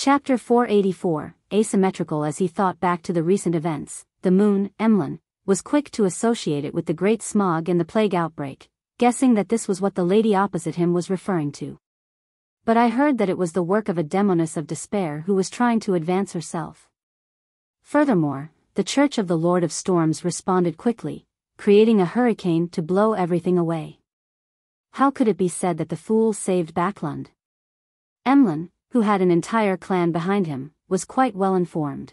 Chapter 484, Asymmetrical. As he thought back to the recent events, the moon, Emlyn, was quick to associate it with the Great Smog and the plague outbreak, guessing that this was what the lady opposite him was referring to. But I heard that it was the work of a demoness of despair who was trying to advance herself. Furthermore, the Church of the Lord of Storms responded quickly, creating a hurricane to blow everything away. How could it be said that the fool saved Backlund? Emlyn, who had an entire clan behind him, was quite well informed.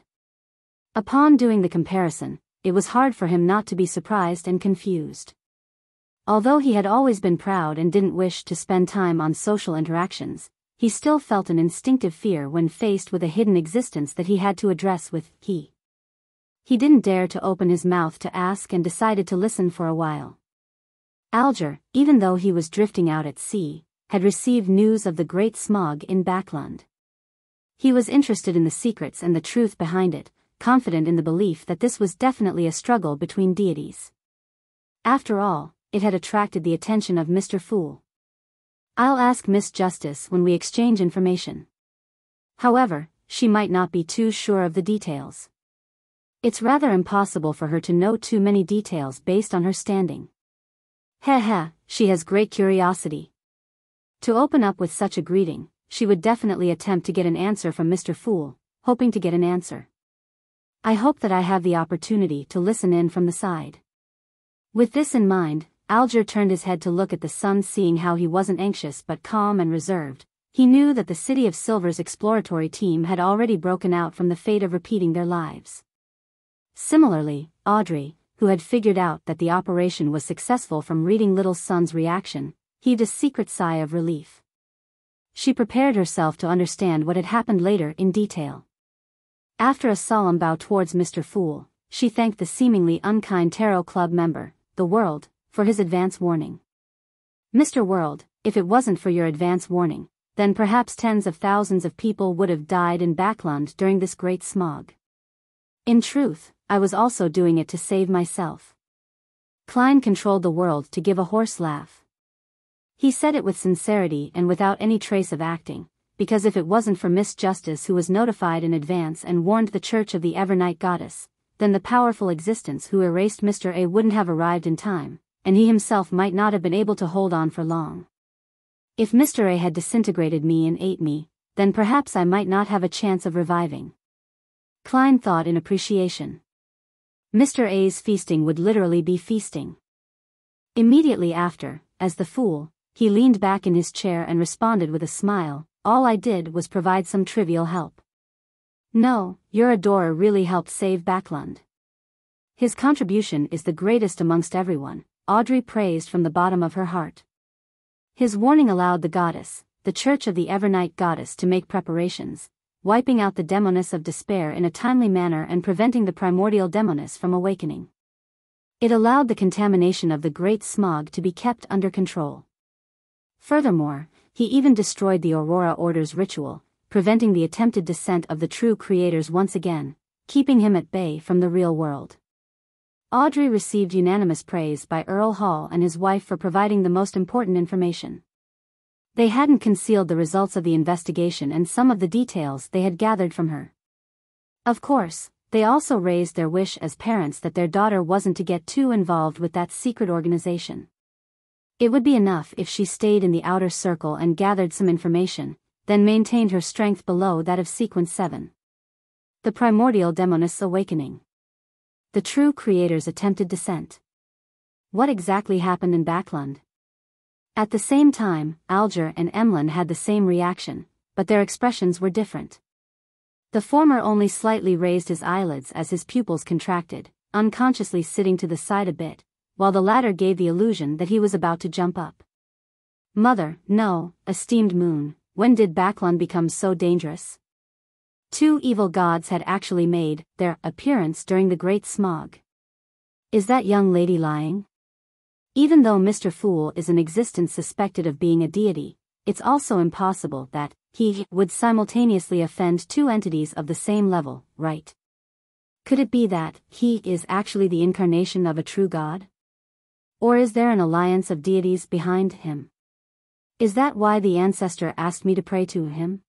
Upon doing the comparison, it was hard for him not to be surprised and confused. Although he had always been proud and didn't wish to spend time on social interactions, he still felt an instinctive fear when faced with a hidden existence that he had to address with he. He didn't dare to open his mouth to ask and decided to listen for a while. Alger, even though he was drifting out at sea, had received news of the Great Smog in Backlund. He was interested in the secrets and the truth behind it, confident in the belief that this was definitely a struggle between deities. After all, it had attracted the attention of Mr. Fool. I'll ask Miss Justice when we exchange information. However, she might not be too sure of the details. It's rather impossible for her to know too many details based on her standing. She has great curiosity. To open up with such a greeting, she would definitely attempt to get an answer from Mr. Fool, hoping to get an answer. I hope that I have the opportunity to listen in from the side. With this in mind, Alger turned his head to look at the sun. Seeing how he wasn't anxious but calm and reserved, he knew that the City of Silver's exploratory team had already broken out from the fate of repeating their lives. Similarly, Audrey, who had figured out that the operation was successful from reading Little Sun's reaction, heaved a secret sigh of relief. She prepared herself to understand what had happened later in detail. After a solemn bow towards Mr. Fool, she thanked the seemingly unkind Tarot Club member, the World, for his advance warning. Mr. World, if it wasn't for your advance warning, then perhaps tens of thousands of people would have died in Backlund during this great smog. In truth, I was also doing it to save myself. Klein controlled the World to give a hoarse laugh. He said it with sincerity and without any trace of acting, because if it wasn't for Miss Justice, who was notified in advance and warned the Church of the Evernight Goddess, then the powerful existence who erased Mr. A wouldn't have arrived in time, and he himself might not have been able to hold on for long. If Mr. A had disintegrated me and ate me, then perhaps I might not have a chance of reviving. Klein thought in appreciation. Mr. A's feasting would literally be feasting. Immediately after, as the Fool, he leaned back in his chair and responded with a smile, "All I did was provide some trivial help." "No, your adorer really helped save Backlund. His contribution is the greatest amongst everyone," Audrey praised from the bottom of her heart. His warning allowed the goddess, the Church of the Evernight Goddess, to make preparations, wiping out the demoness of despair in a timely manner and preventing the primordial demoness from awakening. It allowed the contamination of the Great Smog to be kept under control. Furthermore, he even destroyed the Aurora Order's ritual, preventing the attempted descent of the true creators once again, keeping him at bay from the real world. Audrey received unanimous praise by Earl Hall and his wife for providing the most important information. They hadn't concealed the results of the investigation and some of the details they had gathered from her. Of course, they also raised their wish as parents that their daughter wasn't to get too involved with that secret organization. It would be enough if she stayed in the outer circle and gathered some information, then maintained her strength below that of Sequence 7. The primordial demoness awakening. The true creator's attempted descent. What exactly happened in Backlund? At the same time, Alger and Emlyn had the same reaction, but their expressions were different. The former only slightly raised his eyelids as his pupils contracted, unconsciously sitting to the side a bit, while the latter gave the illusion that he was about to jump up. "Mother, no, esteemed moon, when did Backlund become so dangerous?" Two evil gods had actually made their appearance during the Great Smog. Is that young lady lying? Even though Mr. Fool is an existence suspected of being a deity, it's also impossible that he would simultaneously offend two entities of the same level, right? Could it be that he is actually the incarnation of a true god? Or is there an alliance of deities behind him? Is that why the ancestor asked me to pray to him?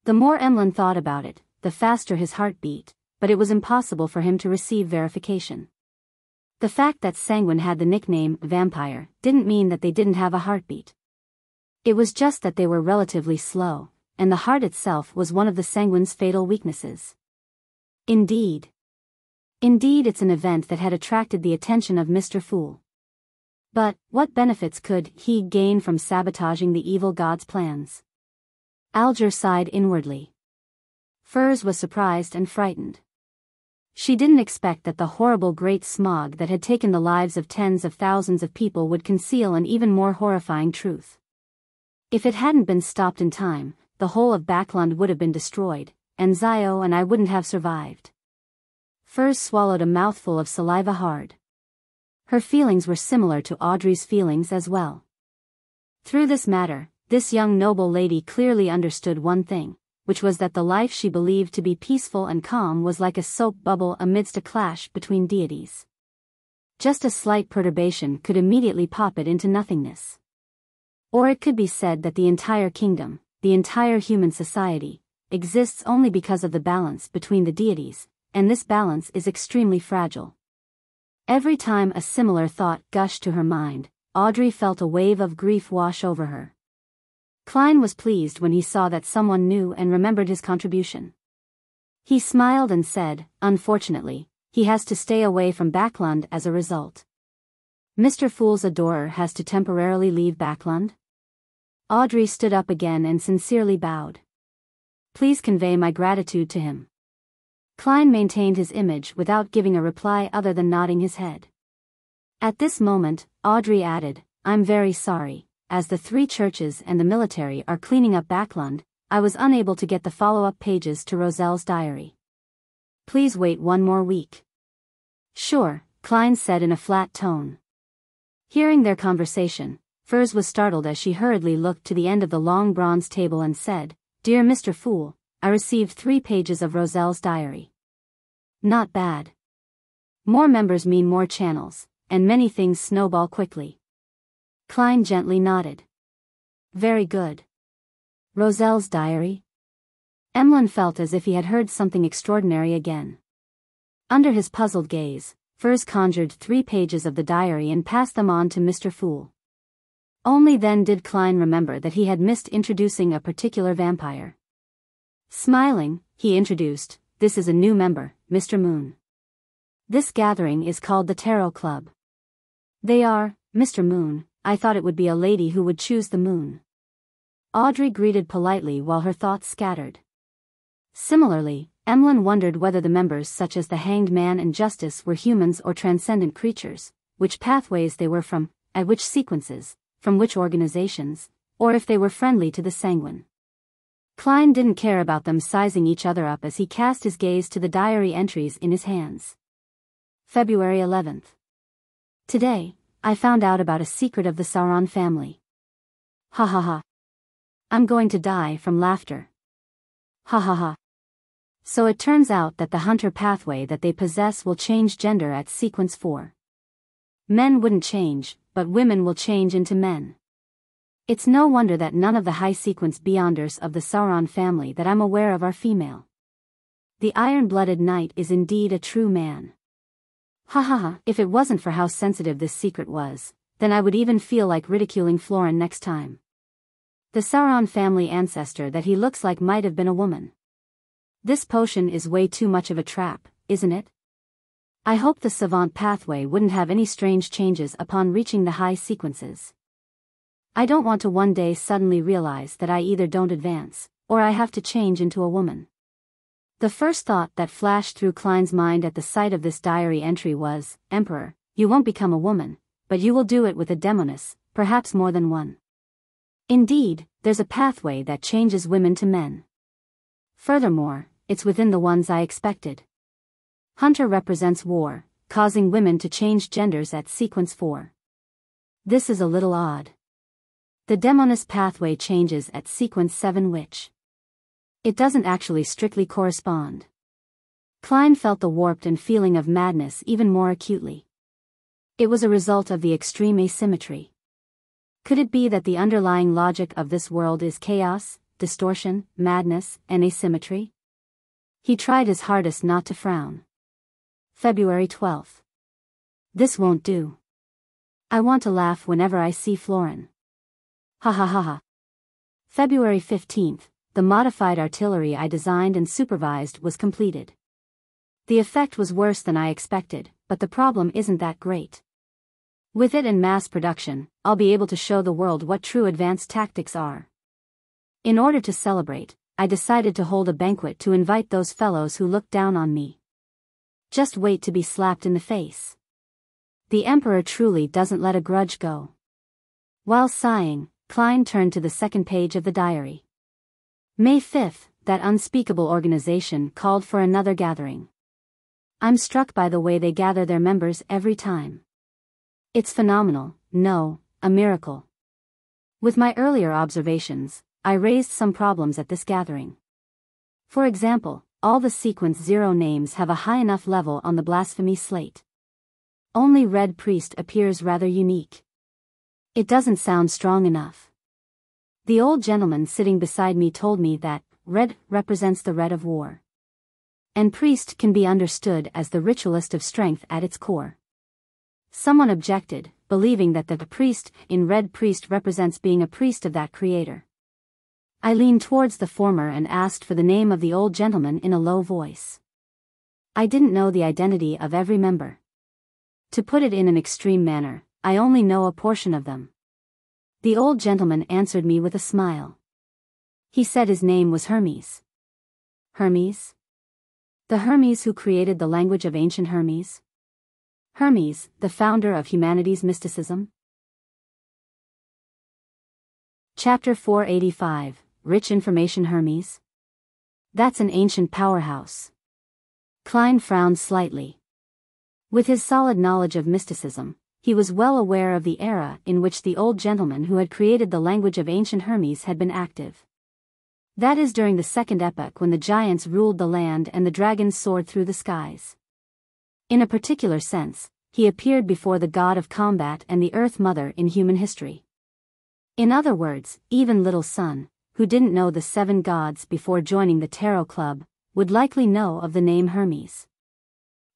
The more Emlyn thought about it, the faster his heart beat, but it was impossible for him to receive verification. The fact that Sanguine had the nickname Vampire didn't mean that they didn't have a heartbeat. It was just that they were relatively slow, and the heart itself was one of the Sanguine's fatal weaknesses. Indeed, it's an event that had attracted the attention of Mr. Fool. But, what benefits could he gain from sabotaging the evil god's plans? Alger sighed inwardly. Furs was surprised and frightened. She didn't expect that the horrible great smog that had taken the lives of tens of thousands of people would conceal an even more horrifying truth. If it hadn't been stopped in time, the whole of Backlund would have been destroyed, and Zio and I wouldn't have survived. Furs swallowed a mouthful of saliva hard. Her feelings were similar to Audrey's feelings as well. Through this matter, this young noble lady clearly understood one thing, which was that the life she believed to be peaceful and calm was like a soap bubble amidst a clash between deities. Just a slight perturbation could immediately pop it into nothingness. Or it could be said that the entire kingdom, the entire human society, exists only because of the balance between the deities, and this balance is extremely fragile. Every time a similar thought gushed to her mind, Audrey felt a wave of grief wash over her. Klein was pleased when he saw that someone knew and remembered his contribution. He smiled and said, "Unfortunately, he has to stay away from Backlund as a result." Mr. Fool's adorer has to temporarily leave Backlund? Audrey stood up again and sincerely bowed. "Please convey my gratitude to him." Klein maintained his image without giving a reply other than nodding his head. At this moment, Audrey added, "I'm very sorry, as the 3 churches and the military are cleaning up Backlund, I was unable to get the follow-up pages to Roselle's diary. Please wait 1 more week." "Sure," Klein said in a flat tone. Hearing their conversation, Furs was startled as she hurriedly looked to the end of the long bronze table and said, "Dear Mr. Fool, I received 3 pages of Roselle's diary." "Not bad. More members mean more channels, and many things snowball quickly." Klein gently nodded. "Very good. Roselle's diary?" Emlyn felt as if he had heard something extraordinary again. Under his puzzled gaze, Furs conjured 3 pages of the diary and passed them on to Mr. Fool. Only then did Klein remember that he had missed introducing a particular vampire. Smiling, he introduced, "This is a new member, Mr. Moon. This gathering is called the Tarot Club." "They are, Mr. Moon, I thought it would be a lady who would choose the moon." Audrey greeted politely while her thoughts scattered. Similarly, Emlyn wondered whether the members such as the Hanged Man and Justice were humans or transcendent creatures, which pathways they were from, at which sequences, from which organizations, or if they were friendly to the Sanguine. Klein didn't care about them sizing each other up as he cast his gaze to the diary entries in his hands. February 11th. Today, I found out about a secret of the Sauron family. Ha ha ha. I'm going to die from laughter. Ha ha ha. So it turns out that the hunter pathway that they possess will change gender at sequence 4. Men wouldn't change, but women will change into men. It's no wonder that none of the high-sequence Beyonders of the Sauron family that I'm aware of are female. The iron-blooded knight is indeed a true man. Ha ha ha, if it wasn't for how sensitive this secret was, then I would even feel like ridiculing Florin next time. The Sauron family ancestor that he looks like might have been a woman. This potion is way too much of a trap, isn't it? I hope the savant pathway wouldn't have any strange changes upon reaching the high sequences. I don't want to one day suddenly realize that I either don't advance, or I have to change into a woman. The first thought that flashed through Klein's mind at the sight of this diary entry was, "Emperor, you won't become a woman, but you will do it with a demoness, perhaps more than one." Indeed, there's a pathway that changes women to men. Furthermore, it's within the ones I expected. Hunter represents war, causing women to change genders at sequence 4. This is a little odd. The demoness pathway changes at sequence 7, which it doesn't actually strictly correspond. Klein felt the warped and feeling of madness even more acutely. It was a result of the extreme asymmetry. Could it be that the underlying logic of this world is chaos, distortion, madness, and asymmetry? He tried his hardest not to frown. February 12. This won't do. I want to laugh whenever I see Florin. Ha ha ha ha. February 15. The modified artillery I designed and supervised was completed. The effect was worse than I expected, but the problem isn't that great. With it in mass production, I'll be able to show the world what true advanced tactics are. In order to celebrate, I decided to hold a banquet to invite those fellows who looked down on me. Just wait to be slapped in the face. The Emperor truly doesn't let a grudge go. While sighing, Klein turned to the second page of the diary. May 5, that unspeakable organization called for another gathering. I'm struck by the way they gather their members every time. It's phenomenal, no, a miracle. With my earlier observations, I raised some problems at this gathering. For example, all the sequence 0 names have a high enough level on the blasphemy slate. Only Red Priest appears rather unique. It doesn't sound strong enough. The old gentleman sitting beside me told me that red represents the red of war. And priest can be understood as the ritualist of strength at its core. Someone objected, believing that the priest in Red Priest represents being a priest of that creator. I leaned towards the former and asked for the name of the old gentleman in a low voice. I didn't know the identity of every member. To put it in an extreme manner, I only know a portion of them. The old gentleman answered me with a smile. He said his name was Hermes. Hermes? The Hermes who created the language of ancient Hermes? Hermes, the founder of humanity's mysticism? Chapter 485, Rich Information Hermes? That's an ancient powerhouse. Klein frowned slightly. With his solid knowledge of mysticism, he was well aware of the era in which the old gentleman who had created the language of ancient Hermes had been active. That is during the Second Epoch when the giants ruled the land and the dragons soared through the skies. In a particular sense, he appeared before the god of combat and the Earth Mother in human history. In other words, even Little Sun, who didn't know the 7 gods before joining the Tarot Club, would likely know of the name Hermes.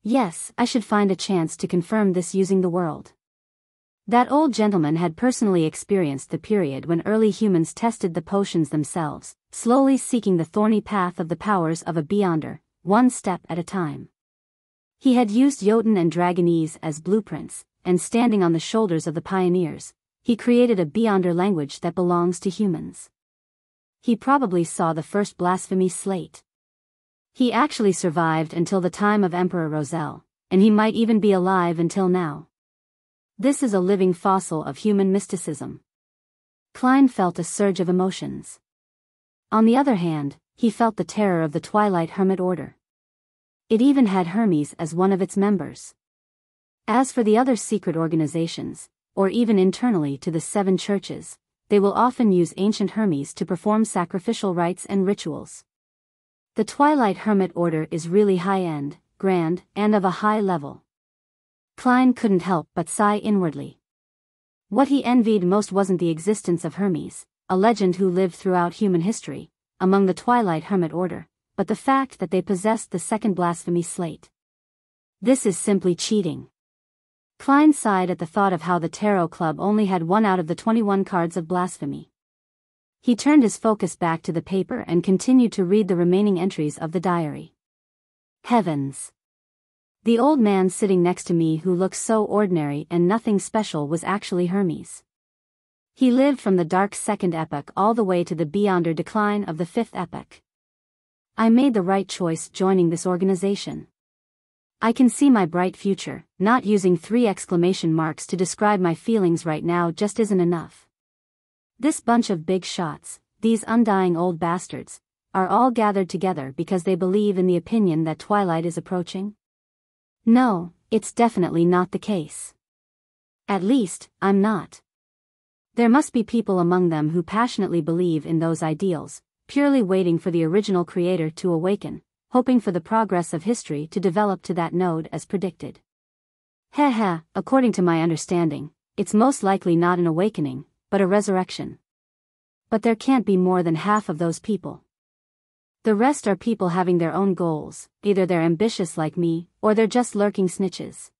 Yes, I should find a chance to confirm this using the world. That old gentleman had personally experienced the period when early humans tested the potions themselves, slowly seeking the thorny path of the powers of a Beyonder, one step at a time. He had used Jotun and Dragonese as blueprints, and standing on the shoulders of the pioneers, he created a Beyonder language that belongs to humans. He probably saw the first blasphemy slate. He actually survived until the time of Emperor Roselle, and he might even be alive until now. This is a living fossil of human mysticism. Klein felt a surge of emotions. On the other hand, he felt the terror of the Twilight Hermit Order. It even had Hermes as one of its members. As for the other secret organizations, or even internally to the 7 churches, they will often use ancient Hermes to perform sacrificial rites and rituals. The Twilight Hermit Order is really high-end, grand, and of a high level. Klein couldn't help but sigh inwardly. What he envied most wasn't the existence of Hermes, a legend who lived throughout human history, among the Twilight Hermit Order, but the fact that they possessed the second blasphemy slate. This is simply cheating. Klein sighed at the thought of how the Tarot Club only had 1 out of the 21 cards of blasphemy. He turned his focus back to the paper and continued to read the remaining entries of the diary. Heavens! The old man sitting next to me who looked so ordinary and nothing special was actually Hermes. He lived from the dark Second Epoch all the way to the Beyonder decline of the Fifth Epoch. I made the right choice joining this organization. I can see my bright future. Not using 3 exclamation marks to describe my feelings right now just isn't enough. This bunch of big shots, these undying old bastards, are all gathered together because they believe in the opinion that twilight is approaching? No, it's definitely not the case. At least, I'm not. There must be people among them who passionately believe in those ideals, purely waiting for the original creator to awaken, hoping for the progress of history to develop to that node as predicted. According to my understanding, it's most likely not an awakening, but a resurrection. But there can't be more than half of those people. The rest are people having their own goals, either they're ambitious like me, or they're just lurking snitches.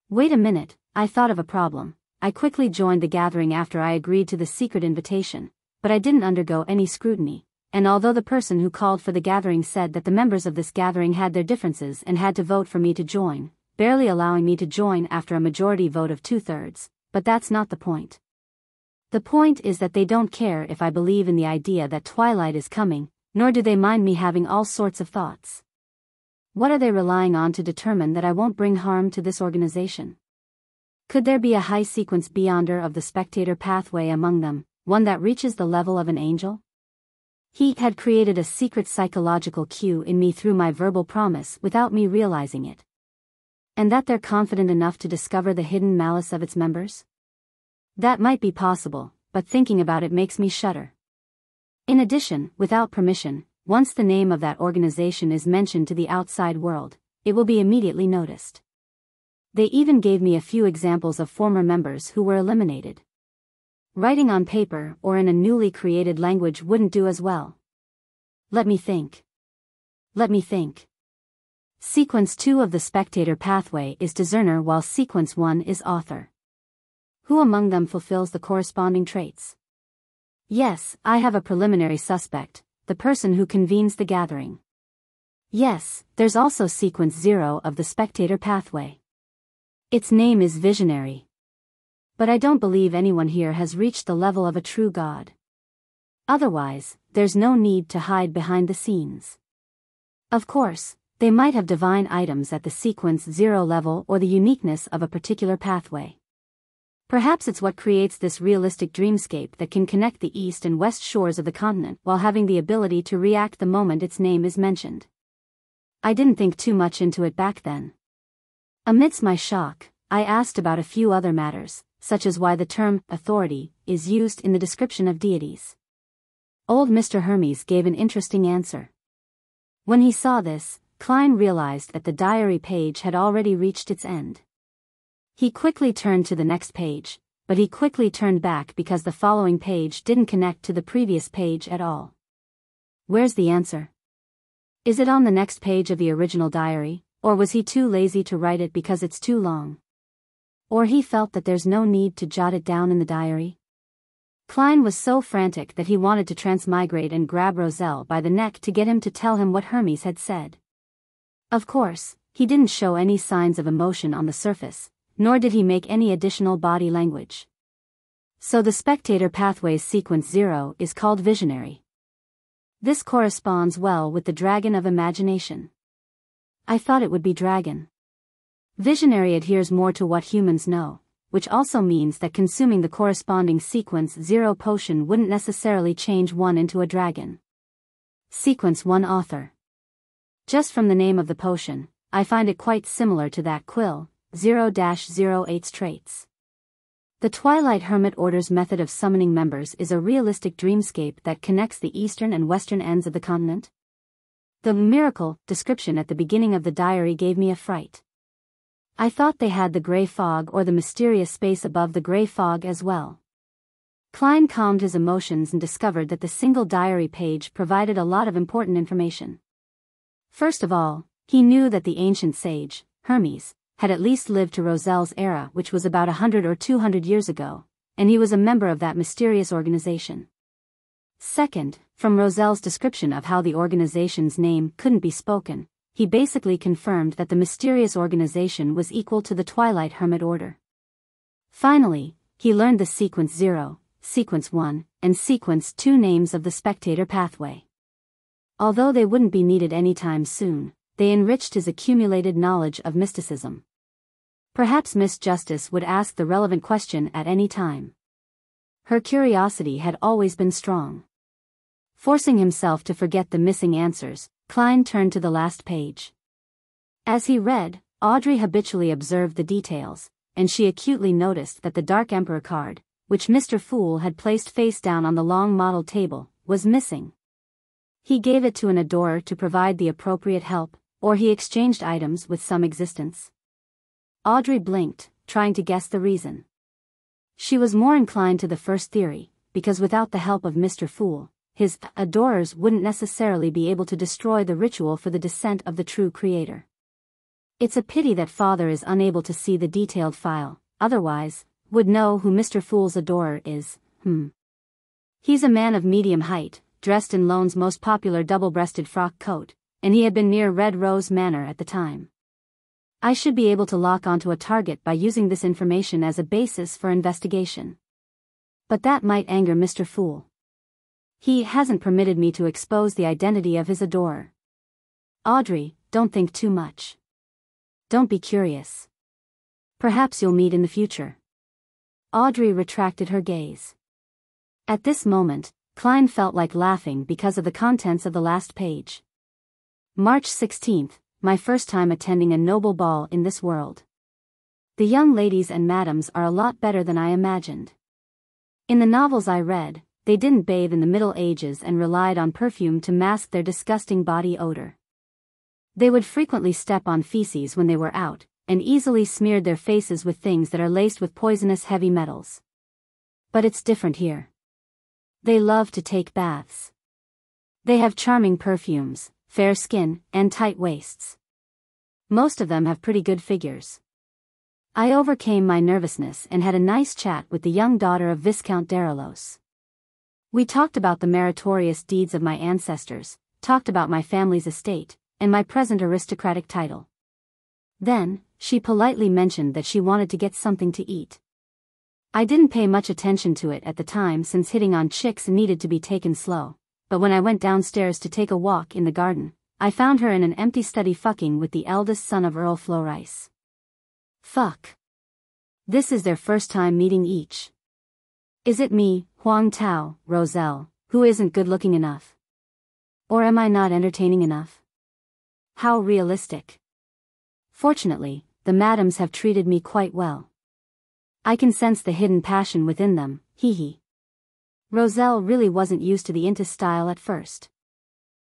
Wait a minute, I thought of a problem. I quickly joined the gathering after I agreed to the secret invitation, but I didn't undergo any scrutiny, and although the person who called for the gathering said that the members of this gathering had their differences and had to vote for me to join, barely allowing me to join after a majority vote of 2/3, but that's not the point. The point is that they don't care if I believe in the idea that twilight is coming, nor do they mind me having all sorts of thoughts. What are they relying on to determine that I won't bring harm to this organization? Could there be a high-sequence beyonder of the spectator pathway among them, one that reaches the level of an angel? He had created a secret psychological cue in me through my verbal promise without me realizing it. And that they're confident enough to discover the hidden malice of its members? That might be possible, but thinking about it makes me shudder. In addition, without permission, once the name of that organization is mentioned to the outside world, it will be immediately noticed. They even gave me a few examples of former members who were eliminated. Writing on paper or in a newly created language wouldn't do as well. Let me think. Sequence 2 of the spectator pathway is discerner while sequence 1 is author. Who among them fulfills the corresponding traits? Yes, I have a preliminary suspect, the person who convenes the gathering. Yes, there's also sequence 0 of the spectator pathway. Its name is Visionary. But I don't believe anyone here has reached the level of a true god. Otherwise, there's no need to hide behind the scenes. Of course, they might have divine items at the sequence 0 level or the uniqueness of a particular pathway. Perhaps it's what creates this realistic dreamscape that can connect the east and west shores of the continent while having the ability to react the moment its name is mentioned. I didn't think too much into it back then. Amidst my shock, I asked about a few other matters, such as why the term authority is used in the description of deities. Old Mr. Hermes gave an interesting answer. When he saw this, Klein realized that the diary page had already reached its end. He quickly turned to the next page, but he quickly turned back because the following page didn't connect to the previous page at all. Where's the answer? Is it on the next page of the original diary, or was he too lazy to write it because it's too long? Or he felt that there's no need to jot it down in the diary? Klein was so frantic that he wanted to transmigrate and grab Roselle by the neck to get him to tell him what Hermes had said. Of course, he didn't show any signs of emotion on the surface, nor did he make any additional body language. So the spectator pathway's sequence 0 is called Visionary. This corresponds well with the dragon of imagination. I thought it would be dragon. Visionary adheres more to what humans know, which also means that consuming the corresponding sequence 0 potion wouldn't necessarily change one into a dragon. Sequence 1 author. Just from the name of the potion, I find it quite similar to that quill, 0-08's traits. The Twilight Hermit Order's method of summoning members is a realistic dreamscape that connects the eastern and western ends of the continent. The miracle description at the beginning of the diary gave me a fright. I thought they had the gray fog or the mysterious space above the gray fog as well. Klein calmed his emotions and discovered that the single diary page provided a lot of important information. First of all, he knew that the ancient sage, Hermes, had at least lived to Roselle's era, which was about 100 or 200 years ago, and he was a member of that mysterious organization. Second, from Roselle's description of how the organization's name couldn't be spoken, he basically confirmed that the mysterious organization was equal to the Twilight Hermit Order. Finally, he learned the Sequence 0, Sequence 1, and Sequence 2 names of the spectator pathway. Although they wouldn't be needed anytime soon, they enriched his accumulated knowledge of mysticism. Perhaps Miss Justice would ask the relevant question at any time. Her curiosity had always been strong. Forcing himself to forget the missing answers, Klein turned to the last page. As he read, Audrey habitually observed the details, and she acutely noticed that the Dark Emperor card, which Mr. Fool had placed face down on the long model table, was missing. He gave it to an adorer to provide the appropriate help, or he exchanged items with some existence. Audrey blinked, trying to guess the reason. She was more inclined to the first theory, because without the help of Mr. Fool, his adorers wouldn't necessarily be able to destroy the ritual for the descent of the true creator. It's a pity that Father is unable to see the detailed file, otherwise, would know who Mr. Fool's adorer is. He's a man of medium height, dressed in Lone's most popular double-breasted frock coat, and he had been near Red Rose Manor at the time. I should be able to lock onto a target by using this information as a basis for investigation. But that might anger Mr. Fool. He hasn't permitted me to expose the identity of his adorer. Audrey, don't think too much. Don't be curious. Perhaps you'll meet in the future. Audrey retracted her gaze. At this moment, Klein felt like laughing because of the contents of the last page. March 16th, my first time attending a noble ball in this world. The young ladies and madams are a lot better than I imagined. In the novels I read, they didn't bathe in the Middle Ages and relied on perfume to mask their disgusting body odor. They would frequently step on feces when they were out, and easily smeared their faces with things that are laced with poisonous heavy metals. But it's different here. They love to take baths. They have charming perfumes, fair skin, and tight waists. Most of them have pretty good figures. I overcame my nervousness and had a nice chat with the young daughter of Viscount Darilos. We talked about the meritorious deeds of my ancestors, talked about my family's estate, and my present aristocratic title. Then, she politely mentioned that she wanted to get something to eat. I didn't pay much attention to it at the time since hitting on chicks needed to be taken slow, but when I went downstairs to take a walk in the garden, I found her in an empty study fucking with the eldest son of Earl Florice. Fuck. This is their first time meeting each. Is it me, Huang Tao, Roselle, who isn't good-looking enough? Or am I not entertaining enough? How realistic. Fortunately, the madams have treated me quite well. I can sense the hidden passion within them, hee. Roselle really wasn't used to the Inta style at first.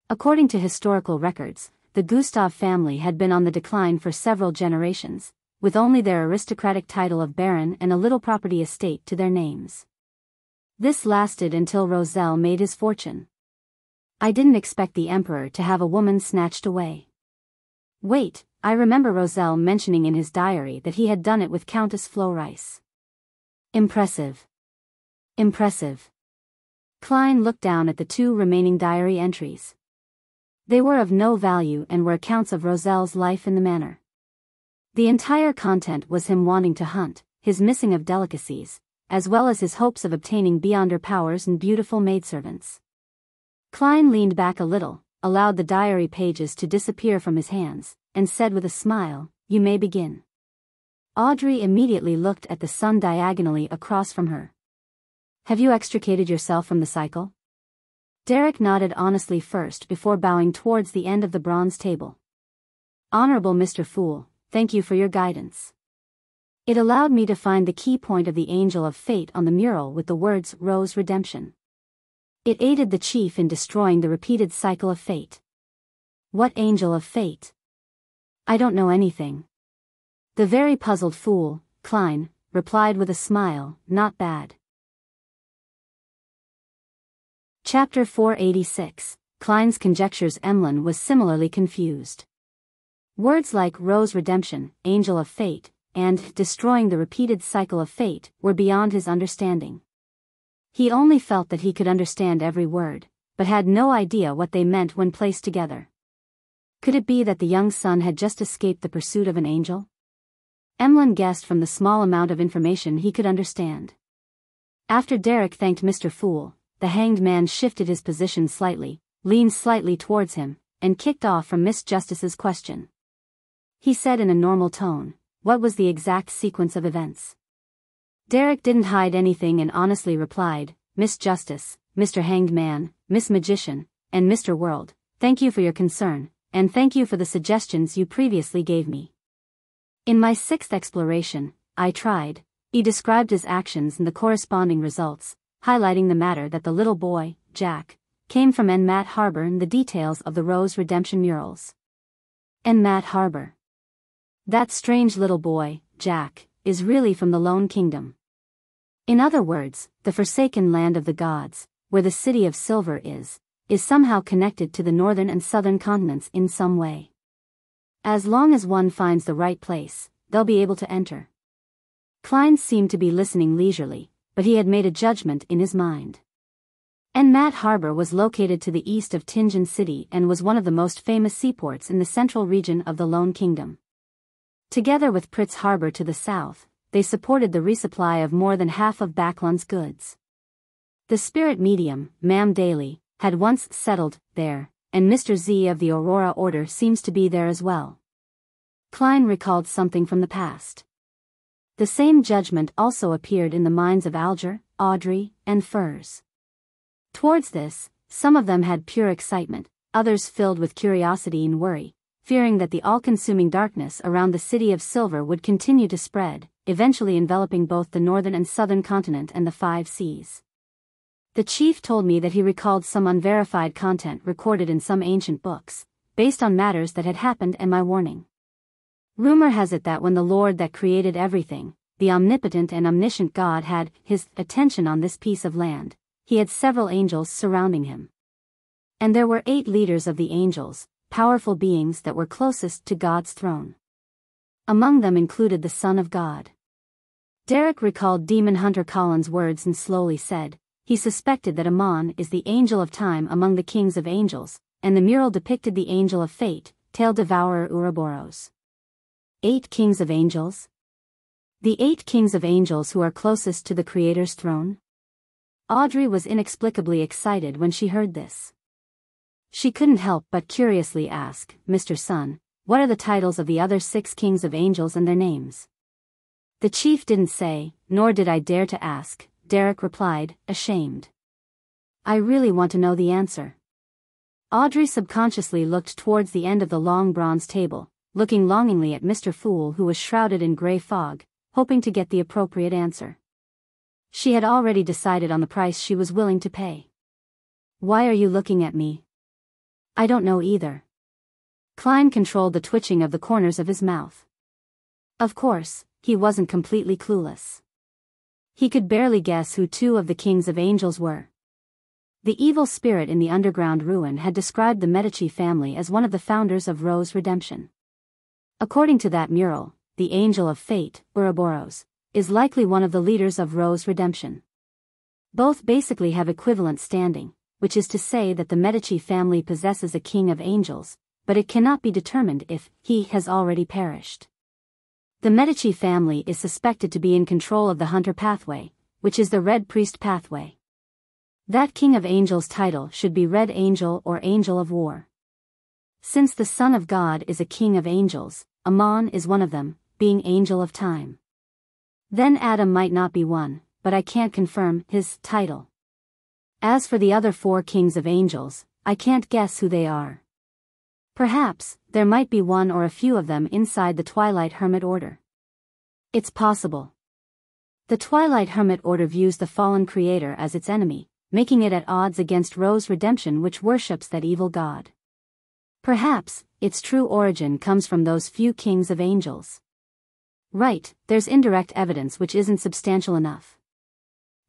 According to historical records, the Gustave family had been on the decline for several generations, with only their aristocratic title of baron and a little property estate to their names. This lasted until Roselle made his fortune. I didn't expect the emperor to have a woman snatched away. Wait, I remember Roselle mentioning in his diary that he had done it with Countess Florice. Impressive. Impressive. Klein looked down at the 2 remaining diary entries. They were of no value and were accounts of Roselle's life in the manor. The entire content was him wanting to hunt, his missing of delicacies, as well as his hopes of obtaining beyond her powers and beautiful maidservants. Klein leaned back a little, allowed the diary pages to disappear from his hands, and said with a smile, "You may begin." Audrey immediately looked at the sun diagonally across from her. "Have you extricated yourself from the cycle?" Derek nodded honestly first before bowing towards the end of the bronze table. "Honorable Mr. Fool, thank you for your guidance. It allowed me to find the key point of the Angel of Fate on the mural with the words Rose Redemption. It aided the chief in destroying the repeated cycle of fate." "What Angel of Fate?" "I don't know anything." The very puzzled fool, Klein, replied with a smile, "Not bad." Chapter 486, Klein's Conjectures. Emlyn was similarly confused. Words like Rose Redemption, Angel of Fate, and destroying the repeated cycle of fate were beyond his understanding. He only felt that he could understand every word, but had no idea what they meant when placed together. Could it be that the young son had just escaped the pursuit of an angel? Emlyn guessed from the small amount of information he could understand. After Derek thanked Mr. Fool, the hanged man shifted his position slightly, leaned slightly towards him, and kicked off from Miss Justice's question. He said in a normal tone, "What was the exact sequence of events?" Derek didn't hide anything and honestly replied, "Miss Justice, Mr. Hanged Man, Miss Magician, and Mr. World, thank you for your concern, and thank you for the suggestions you previously gave me. In my 6th exploration, I tried." He described his actions and the corresponding results, highlighting the matter that the little boy, Jack, came from Enmat Harbor and the details of the Rose Redemption murals. Enmat Harbor. That strange little boy, Jack, is really from the Lone Kingdom. In other words, the forsaken land of the gods, where the city of silver is somehow connected to the northern and southern continents in some way. As long as one finds the right place, they'll be able to enter. Klein seemed to be listening leisurely, but he had made a judgment in his mind. Enmat Harbor was located to the east of Tianjin City and was one of the most famous seaports in the central region of the Lone Kingdom. Together with Pritz Harbor to the south, they supported the resupply of more than half of Baklun's goods. The spirit medium, Mam Daly, had once settled there, and Mr. Z of the Aurora Order seems to be there as well. Klein recalled something from the past. The same judgment also appeared in the minds of Alger, Audrey, and Furs. Towards this, some of them had pure excitement, others filled with curiosity and worry, fearing that the all-consuming darkness around the city of silver would continue to spread, eventually enveloping both the northern and southern continent and the 5 seas. The chief told me that he recalled some unverified content recorded in some ancient books, based on matters that had happened and my warning. Rumor has it that when the Lord that created everything, the omnipotent and omniscient God had his attention on this piece of land, he had several angels surrounding him. And there were 8 leaders of the angels, powerful beings that were closest to God's throne. Among them included the Son of God. Derek recalled Demon Hunter Collins' words and slowly said, he suspected that Amon is the angel of time among the kings of angels, and the mural depicted the angel of fate, tail devourer Ouroboros. 8 kings of angels? The 8 kings of angels who are closest to the Creator's throne? Audrey was inexplicably excited when she heard this. She couldn't help but curiously ask, Mr. Sun, what are the titles of the other 6 kings of angels and their names? The chief didn't say, nor did I dare to ask, Derek replied, ashamed. I really want to know the answer. Audrey subconsciously looked towards the end of the long bronze table, looking longingly at Mr. Fool who was shrouded in grey fog, hoping to get the appropriate answer. She had already decided on the price she was willing to pay. Why are you looking at me? I don't know either. Klein controlled the twitching of the corners of his mouth. Of course, he wasn't completely clueless. He could barely guess who 2 of the kings of angels were. The evil spirit in the underground ruin had described the Medici family as one of the founders of Rose Redemption. According to that mural, the angel of fate, Ouroboros, is likely one of the leaders of Rose Redemption. Both basically have equivalent standing, which is to say that the Medici family possesses a king of angels, but it cannot be determined if he has already perished. The Medici family is suspected to be in control of the Hunter pathway, which is the Red Priest pathway. That King of Angels title should be Red Angel or Angel of War. Since the Son of God is a King of Angels, Amon is one of them, being Angel of Time. Then Adam might not be one, but I can't confirm his title. As for the other 4 kings of angels, I can't guess who they are. Perhaps, there might be one or a few of them inside the Twilight Hermit Order. It's possible. The Twilight Hermit Order views the fallen creator as its enemy, making it at odds against Rose Redemption, which worships that evil god. Perhaps, its true origin comes from those few kings of angels. Right, there's indirect evidence which isn't substantial enough.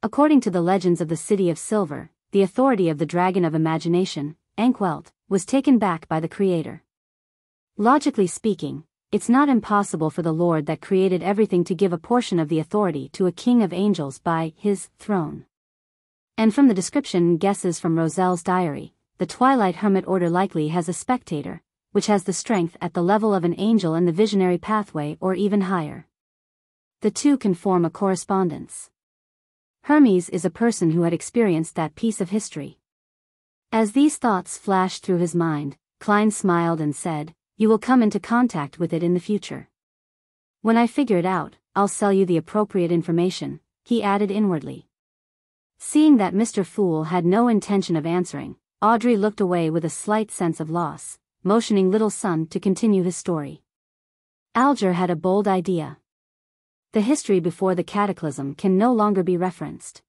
According to the legends of the City of Silver, the authority of the Dragon of Imagination, Ankwelt, was taken back by the Creator. Logically speaking, it's not impossible for the Lord that created everything to give a portion of the authority to a king of angels by his throne. And from the description and guesses from Roselle's diary, the Twilight Hermit Order likely has a spectator, which has the strength at the level of an angel in the visionary pathway or even higher. The 2 can form a correspondence. Hermes is a person who had experienced that piece of history. As these thoughts flashed through his mind, Klein smiled and said, you will come into contact with it in the future. When I figure it out, I'll sell you the appropriate information, he added inwardly. Seeing that Mr. Fool had no intention of answering, Audrey looked away with a slight sense of loss, motioning Little Sun to continue his story. Alger had a bold idea. The history before the cataclysm can no longer be referenced.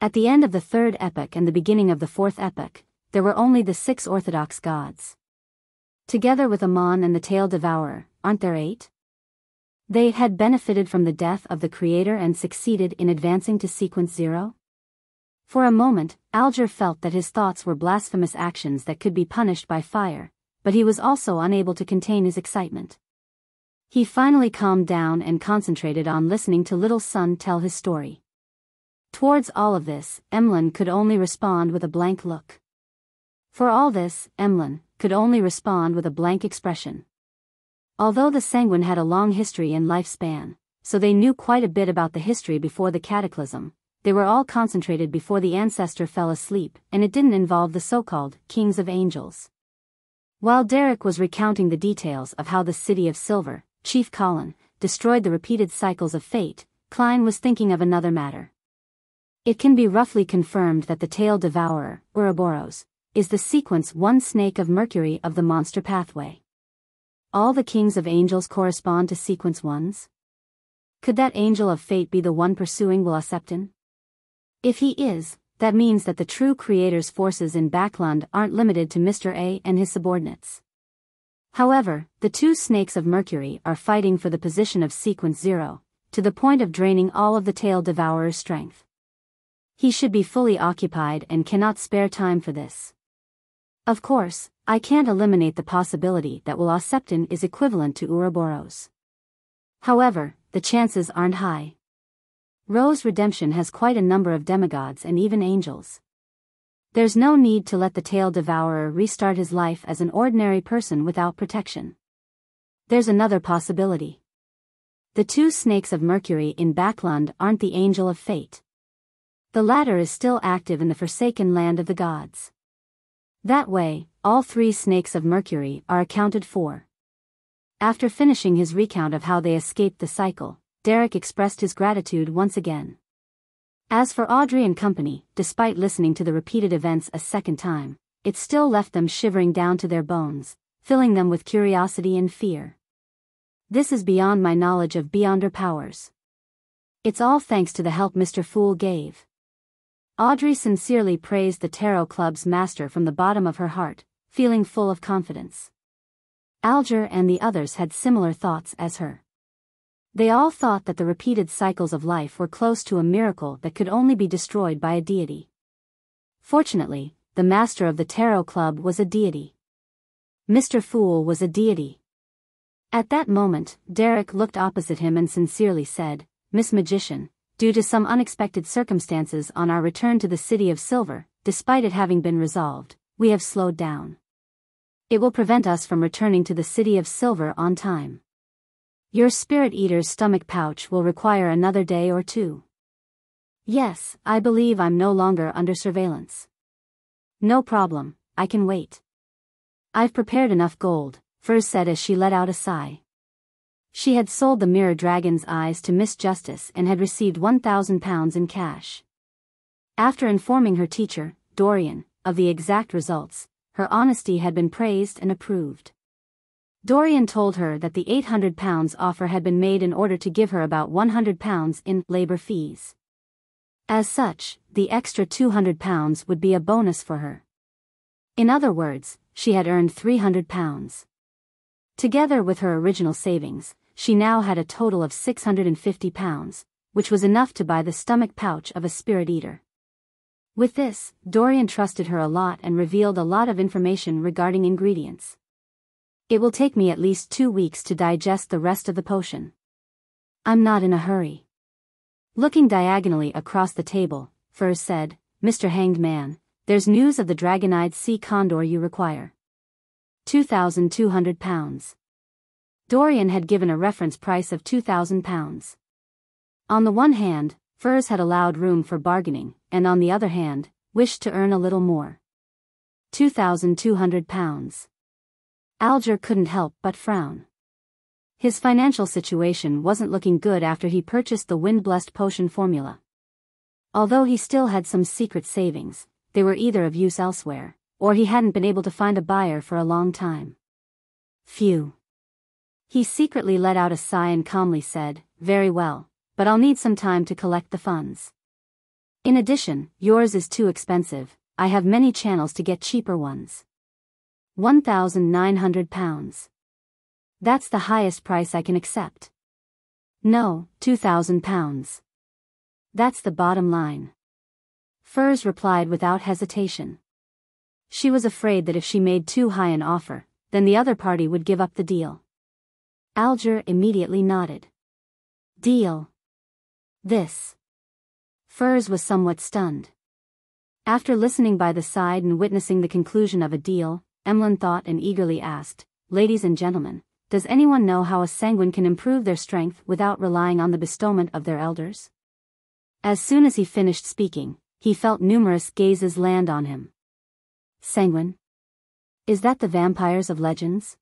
At the end of the 3rd epoch and the beginning of the 4th epoch, there were only the 6 orthodox gods. Together with Amon and the Tail Devourer, aren't there 8? They had benefited from the death of the creator and succeeded in advancing to sequence 0? For a moment, Alger felt that his thoughts were blasphemous actions that could be punished by fire, but he was also unable to contain his excitement. He finally calmed down and concentrated on listening to little son tell his story. Towards all of this, Emlyn could only respond with a blank look. For all this, Emlyn could only respond with a blank expression. Although the Sanguine had a long history and lifespan, so they knew quite a bit about the history before the cataclysm, they were all concentrated before the ancestor fell asleep, and it didn't involve the so-called Kings of Angels. While Derek was recounting the details of how the City of Silver, Chief Colin, destroyed the repeated cycles of fate, Klein was thinking of another matter. It can be roughly confirmed that the Tail Devourer, Ouroboros, is the sequence 1 snake of Mercury of the monster pathway. All the Kings of Angels correspond to sequence 1s? Could that angel of fate be the one pursuing Wuxia? If he is, that means that the true creator's forces in Backland aren't limited to Mr. A and his subordinates. However, the 2 snakes of Mercury are fighting for the position of sequence 0, to the point of draining all of the Tail Devourer's strength. He should be fully occupied and cannot spare time for this. Of course, I can't eliminate the possibility that Wuxia is equivalent to Ouroboros. However, the chances aren't high. Rose Redemption has quite a number of demigods and even angels. There's no need to let the Tail Devourer restart his life as an ordinary person without protection. There's another possibility. The 2 snakes of Mercury in Backland aren't the Angel of Fate. The latter is still active in the Forsaken Land of the Gods. That way, all 3 snakes of Mercury are accounted for. After finishing his recount of how they escaped the cycle, Derek expressed his gratitude once again. As for Audrey and company, despite listening to the repeated events a second time, it still left them shivering down to their bones, filling them with curiosity and fear. This is beyond my knowledge of Beyonder powers. It's all thanks to the help Mr. Fool gave. Audrey sincerely praised the Tarot Club's master from the bottom of her heart, feeling full of confidence. Alger and the others had similar thoughts as her. They all thought that the repeated cycles of life were close to a miracle that could only be destroyed by a deity. Fortunately, the master of the Tarot Club was a deity. Mr. Fool was a deity. At that moment, Derek looked opposite him and sincerely said, "Miss Magician, due to some unexpected circumstances on our return to the City of Silver, despite it having been resolved, we have slowed down. It will prevent us from returning to the City of Silver on time. Your Spirit Eater's stomach pouch will require another day or 2. Yes, I believe I'm no longer under surveillance. No problem, I can wait. I've prepared enough gold," Furs said as she let out a sigh. She had sold the mirror dragon's eyes to Miss Justice and had received £1,000 in cash. After informing her teacher, Dorian, of the exact results, her honesty had been praised and approved. Dorian told her that the £800 offer had been made in order to give her about £100 in labor fees. As such, the extra £200 would be a bonus for her. In other words, she had earned £300. Together with her original savings, she now had a total of £650, which was enough to buy the stomach pouch of a spirit eater. With this, Dorian trusted her a lot and revealed a lot of information regarding ingredients. It will take me at least 2 weeks to digest the rest of the potion. I'm not in a hurry. Looking diagonally across the table, Furs said, "Mr. Hanged Man, there's news of the dragon-eyed sea condor you require. £2,200. Dorian had given a reference price of £2,000. On the one hand, Furs had allowed room for bargaining, and on the other hand, wished to earn a little more. £2,200. Alger couldn't help but frown. His financial situation wasn't looking good after he purchased the wind-blessed potion formula. Although he still had some secret savings, they were either of use elsewhere, or he hadn't been able to find a buyer for a long time. Phew. He secretly let out a sigh and calmly said, "Very well, but I'll need some time to collect the funds. In addition, yours is too expensive, I have many channels to get cheaper ones. £1,900. That's the highest price I can accept." No, £2,000. That's the bottom line. Furs replied without hesitation. She was afraid that if she made too high an offer, then the other party would give up the deal. Alger immediately nodded. Deal. This. Furs was somewhat stunned. After listening by the side and witnessing the conclusion of a deal, Emlyn thought and eagerly asked, Ladies and gentlemen, does anyone know how a sanguine can improve their strength without relying on the bestowment of their elders? As soon as he finished speaking, he felt numerous gazes land on him. Sanguine? Is that the vampires of legends?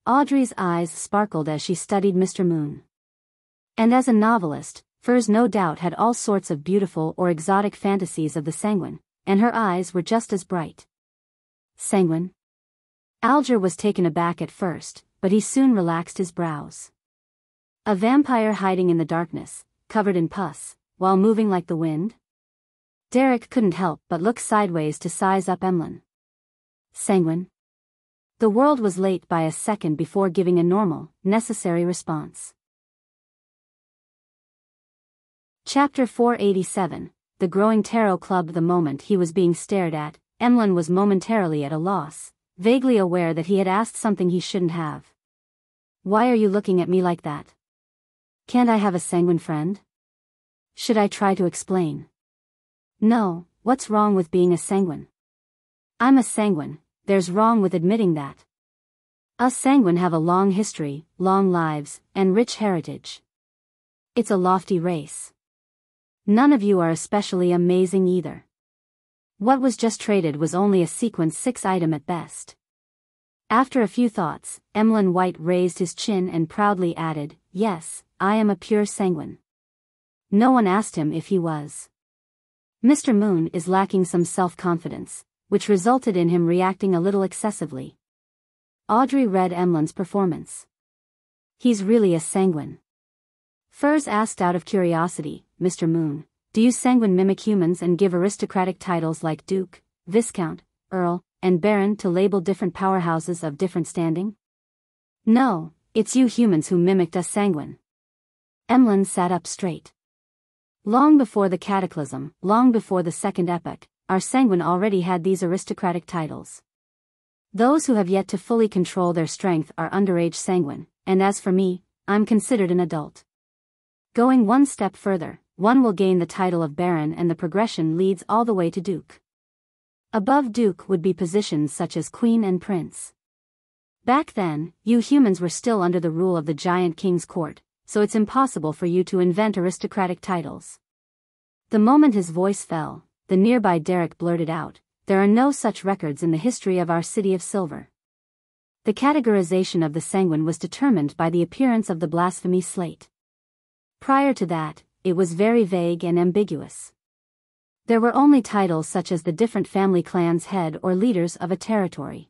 Audrey's eyes sparkled as she studied Mr. Moon. And as a novelist, Furs no doubt had all sorts of beautiful or exotic fantasies of the sanguine, and her eyes were just as bright. Sanguine? Alger was taken aback at first, but he soon relaxed his brows. A vampire hiding in the darkness, covered in pus, while moving like the wind? Derek couldn't help but look sideways to size up Emlyn. Sanguine? The world was late by a second before giving a normal, necessary response. Chapter 487, The Growing Tarot Club. The moment he was being stared at, Emlyn was momentarily at a loss, vaguely aware that he had asked something he shouldn't have. Why are you looking at me like that? Can't I have a sanguine friend? Should I try to explain? No, what's wrong with being a sanguine? I'm a sanguine, there's wrong with admitting that. Us sanguine have a long history, long lives, and rich heritage. It's a lofty race. None of you are especially amazing either. What was just traded was only a sequence 6 item at best. After a few thoughts, Emlyn White raised his chin and proudly added, Yes, I am a pure sanguine. No one asked him if he was. Mr. Moon is lacking some self-confidence, which resulted in him reacting a little excessively. Audrey read Emlyn's performance. He's really a sanguine. Furs asked out of curiosity, Mr. Moon, do you sanguine mimic humans and give aristocratic titles like Duke, Viscount, Earl, and Baron to label different powerhouses of different standing? No, it's you humans who mimicked us sanguine. Emlyn sat up straight. Long before the Cataclysm, long before the Second Epoch, our sanguine already had these aristocratic titles. Those who have yet to fully control their strength are underage sanguine, and as for me, I'm considered an adult. Going one step further, one will gain the title of Baron and the progression leads all the way to Duke. Above Duke would be positions such as Queen and Prince. Back then, you humans were still under the rule of the giant king's court, so it's impossible for you to invent aristocratic titles. The moment his voice fell, the nearby Derek blurted out, There are no such records in the history of our city of Silver. The categorization of the sanguine was determined by the appearance of the blasphemy slate. Prior to that, it was very vague and ambiguous. There were only titles such as the different family clans head or leaders of a territory.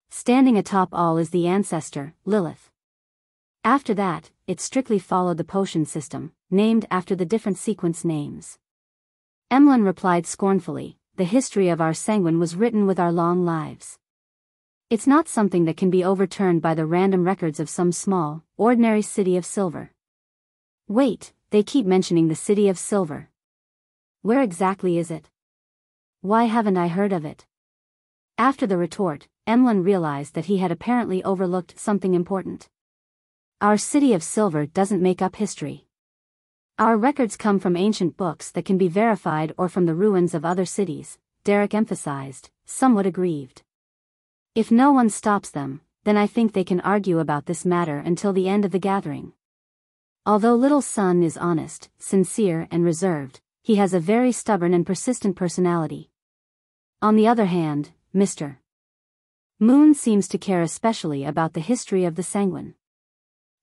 Standing atop all is the ancestor, Lilith. After that, it strictly followed the potion system, named after the different sequence names. Emlyn replied scornfully, the history of our sanguine was written with our long lives. It's not something that can be overturned by the random records of some small, ordinary city of Silver. Wait, they keep mentioning the city of Silver. Where exactly is it? Why haven't I heard of it? After the retort, Emlyn realized that he had apparently overlooked something important. Our city of Silver doesn't make up history. Our records come from ancient books that can be verified or from the ruins of other cities, Derek emphasized, somewhat aggrieved. If no one stops them, then I think they can argue about this matter until the end of the gathering. Although Little Sun is honest, sincere and reserved, he has a very stubborn and persistent personality. On the other hand, Mr. Moon seems to care especially about the history of the sanguine.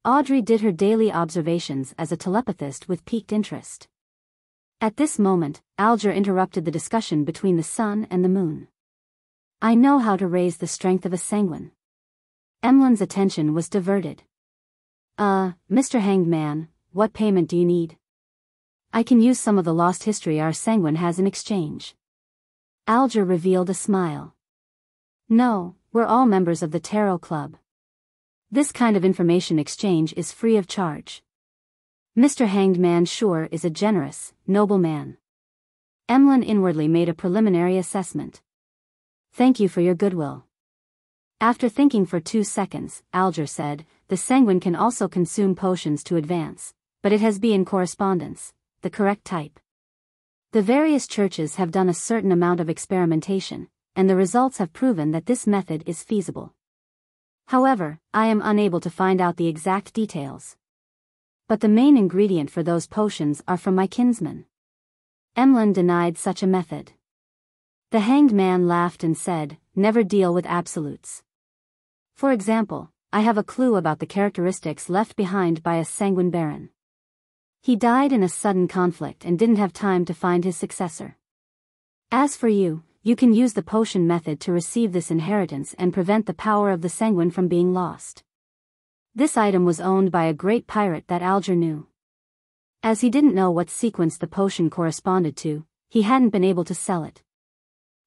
Audrey did her daily observations as a telepathist with piqued interest. At this moment, Alger interrupted the discussion between the sun and the moon. I know how to raise the strength of a sanguine. Emlyn's attention was diverted. Mr. Hanged Man, what payment do you need? I can use some of the lost history our sanguine has in exchange. Alger revealed a smile. No, we're all members of the Tarot Club. This kind of information exchange is free of charge. Mr. Hanged Man sure is a generous, noble man. Emlyn inwardly made a preliminary assessment. Thank you for your goodwill. After thinking for 2 seconds, Alger said, the sanguine can also consume potions to advance, but it has been in correspondence, the correct type. The various churches have done a certain amount of experimentation, and the results have proven that this method is feasible. However, I am unable to find out the exact details. But the main ingredient for those potions are from my kinsman. Emlyn denied such a method. The Hanged Man laughed and said, never deal with absolutes. For example, I have a clue about the characteristics left behind by a sanguine baron. He died in a sudden conflict and didn't have time to find his successor. As for you, you can use the potion method to receive this inheritance and prevent the power of the sanguine from being lost. This item was owned by a great pirate that Alger knew. As he didn't know what sequence the potion corresponded to, he hadn't been able to sell it.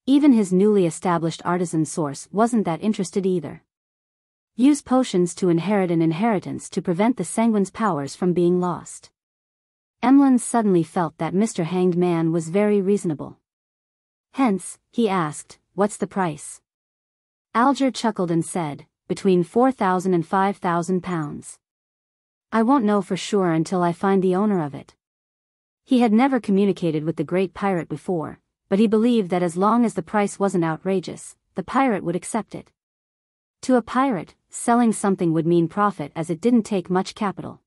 Even his newly established artisan source wasn't that interested either. Use potions to inherit an inheritance to prevent the sanguine's powers from being lost. Emlyn suddenly felt that Mr. Hanged Man was very reasonable. Hence, he asked, what's the price? Alger chuckled and said, between 4,000 and 5,000 pounds. I won't know for sure until I find the owner of it. He had never communicated with the great pirate before, but he believed that as long as the price wasn't outrageous, the pirate would accept it. To a pirate, selling something would mean profit as it didn't take much capital.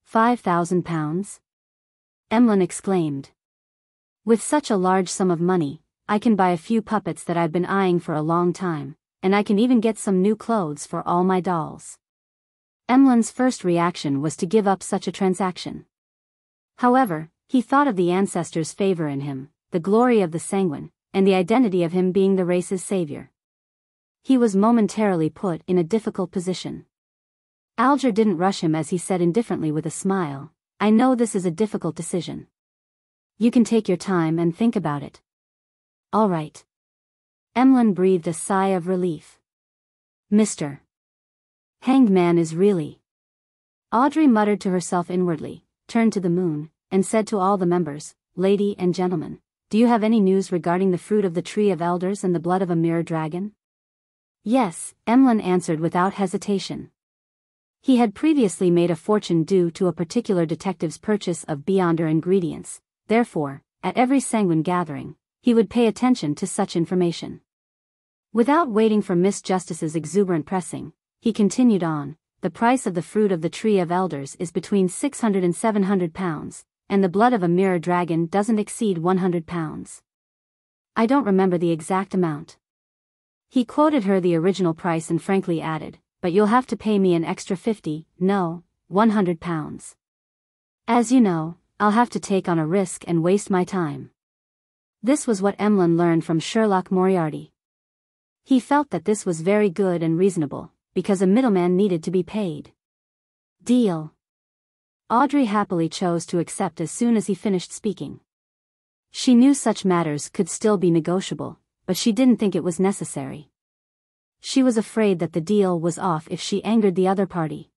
5,000 pounds? Emlyn exclaimed. With such a large sum of money, I can buy a few puppets that I've been eyeing for a long time, and I can even get some new clothes for all my dolls. Emlyn's first reaction was to give up such a transaction. However, he thought of the ancestors' favor in him, the glory of the sanguine, and the identity of him being the race's savior. He was momentarily put in a difficult position. Alger didn't rush him as he said indifferently with a smile, I know this is a difficult decision. You can take your time and think about it. All right. Emlyn breathed a sigh of relief. Mr. Hanged Man is really... Audrey muttered to herself inwardly, turned to the moon, and said to all the members, Lady and gentlemen, do you have any news regarding the fruit of the tree of elders and the blood of a mirror dragon? Yes, Emlyn answered without hesitation. He had previously made a fortune due to a particular detective's purchase of Beyonder ingredients, therefore, at every sanguine gathering, he would pay attention to such information. Without waiting for Miss Justice's exuberant pressing, he continued on, the price of the fruit of the tree of elders is between 600 and 700 pounds, and the blood of a mirror dragon doesn't exceed 100 pounds. I don't remember the exact amount. He quoted her the original price and frankly added, but you'll have to pay me an extra 50, no, 100 pounds. As you know, I'll have to take on a risk and waste my time. This was what Emlyn learned from Sherlock Moriarty. He felt that this was very good and reasonable, because a middleman needed to be paid. Deal. Audrey happily chose to accept as soon as he finished speaking. She knew such matters could still be negotiable, but she didn't think it was necessary. She was afraid that the deal was off if she angered the other party.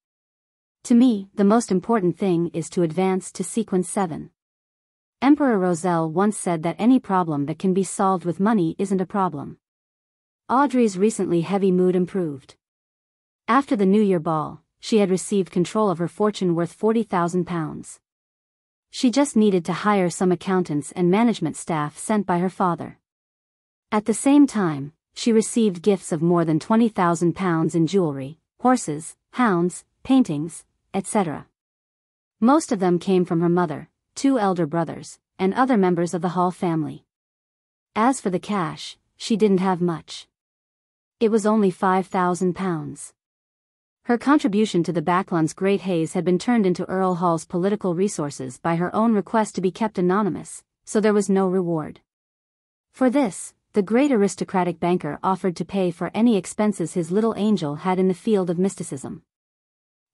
To me, the most important thing is to advance to sequence 7. Emperor Roselle once said that any problem that can be solved with money isn't a problem. Audrey's recently heavy mood improved. After the New Year ball, she had received control of her fortune worth 40,000 pounds. She just needed to hire some accountants and management staff sent by her father. At the same time, she received gifts of more than 20,000 pounds in jewelry, horses, hounds, paintings, etc. Most of them came from her mother, 2 elder brothers, and other members of the Hall family. As for the cash, she didn't have much. It was only 5,000 pounds. Her contribution to the Backlund's Great Haze had been turned into Earl Hall's political resources by her own request to be kept anonymous, so there was no reward. For this, the great aristocratic banker offered to pay for any expenses his little angel had in the field of mysticism.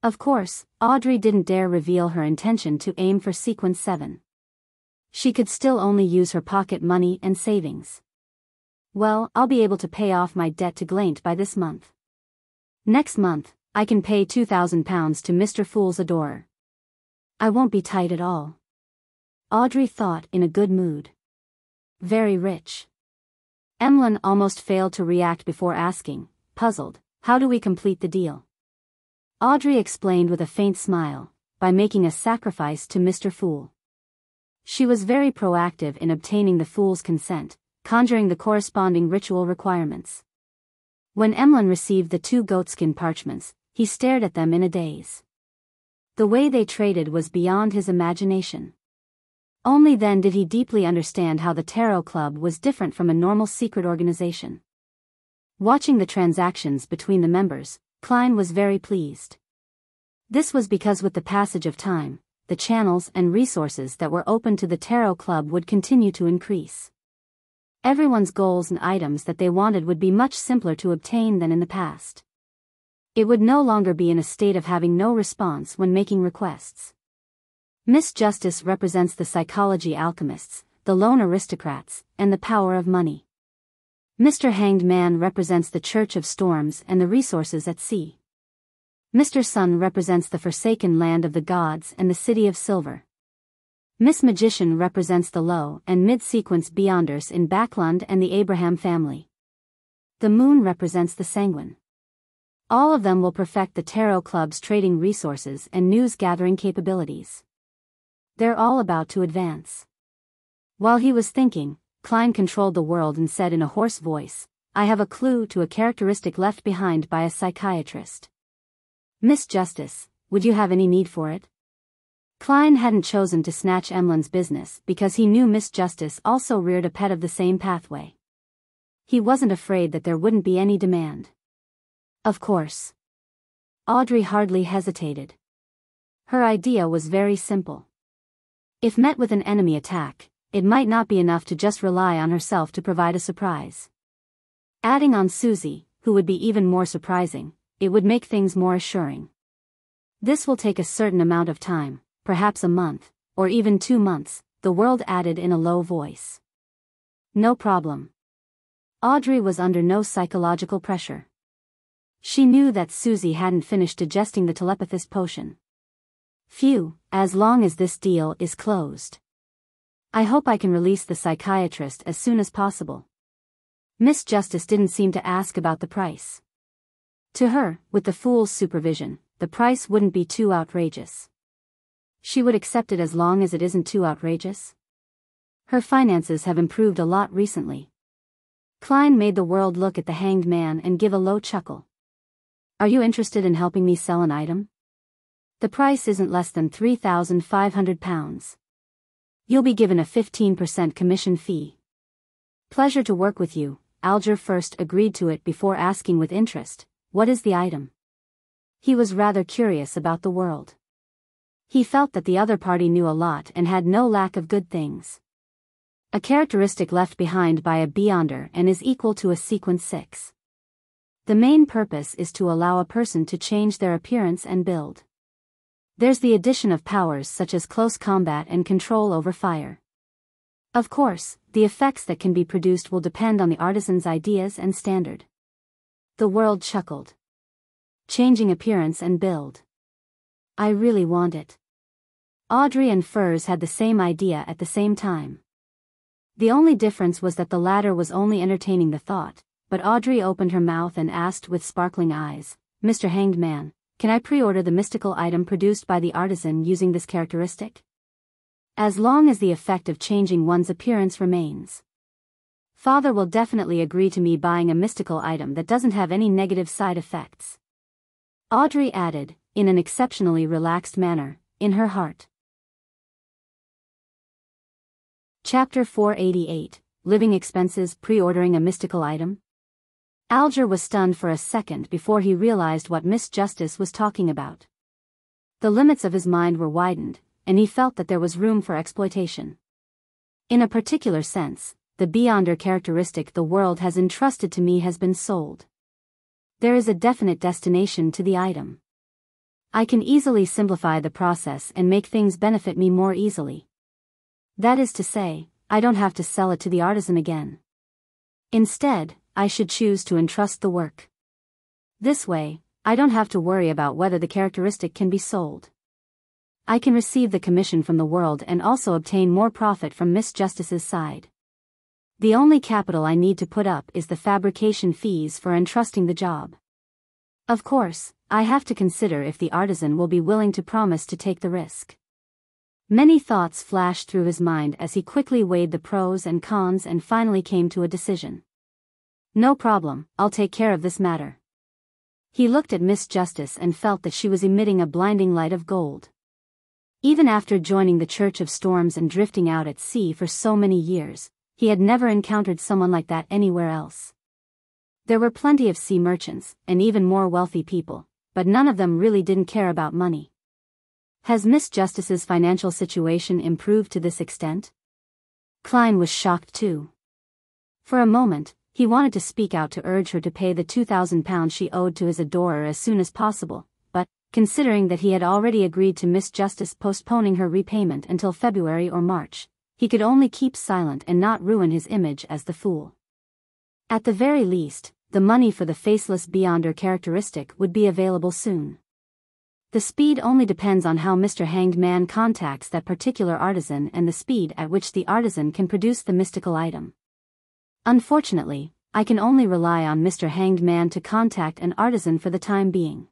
Of course, Audrey didn't dare reveal her intention to aim for sequence 7. She could still only use her pocket money and savings. Well, I'll be able to pay off my debt to Glaint by this month. Next month, I can pay 2,000 pounds to Mr. Fool's adorer. I won't be tight at all. Audrey thought in a good mood. Very rich. Emlyn almost failed to react before asking, puzzled, how do we complete the deal? Audrey explained with a faint smile, by making a sacrifice to Mr. Fool. She was very proactive in obtaining the fool's consent, conjuring the corresponding ritual requirements. When Emlyn received the 2 goatskin parchments, he stared at them in a daze. The way they traded was beyond his imagination. Only then did he deeply understand how the Tarot Club was different from a normal secret organization. Watching the transactions between the members, Klein was very pleased. This was because with the passage of time, the channels and resources that were open to the Tarot Club would continue to increase. Everyone's goals and items that they wanted would be much simpler to obtain than in the past. It would no longer be in a state of having no response when making requests. Miss Justice represents the psychology alchemists, the lone aristocrats, and the power of money. Mr. Hanged Man represents the Church of Storms and the resources at sea. Mr. Sun represents the forsaken land of the gods and the city of silver. Miss Magician represents the low and mid-sequence Beyonders in Backland and the Abraham family. The Moon represents the sanguine. All of them will perfect the Tarot Club's trading resources and news-gathering capabilities. They're all about to advance. While he was thinking, Klein controlled the world and said in a hoarse voice, I have a clue to a characteristic left behind by a psychiatrist. Miss Justice, would you have any need for it? Klein hadn't chosen to snatch Emlyn's business because he knew Miss Justice also reared a pet of the same pathway. He wasn't afraid that there wouldn't be any demand. Of course. Audrey hardly hesitated. Her idea was very simple. If met with an enemy attack, it might not be enough to just rely on herself to provide a surprise. Adding on Susie, who would be even more surprising, it would make things more assuring. This will take a certain amount of time, perhaps a month, or even 2 months, the world added in a low voice. No problem. Audrey was under no psychological pressure. She knew that Susie hadn't finished digesting the telepathist potion. Phew, as long as this deal is closed. I hope I can release the psychiatrist as soon as possible. Miss Justice didn't seem to ask about the price. To her, with the fool's supervision, the price wouldn't be too outrageous. She would accept it as long as it isn't too outrageous. Her finances have improved a lot recently. Klein made the world look at the Hanged Man and give a low chuckle. Are you interested in helping me sell an item? The price isn't less than £3,500. You'll be given a 15% commission fee. Pleasure to work with you. Alger first agreed to it before asking with interest, what is the item? He was rather curious about the world. He felt that the other party knew a lot and had no lack of good things. A characteristic left behind by a Beyonder and is equal to a sequence 6. The main purpose is to allow a person to change their appearance and build. There's the addition of powers such as close combat and control over fire. Of course, the effects that can be produced will depend on the artisan's ideas and standard. The world chuckled. Changing appearance and build. I really want it. Audrey and Furs had the same idea at the same time. The only difference was that the latter was only entertaining the thought, but Audrey opened her mouth and asked with sparkling eyes, Mr. Hanged Man, can I pre-order the mystical item produced by the artisan using this characteristic? As long as the effect of changing one's appearance remains. Father will definitely agree to me buying a mystical item that doesn't have any negative side effects. Audrey added, in an exceptionally relaxed manner, in her heart. Chapter 488, Living Expenses Pre-ordering a Mystical Item? Alger was stunned for a second before he realized what Miss Justice was talking about. The limits of his mind were widened, and he felt that there was room for exploitation. In a particular sense, the Beyonder characteristic the world has entrusted to me has been sold. There is a definite destination to the item. I can easily simplify the process and make things benefit me more easily. That is to say, I don't have to sell it to the artisan again. Instead, I should choose to entrust the work. This way, I don't have to worry about whether the characteristic can be sold. I can receive the commission from the world and also obtain more profit from Miss Justice's side. The only capital I need to put up is the fabrication fees for entrusting the job. Of course, I have to consider if the artisan will be willing to promise to take the risk. Many thoughts flashed through his mind as he quickly weighed the pros and cons and finally came to a decision. No problem, I'll take care of this matter. He looked at Miss Justice and felt that she was emitting a blinding light of gold. Even after joining the Church of Storms and drifting out at sea for so many years, he had never encountered someone like that anywhere else. There were plenty of sea merchants, and even more wealthy people, but none of them really didn't care about money. Has Miss Justice's financial situation improved to this extent? Klein was shocked too. For a moment, he wanted to speak out to urge her to pay the £2,000 she owed to his adorer as soon as possible, but, considering that he had already agreed to Miss Justice postponing her repayment until February or March, he could only keep silent and not ruin his image as the fool. At the very least, the money for the faceless Beyonder characteristic would be available soon. The speed only depends on how Mr. Hanged Man contacts that particular artisan and the speed at which the artisan can produce the mystical item. Unfortunately, I can only rely on Mr. Hanged Man to contact an artisan for the time being.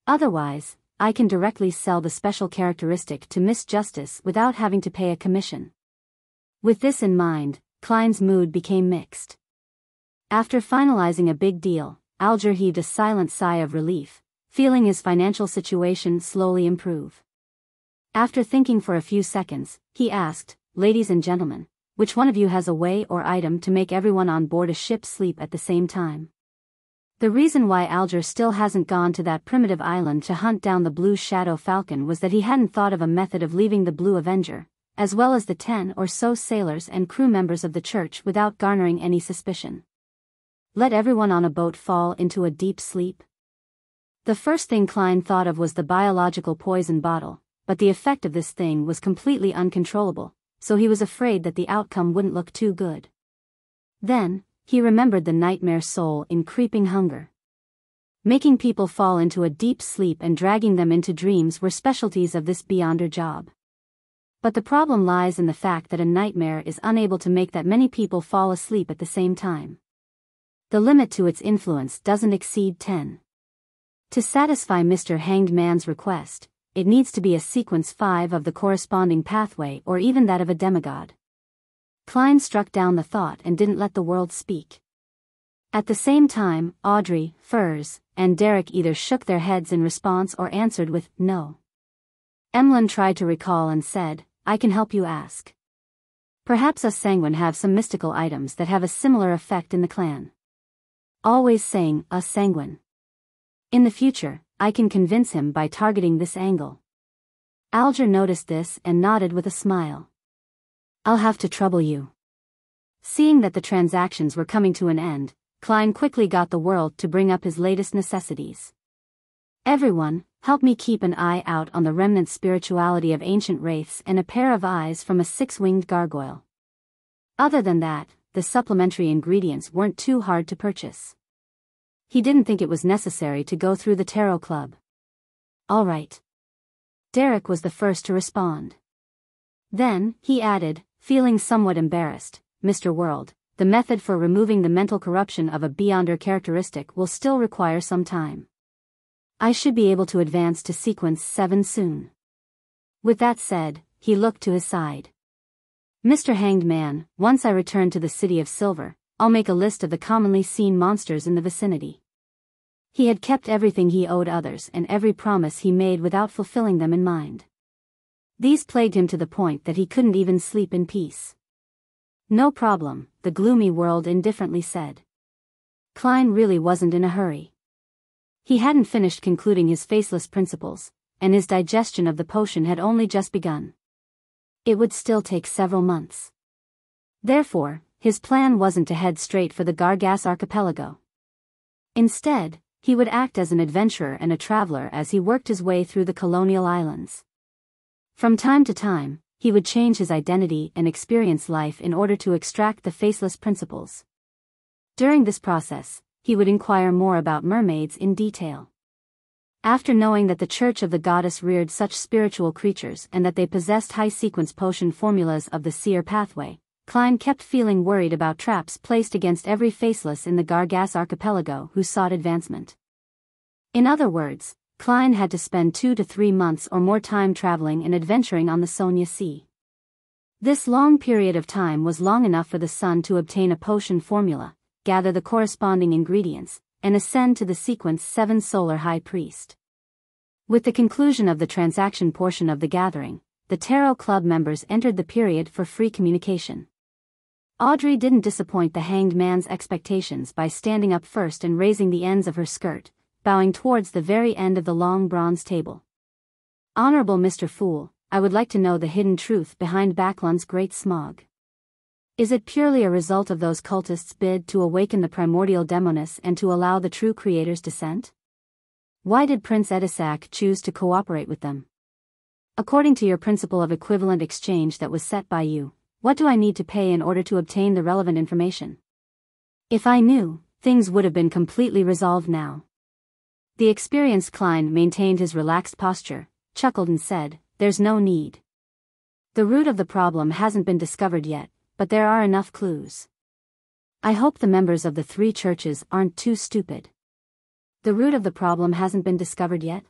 Otherwise, I can directly sell the special characteristic to Miss Justice without having to pay a commission. With this in mind, Klein's mood became mixed. After finalizing a big deal, Alger heaved a silent sigh of relief, feeling his financial situation slowly improve. After thinking for a few seconds, he asked, "Ladies and gentlemen, which one of you has a way or item to make everyone on board a ship sleep at the same time?" The reason why Alger still hasn't gone to that primitive island to hunt down the Blue Shadow Falcon was that he hadn't thought of a method of leaving the Blue Avenger, as well as the 10 or so sailors and crew members of the church without garnering any suspicion. Let everyone on a boat fall into a deep sleep? The first thing Klein thought of was the biological poison bottle, but the effect of this thing was completely uncontrollable, so he was afraid that the outcome wouldn't look too good. Then, he remembered the nightmare soul in Creeping Hunger. Making people fall into a deep sleep and dragging them into dreams were specialties of this Beyonder job. But the problem lies in the fact that a nightmare is unable to make that many people fall asleep at the same time. The limit to its influence doesn't exceed 10. To satisfy Mr. Hanged Man's request, it needs to be a sequence 5 of the corresponding pathway or even that of a demigod. Klein struck down the thought and didn't let the world speak. At the same time, Audrey, Furs, and Derek either shook their heads in response or answered with, "No." Emlyn tried to recall and said, "I can help you ask. Perhaps us sanguine have some mystical items that have a similar effect in the clan." Always saying, "us sanguine." In the future, I can convince him by targeting this angle. Alger noticed this and nodded with a smile. "I'll have to trouble you." Seeing that the transactions were coming to an end, Klein quickly got the world to bring up his latest necessities. "Everyone, help me keep an eye out on the remnant spirituality of ancient wraiths and a pair of eyes from a 6-winged gargoyle." Other than that, the supplementary ingredients weren't too hard to purchase. He didn't think it was necessary to go through the Tarot Club. "All right." Derek was the first to respond. Then, he added, feeling somewhat embarrassed, "Mr. World, the method for removing the mental corruption of a Beyonder characteristic will still require some time. I should be able to advance to sequence 7 soon." With that said, he looked to his side. "Mr. Hanged Man, once I return to the City of Silver, I'll make a list of the commonly seen monsters in the vicinity." He had kept everything he owed others and every promise he made without fulfilling them in mind. These plagued him to the point that he couldn't even sleep in peace. "No problem," the gloomy world indifferently said. Klein really wasn't in a hurry. He hadn't finished concluding his faceless principles, and his digestion of the potion had only just begun. It would still take several months. Therefore, his plan wasn't to head straight for the Gargas archipelago. Instead, he would act as an adventurer and a traveler as he worked his way through the colonial islands. From time to time, he would change his identity and experience life in order to extract the faceless principles. During this process, he would inquire more about mermaids in detail. After knowing that the Church of the Goddess reared such spiritual creatures and that they possessed high-sequence potion formulas of the seer pathway, Klein kept feeling worried about traps placed against every faceless in the Gargas archipelago who sought advancement. In other words, Klein had to spend 2 to 3 months or more time traveling and adventuring on the Sonia Sea. This long period of time was long enough for the son to obtain a potion formula, gather the corresponding ingredients, and ascend to the sequence 7 Solar High Priest. With the conclusion of the transaction portion of the gathering, the Tarot Club members entered the period for free communication. Audrey didn't disappoint the hanged man's expectations by standing up first and raising the ends of her skirt, bowing towards the very end of the long bronze table. "Honorable Mr. Fool, I would like to know the hidden truth behind Backlund's great smog. Is it purely a result of those cultists' bid to awaken the primordial demoness and to allow the true creator's descent? Why did Prince Edisac choose to cooperate with them? According to your principle of equivalent exchange that was set by you, what do I need to pay in order to obtain the relevant information? If I knew, things would have been completely resolved now." The experienced Klein maintained his relaxed posture, chuckled and said, "There's no need. The root of the problem hasn't been discovered yet, but there are enough clues. I hope the members of the 3 churches aren't too stupid. The root of the problem hasn't been discovered yet?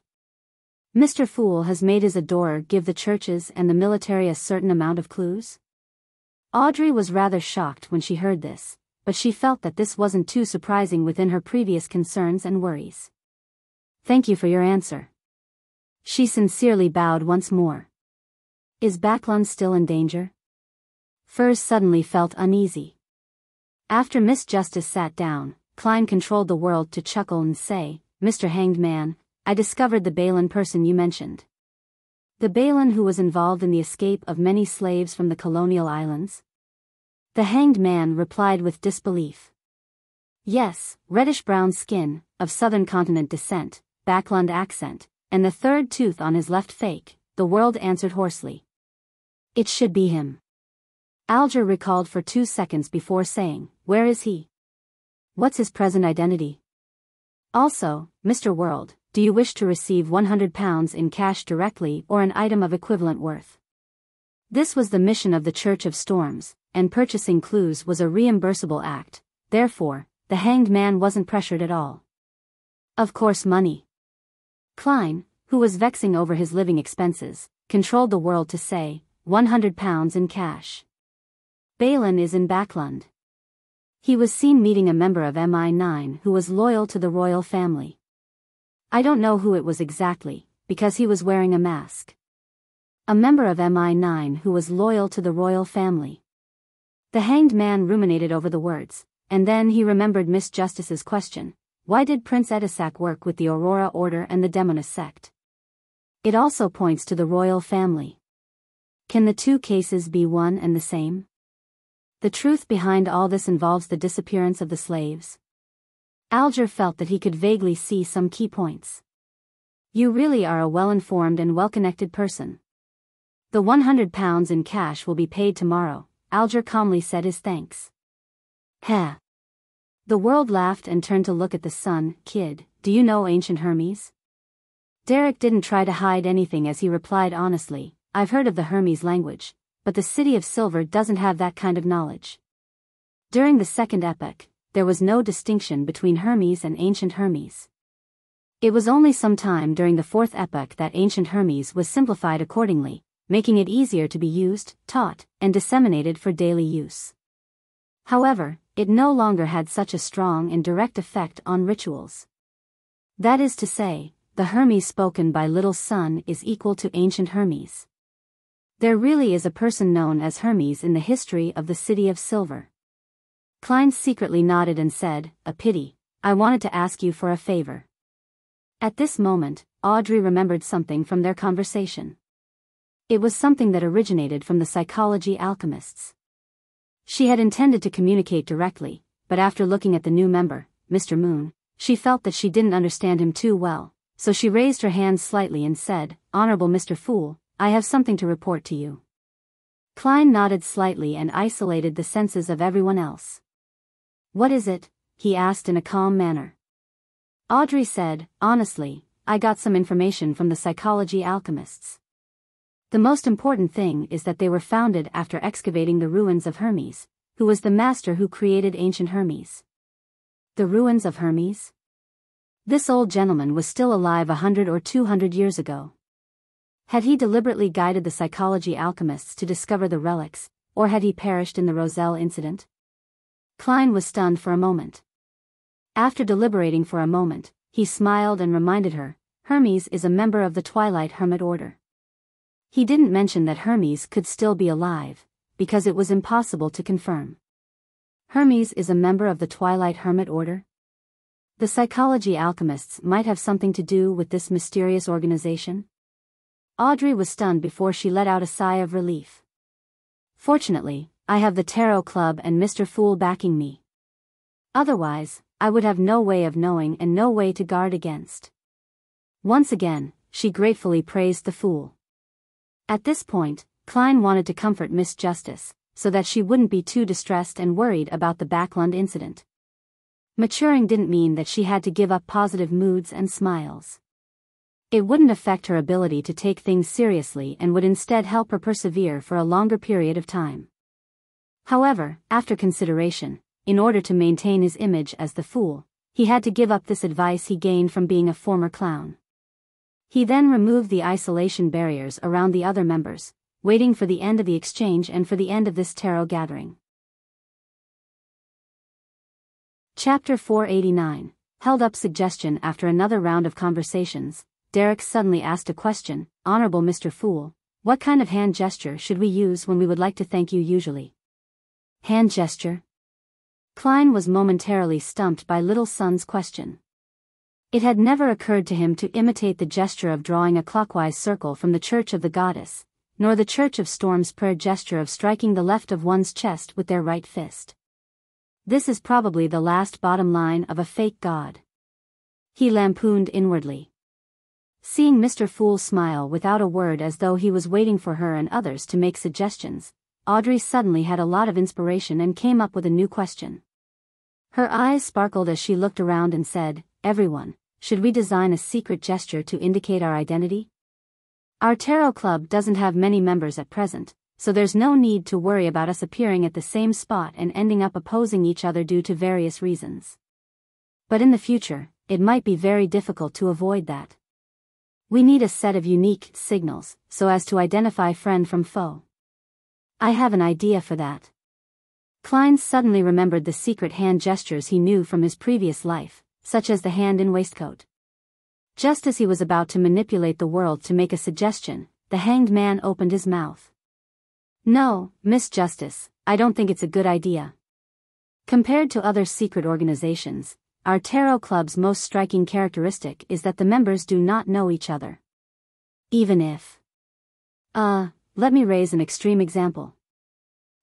Mr. Fool has made his adorer give the churches and the military a certain amount of clues?" Audrey was rather shocked when she heard this, but she felt that this wasn't too surprising within her previous concerns and worries. "Thank you for your answer." She sincerely bowed once more. "Is Backlund still in danger?" Furs suddenly felt uneasy. After Miss Justice sat down, Klein controlled the world to chuckle and say, "Mr. Hanged Man, I discovered the Balin person you mentioned. The Balin who was involved in the escape of many slaves from the colonial islands?" The Hanged Man replied with disbelief. "Yes, reddish-brown skin, of southern continent descent, Backlund accent, and the 3rd tooth on his left fake," the world answered hoarsely. "It should be him." Alger recalled for 2 seconds before saying, "Where is he? What's his present identity? Also, Mr. World, do you wish to receive £100 in cash directly or an item of equivalent worth?" This was the mission of the Church of Storms, and purchasing clues was a reimbursable act, therefore, the Hanged Man wasn't pressured at all. Of course, money. Klein, who was vexing over his living expenses, controlled the world to say, £100 in cash. Balin is in Backlund. He was seen meeting a member of MI9 who was loyal to the royal family. I don't know who it was exactly, because he was wearing a mask. A member of MI9 who was loyal to the royal family. The Hanged Man ruminated over the words, and then he remembered Miss Justice's question, why did Prince Edisac work with the Aurora Order and the Demoness sect? It also points to the royal family. Can the 2 cases be one and the same? The truth behind all this involves the disappearance of the slaves. Alger felt that he could vaguely see some key points. You really are a well-informed and well-connected person. The £100 in cash will be paid tomorrow, Alger calmly said his thanks. Heh. The world laughed and turned to look at the son. Kid, do you know ancient Hermes? Derek didn't try to hide anything as he replied honestly, I've heard of the Hermes language, but the City of Silver doesn't have that kind of knowledge. During the Second Epoch, there was no distinction between Hermes and ancient Hermes. It was only sometime during the Fourth Epoch that ancient Hermes was simplified accordingly, making it easier to be used, taught, and disseminated for daily use. However, it no longer had such a strong and direct effect on rituals. That is to say, the Hermes spoken by Little Sun is equal to ancient Hermes. There really is a person known as Hermes in the history of the City of Silver. Klein secretly nodded and said, a pity, I wanted to ask you for a favor. At this moment, Audrey remembered something from their conversation. It was something that originated from the psychology alchemists. She had intended to communicate directly, but after looking at the new member, Mr. Moon, she felt that she didn't understand him too well, so she raised her hand slightly and said, Honorable Mr. Fool, I have something to report to you. Klein nodded slightly and isolated the senses of everyone else. What is it? He asked in a calm manner. Audrey said, honestly, I got some information from the psychology alchemists. The most important thing is that they were founded after excavating the ruins of Hermes, who was the master who created ancient Hermes. The ruins of Hermes? This old gentleman was still alive 100 or 200 years ago. Had he deliberately guided the psychology alchemists to discover the relics, or had he perished in the Roselle incident? Klein was stunned for a moment. After deliberating for a moment, he smiled and reminded her, Hermes is a member of the Twilight Hermit Order. He didn't mention that Hermes could still be alive, because it was impossible to confirm. Hermes is a member of the Twilight Hermit Order? The psychology alchemists might have something to do with this mysterious organization? Audrey was stunned before she let out a sigh of relief. Fortunately, I have the Tarot Club and Mr. Fool backing me. Otherwise, I would have no way of knowing and no way to guard against. Once again, she gratefully praised the Fool. At this point, Klein wanted to comfort Miss Justice, so that she wouldn't be too distressed and worried about the Backlund incident. Maturing didn't mean that she had to give up positive moods and smiles. It wouldn't affect her ability to take things seriously and would instead help her persevere for a longer period of time. However, after consideration, in order to maintain his image as the Fool, he had to give up this advice he gained from being a former clown. He then removed the isolation barriers around the other members, waiting for the end of the exchange and for the end of this tarot gathering. Chapter 489, held up suggestion. After another round of conversations, Derek suddenly asked a question, Honorable Mr. Fool, what kind of hand gesture should we use when we would like to thank you usually? Hand gesture? Klein was momentarily stumped by Little Sun's question. It had never occurred to him to imitate the gesture of drawing a clockwise circle from the Church of the Goddess, nor the Church of Storm's prayer gesture of striking the left of one's chest with their right fist. This is probably the last bottom line of a fake god. He lampooned inwardly. Seeing Mr. Fool smile without a word as though he was waiting for her and others to make suggestions, Audrey suddenly had a lot of inspiration and came up with a new question. Her eyes sparkled as she looked around and said, Everyone, should we design a secret gesture to indicate our identity? Our tarot club doesn't have many members at present, so there's no need to worry about us appearing at the same spot and ending up opposing each other due to various reasons. But in the future, it might be very difficult to avoid that. We need a set of unique signals, so as to identify friend from foe. I have an idea for that. Klein suddenly remembered the secret hand gestures he knew from his previous life, such as the hand in waistcoat. Just as he was about to manipulate the world to make a suggestion, the hanged man opened his mouth. No, Miss Justice, I don't think it's a good idea. Compared to other secret organizations, our tarot club's most striking characteristic is that the members do not know each other. Even if... let me raise an extreme example.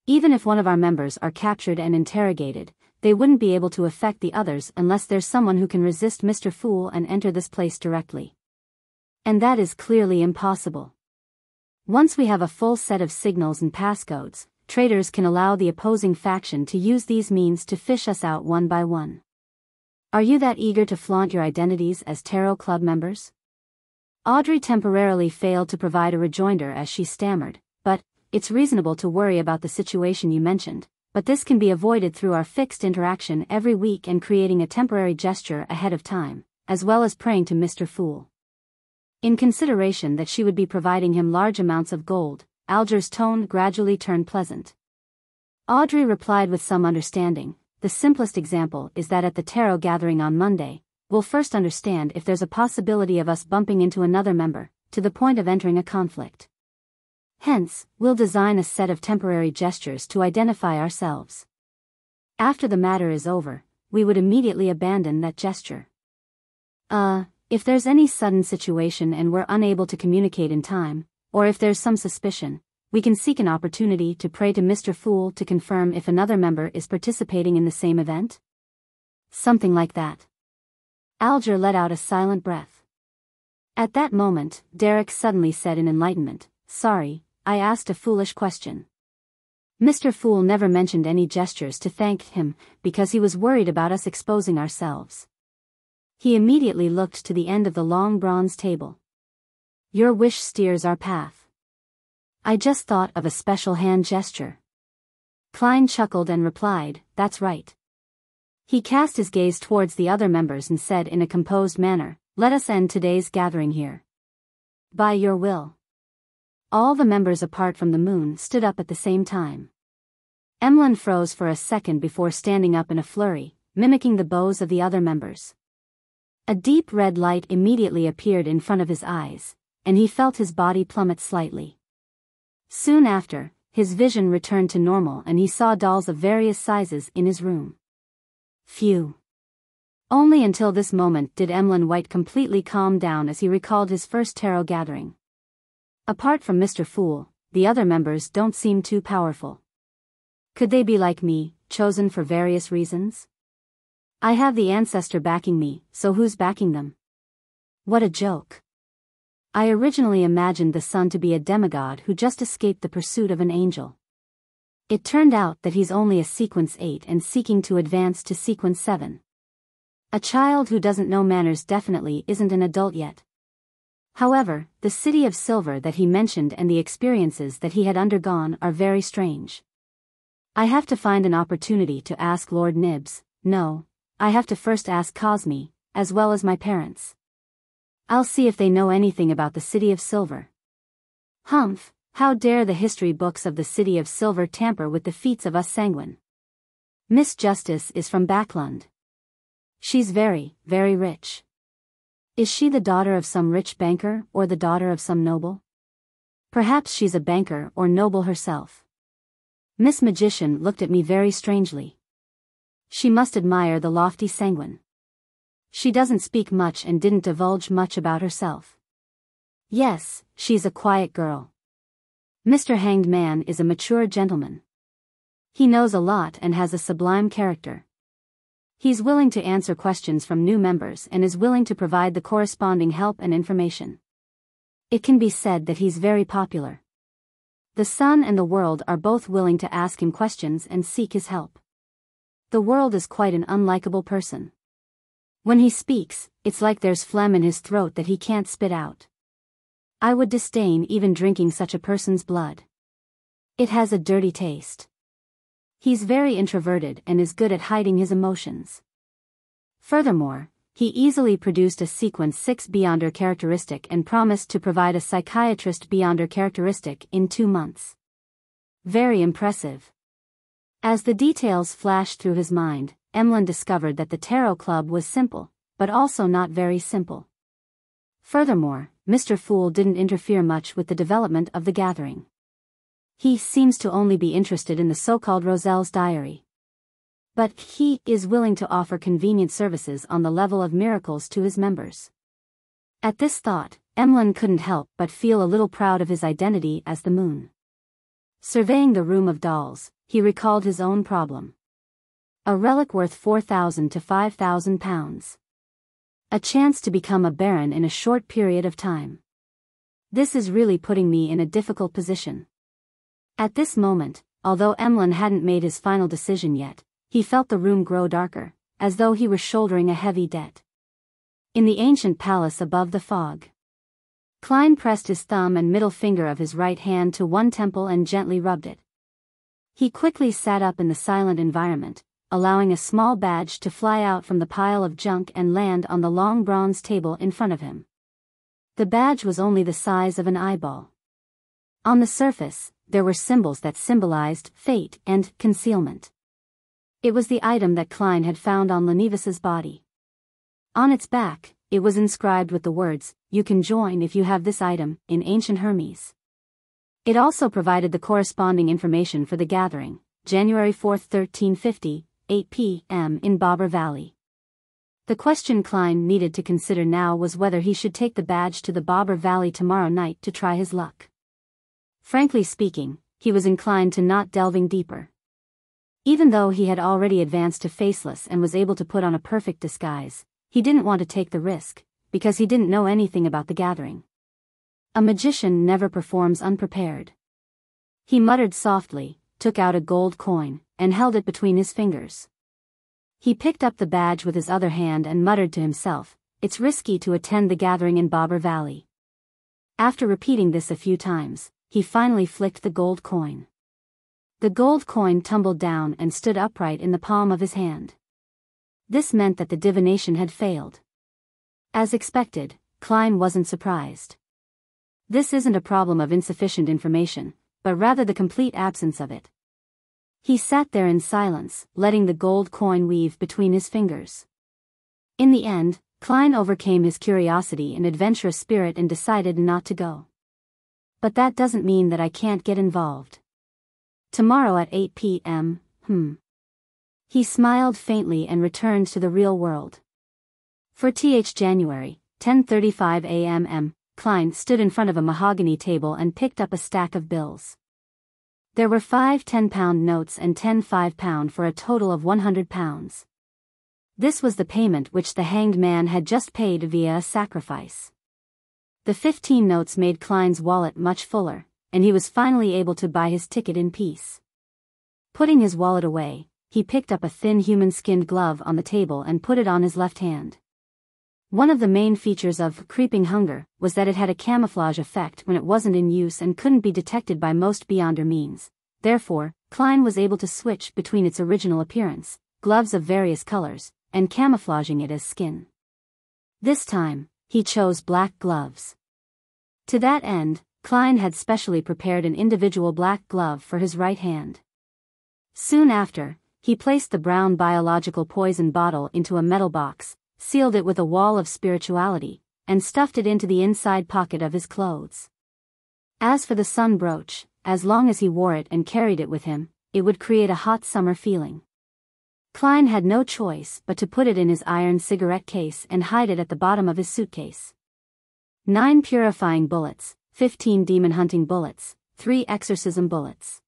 Even if one of our members are captured and interrogated, they wouldn't be able to affect the others unless there's someone who can resist Mr. Fool and enter this place directly. And that is clearly impossible. Once we have a full set of signals and passcodes, traitors can allow the opposing faction to use these means to fish us out one by one. Are you that eager to flaunt your identities as Tarot Club members? Audrey temporarily failed to provide a rejoinder as she stammered, but, it's reasonable to worry about the situation you mentioned, but this can be avoided through our fixed interaction every week and creating a temporary gesture ahead of time, as well as praying to Mr. Fool. In consideration that she would be providing him large amounts of gold, Alger's tone gradually turned pleasant. Audrey replied with some understanding, the simplest example is that at the tarot gathering on Monday, we'll first understand if there's a possibility of us bumping into another member, to the point of entering a conflict. Hence, we'll design a set of temporary gestures to identify ourselves. After the matter is over, we would immediately abandon that gesture. If there's any sudden situation and we're unable to communicate in time, or if there's some suspicion, we can seek an opportunity to pray to Mr. Fool to confirm if another member is participating in the same event? Something like that. Alger let out a silent breath. At that moment, Derek suddenly said in enlightenment, Sorry, I asked a foolish question. Mr. Fool never mentioned any gestures to thank him, because he was worried about us exposing ourselves. He immediately looked to the end of the long bronze table. Your wish steers our path. I just thought of a special hand gesture. Klein chuckled and replied, that's right. He cast his gaze towards the other members and said in a composed manner, let us end today's gathering here. By your will. All the members apart from the moon stood up at the same time. Emlyn froze for a second before standing up in a flurry, mimicking the bows of the other members. A deep red light immediately appeared in front of his eyes, and he felt his body plummet slightly. Soon after, his vision returned to normal and he saw dolls of various sizes in his room. Phew. Only until this moment did Emlyn White completely calm down as he recalled his first tarot gathering. Apart from Mr. Fool, the other members don't seem too powerful. Could they be like me, chosen for various reasons? I have the ancestor backing me, so who's backing them? What a joke. I originally imagined the sun to be a demigod who just escaped the pursuit of an angel. It turned out that he's only a sequence 8 and seeking to advance to sequence 7. A child who doesn't know manners definitely isn't an adult yet. However, the city of silver that he mentioned and the experiences that he had undergone are very strange. I have to find an opportunity to ask Lord Nibs. No, I have to first ask Cosme, as well as my parents. I'll see if they know anything about the City of Silver. Humph, how dare the history books of the City of Silver tamper with the feats of us sanguine. Miss Justice is from Backlund. She's very, very rich. Is she the daughter of some rich banker or the daughter of some noble? Perhaps she's a banker or noble herself. Miss Magician looked at me very strangely. She must admire the lofty sanguine. She doesn't speak much and didn't divulge much about herself. Yes, she's a quiet girl. Mr. Hanged Man is a mature gentleman. He knows a lot and has a sublime character. He's willing to answer questions from new members and is willing to provide the corresponding help and information. It can be said that he's very popular. The sun and the world are both willing to ask him questions and seek his help. The world is quite an unlikable person. When he speaks, it's like there's phlegm in his throat that he can't spit out. I would disdain even drinking such a person's blood. It has a dirty taste. He's very introverted and is good at hiding his emotions. Furthermore, he easily produced a sequence 6 Beyonder characteristic and promised to provide a psychiatrist Beyonder characteristic in 2 months. Very impressive. As the details flashed through his mind, Emlyn discovered that the Tarot Club was simple, but also not very simple. Furthermore, Mr. Fool didn't interfere much with the development of the gathering. He seems to only be interested in the so-called Roselle's diary. But he is willing to offer convenient services on the level of miracles to his members. At this thought, Emlyn couldn't help but feel a little proud of his identity as the moon. Surveying the room of dolls, he recalled his own problem. A relic worth 4,000 to 5,000 pounds. A chance to become a baron in a short period of time. This is really putting me in a difficult position. At this moment, although Emlyn hadn't made his final decision yet, he felt the room grow darker, as though he were shouldering a heavy debt. In the ancient palace above the fog. Klein pressed his thumb and middle finger of his right hand to one temple and gently rubbed it. He quickly sat up in the silent environment, allowing a small badge to fly out from the pile of junk and land on the long bronze table in front of him. The badge was only the size of an eyeball. On the surface, there were symbols that symbolized fate and concealment. It was the item that Klein had found on Lenivis's body. On its back, it was inscribed with the words, "You can join if you have this item," in ancient Hermes. It also provided the corresponding information for the gathering, January 4, 1350, 8 p.m. in Bobber Valley. The question Klein needed to consider now was whether he should take the badge to the Bobber Valley tomorrow night to try his luck. Frankly speaking, he was inclined to not delving deeper. Even though he had already advanced to faceless and was able to put on a perfect disguise, he didn't want to take the risk, because he didn't know anything about the gathering. A magician never performs unprepared. He muttered softly, took out a gold coin, and held it between his fingers. He picked up the badge with his other hand and muttered to himself, "It's risky to attend the gathering in Bobber Valley." After repeating this a few times, he finally flicked the gold coin. The gold coin tumbled down and stood upright in the palm of his hand. This meant that the divination had failed. As expected, Klein wasn't surprised. This isn't a problem of insufficient information, but rather the complete absence of it. He sat there in silence, letting the gold coin weave between his fingers. In the end, Klein overcame his curiosity and adventurous spirit and decided not to go. "But that doesn't mean that I can't get involved. Tomorrow at 8 p.m., He smiled faintly and returned to the real world. For January, 10:35 a.m., Klein stood in front of a mahogany table and picked up a stack of bills. There were 5 10-pound notes and 10 5-pound for a total of £100. This was the payment which the hanged man had just paid via a sacrifice. The 15 notes made Klein's wallet much fuller, and he was finally able to buy his ticket in peace. Putting his wallet away, he picked up a thin human-skinned glove on the table and put it on his left hand. One of the main features of Creeping Hunger was that it had a camouflage effect when it wasn't in use and couldn't be detected by most Beyonder means. Therefore, Klein was able to switch between its original appearance, gloves of various colors, and camouflaging it as skin. This time, he chose black gloves. To that end, Klein had specially prepared an individual black glove for his right hand. Soon after, he placed the brown biological poison bottle into a metal box, sealed it with a wall of spirituality, and stuffed it into the inside pocket of his clothes. As for the sun brooch, as long as he wore it and carried it with him, it would create a hot summer feeling. Klein had no choice but to put it in his iron cigarette case and hide it at the bottom of his suitcase. 9 purifying bullets, 15 demon hunting bullets, 3 exorcism bullets.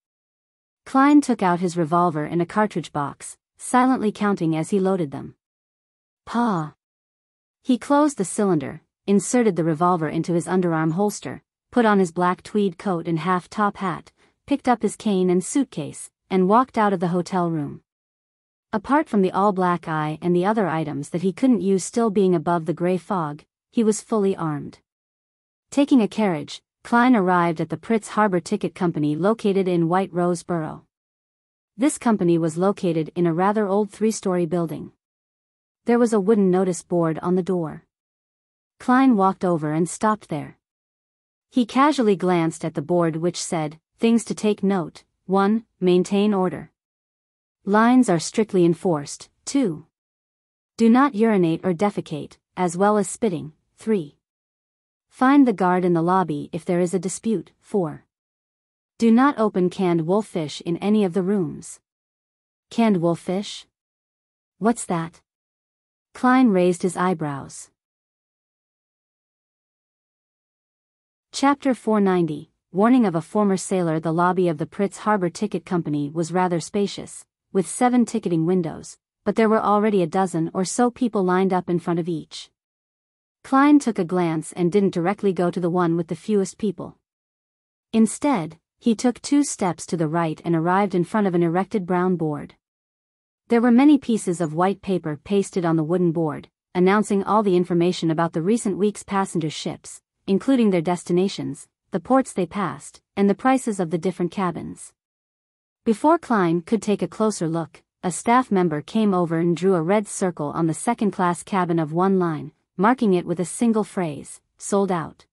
Klein took out his revolver in a cartridge box, silently counting as he loaded them. Pa! He closed the cylinder, inserted the revolver into his underarm holster, put on his black tweed coat and half-top hat, picked up his cane and suitcase, and walked out of the hotel room. Apart from the all-black eye and the other items that he couldn't use still being above the gray fog, he was fully armed. Taking a carriage, Klein arrived at the Pritz Harbor Ticket Company located in White Rose Borough. This company was located in a rather old 3-story building. There was a wooden notice board on the door. Klein walked over and stopped there. He casually glanced at the board which said, "Things to take note, 1. Maintain order. Lines are strictly enforced, 2. Do not urinate or defecate, as well as spitting, 3. Find the guard in the lobby if there is a dispute, 4. Do not open canned wolffish in any of the rooms." Canned wolffish? What's that? Klein raised his eyebrows. Chapter 490, Warning of a Former Sailor. The lobby of the Pritz Harbor Ticket Company was rather spacious, with 7 ticketing windows, but there were already a dozen or so people lined up in front of each. Klein took a glance and didn't directly go to the one with the fewest people. Instead, he took 2 steps to the right and arrived in front of an erected brown board. There were many pieces of white paper pasted on the wooden board, announcing all the information about the recent week's passenger ships, including their destinations, the ports they passed, and the prices of the different cabins. Before Klein could take a closer look, a staff member came over and drew a red circle on the second-class cabin of one line, marking it with a single phrase, "Sold out."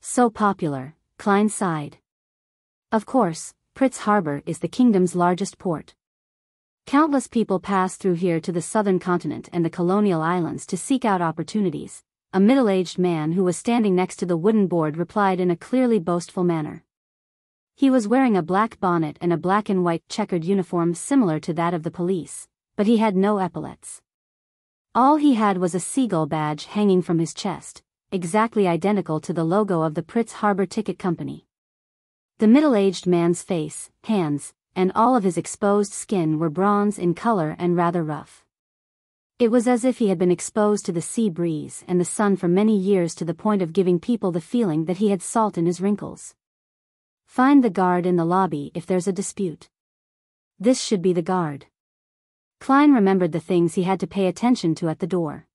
So popular, Klein sighed. Of course, Pritz Harbor is the kingdom's largest port. Countless people pass through here to the southern continent and the colonial islands to seek out opportunities. A middle-aged man who was standing next to the wooden board replied in a clearly boastful manner. He was wearing a black bonnet and a black and white checkered uniform similar to that of the police, but he had no epaulets. All he had was a seagull badge hanging from his chest, exactly identical to the logo of the Pritz Harbor Ticket Company. The middle-aged man's face, hands, and all of his exposed skin were bronze in color and rather rough. It was as if he had been exposed to the sea breeze and the sun for many years to the point of giving people the feeling that he had salt in his wrinkles. Find the guard in the lobby if there's a dispute. This should be the guard. Klein remembered the things he had to pay attention to at the door.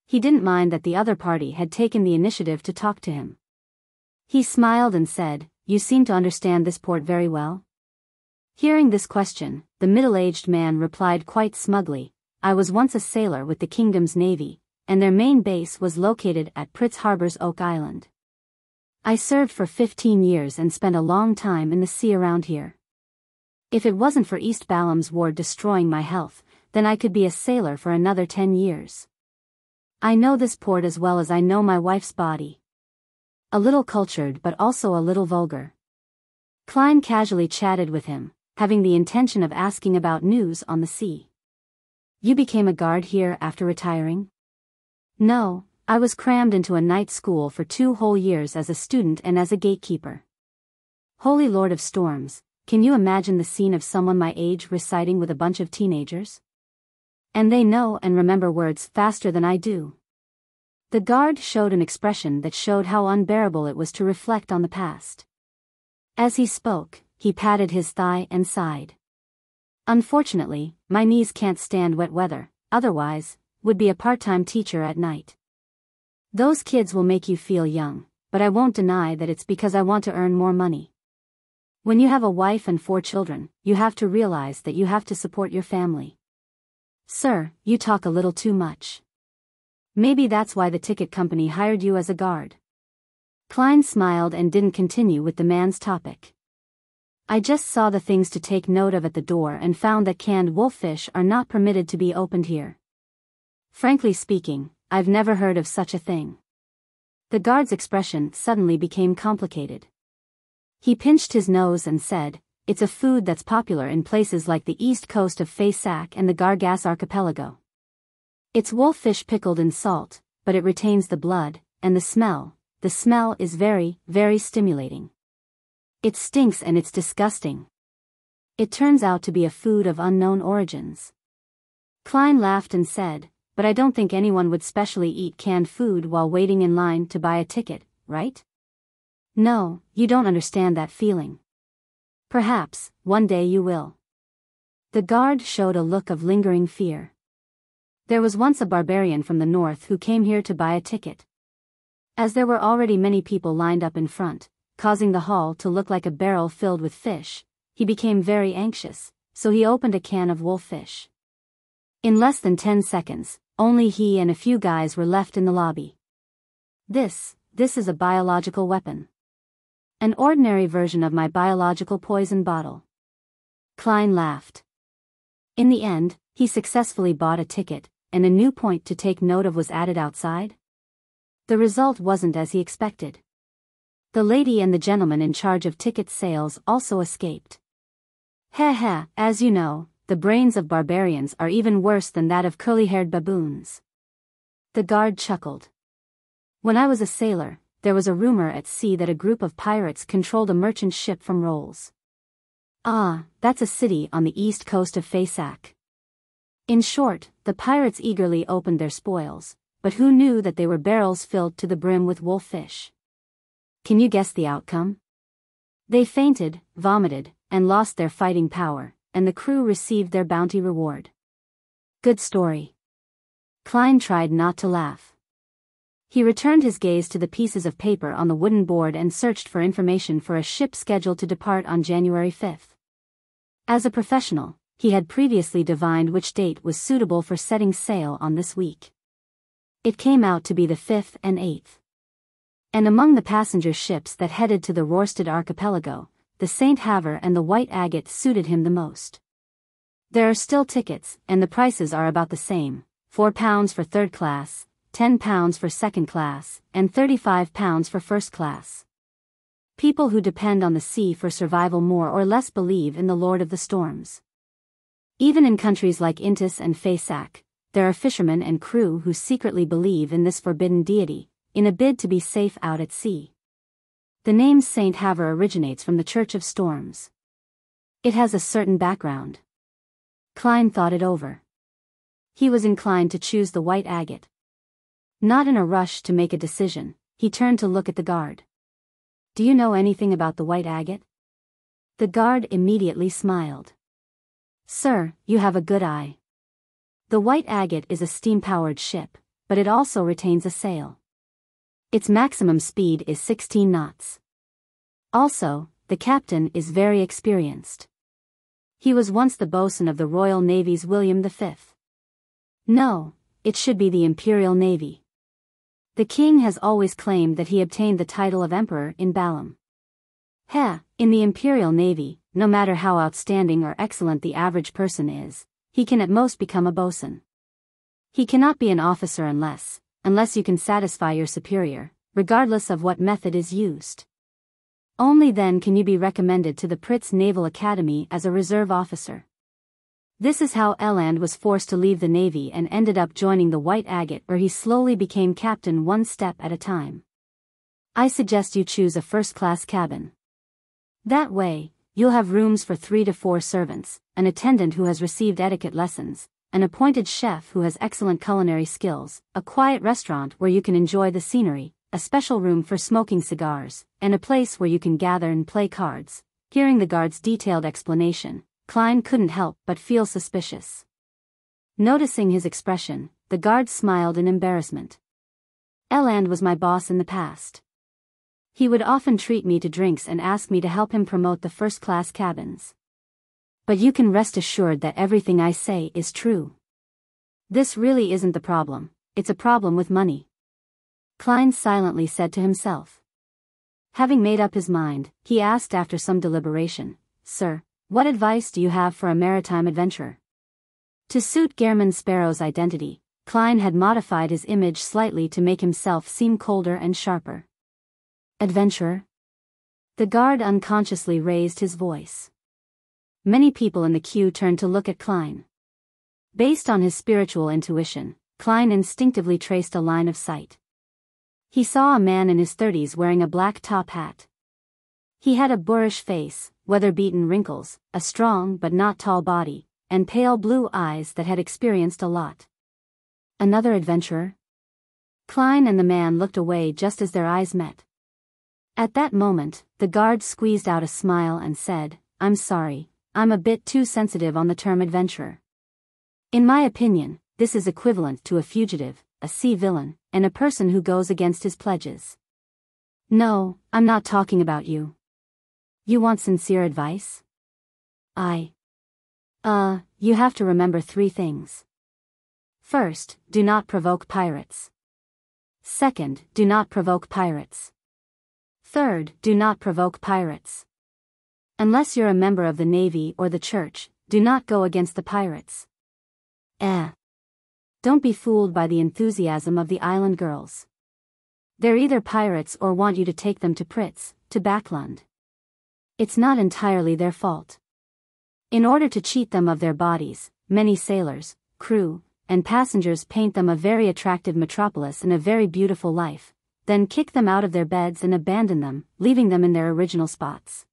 He didn't mind that the other party had taken the initiative to talk to him. He smiled and said, "You seem to understand this port very well?" Hearing this question, the middle-aged man replied quite smugly, "I was once a sailor with the kingdom's navy, and their main base was located at Pritz Harbor's Oak Island. I served for 15 years and spent a long time in the sea around here. If it wasn't for East Balam's war destroying my health, then I could be a sailor for another 10 years. I know this port as well as I know my wife's body. A little cultured but also a little vulgar." Klein casually chatted with him, having the intention of asking about news on the sea. "You became a guard here after retiring?" "No, I was crammed into a night school for 2 whole years as a student and as a gatekeeper. Holy Lord of Storms, can you imagine the scene of someone my age reciting with a bunch of teenagers? And they know and remember words faster than I do." The guard showed an expression that showed how unbearable it was to reflect on the past. As he spoke, he patted his thigh and sighed. "Unfortunately, my knees can't stand wet weather, otherwise, would be a part-time teacher at night. Those kids will make you feel young, but I won't deny that it's because I want to earn more money. When you have a wife and 4 children, you have to realize that you have to support your family." "Sir, you talk a little too much. Maybe that's why the ticket company hired you as a guard." Klein smiled and didn't continue with the man's topic. "I just saw the things to take note of at the door and found that canned wolffish are not permitted to be opened here. Frankly speaking, I've never heard of such a thing." The guard's expression suddenly became complicated. He pinched his nose and said, "It's a food that's popular in places like the east coast of Fay-Sac and the Gargas archipelago. It's wolffish pickled in salt, but it retains the blood, and the smell is very, very stimulating. It stinks and it's disgusting. It turns out to be a food of unknown origins." Klein laughed and said, "But I don't think anyone would specially eat canned food while waiting in line to buy a ticket, right? No, you don't understand that feeling. Perhaps, one day you will." The guard showed a look of lingering fear. "There was once a barbarian from the north who came here to buy a ticket. As there were already many people lined up in front, causing the hall to look like a barrel filled with fish, he became very anxious, so he opened a can of wolffish. In less than 10 seconds, only he and a few guys were left in the lobby. This is a biological weapon. An ordinary version of my biological poison bottle." Klein laughed. In the end, he successfully bought a ticket, and a new point to take note of was added outside. The result wasn't as he expected. The lady and the gentleman in charge of ticket sales also escaped. "Heh, as you know, the brains of barbarians are even worse than that of curly-haired baboons." The guard chuckled. "When I was a sailor, there was a rumor at sea that a group of pirates controlled a merchant ship from Rolls. Ah, that's a city on the east coast of Fay-Sac. In short, the pirates eagerly opened their spoils, but who knew that they were barrels filled to the brim with wolffish? Can you guess the outcome? They fainted, vomited, and lost their fighting power, and the crew received their bounty reward." "Good story." Klein tried not to laugh. He returned his gaze to the pieces of paper on the wooden board and searched for information for a ship scheduled to depart on January 5th. As a professional, he had previously divined which date was suitable for setting sail on this week. It came out to be the 5th and 8th. And among the passenger ships that headed to the Rorstad archipelago, the St. Havre and the White Agate suited him the most. There are still tickets, and the prices are about the same, £4 for third class, £10 for second class, and £35 for first class. People who depend on the sea for survival more or less believe in the Lord of the Storms. Even in countries like Intis and Fay-Sac, there are fishermen and crew who secretly believe in this forbidden deity, in a bid to be safe out at sea. The name St. Havre originates from the Church of Storms. It has a certain background." Klein thought it over. He was inclined to choose the White Agate. Not in a rush to make a decision, he turned to look at the guard. "Do you know anything about the White Agate?" The guard immediately smiled. Sir, you have a good eye. The White Agate is a steam-powered ship, but it also retains a sail. Its maximum speed is 16 knots. Also, the captain is very experienced. He was once the boatswain of the Royal Navy's William V. No, it should be the Imperial Navy. The king has always claimed that he obtained the title of emperor in Balam. In the Imperial Navy, no matter how outstanding or excellent the average person is, he can at most become a boatswain. He cannot be an officer unless you can satisfy your superior, regardless of what method is used. Only then can you be recommended to the Pritz Naval Academy as a reserve officer. This is how Eland was forced to leave the Navy and ended up joining the White Agate, where he slowly became captain one step at a time. I suggest you choose a first-class cabin. That way, you'll have rooms for 3 to 4 servants, an attendant who has received etiquette lessons, an appointed chef who has excellent culinary skills, a quiet restaurant where you can enjoy the scenery, a special room for smoking cigars, and a place where you can gather and play cards. Hearing the guard's detailed explanation, Klein couldn't help but feel suspicious. Noticing his expression, the guard smiled in embarrassment. Eland was my boss in the past. He would often treat me to drinks and ask me to help him promote the first-class cabins. But you can rest assured that everything I say is true. This really isn't the problem, it's a problem with money. Klein silently said to himself. Having made up his mind, he asked after some deliberation, Sir, what advice do you have for a maritime adventurer? To suit Gehrman Sparrow's identity, Klein had modified his image slightly to make himself seem colder and sharper. Adventurer? The guard unconsciously raised his voice. Many people in the queue turned to look at Klein. Based on his spiritual intuition, Klein instinctively traced a line of sight. He saw a man in his 30s wearing a black top hat. He had a boorish face, weather-beaten wrinkles, a strong but not tall body, and pale blue eyes that had experienced a lot. Another adventurer? Klein and the man looked away just as their eyes met. At that moment, the guard squeezed out a smile and said, I'm sorry, I'm a bit too sensitive on the term adventurer. In my opinion, this is equivalent to a fugitive, a sea villain, and a person who goes against his pledges. No, I'm not talking about you. You want sincere advice? You have to remember 3 things. First, do not provoke pirates. Second, do not provoke pirates. Third, do not provoke pirates. Unless you're a member of the Navy or the Church, do not go against the pirates. Don't be fooled by the enthusiasm of the island girls. They're either pirates or want you to take them to Pritz, to Backlund. It's not entirely their fault. In order to cheat them of their bodies, many sailors, crew, and passengers paint them a very attractive metropolis and a very beautiful life, then kick them out of their beds and abandon them, leaving them in their original spots.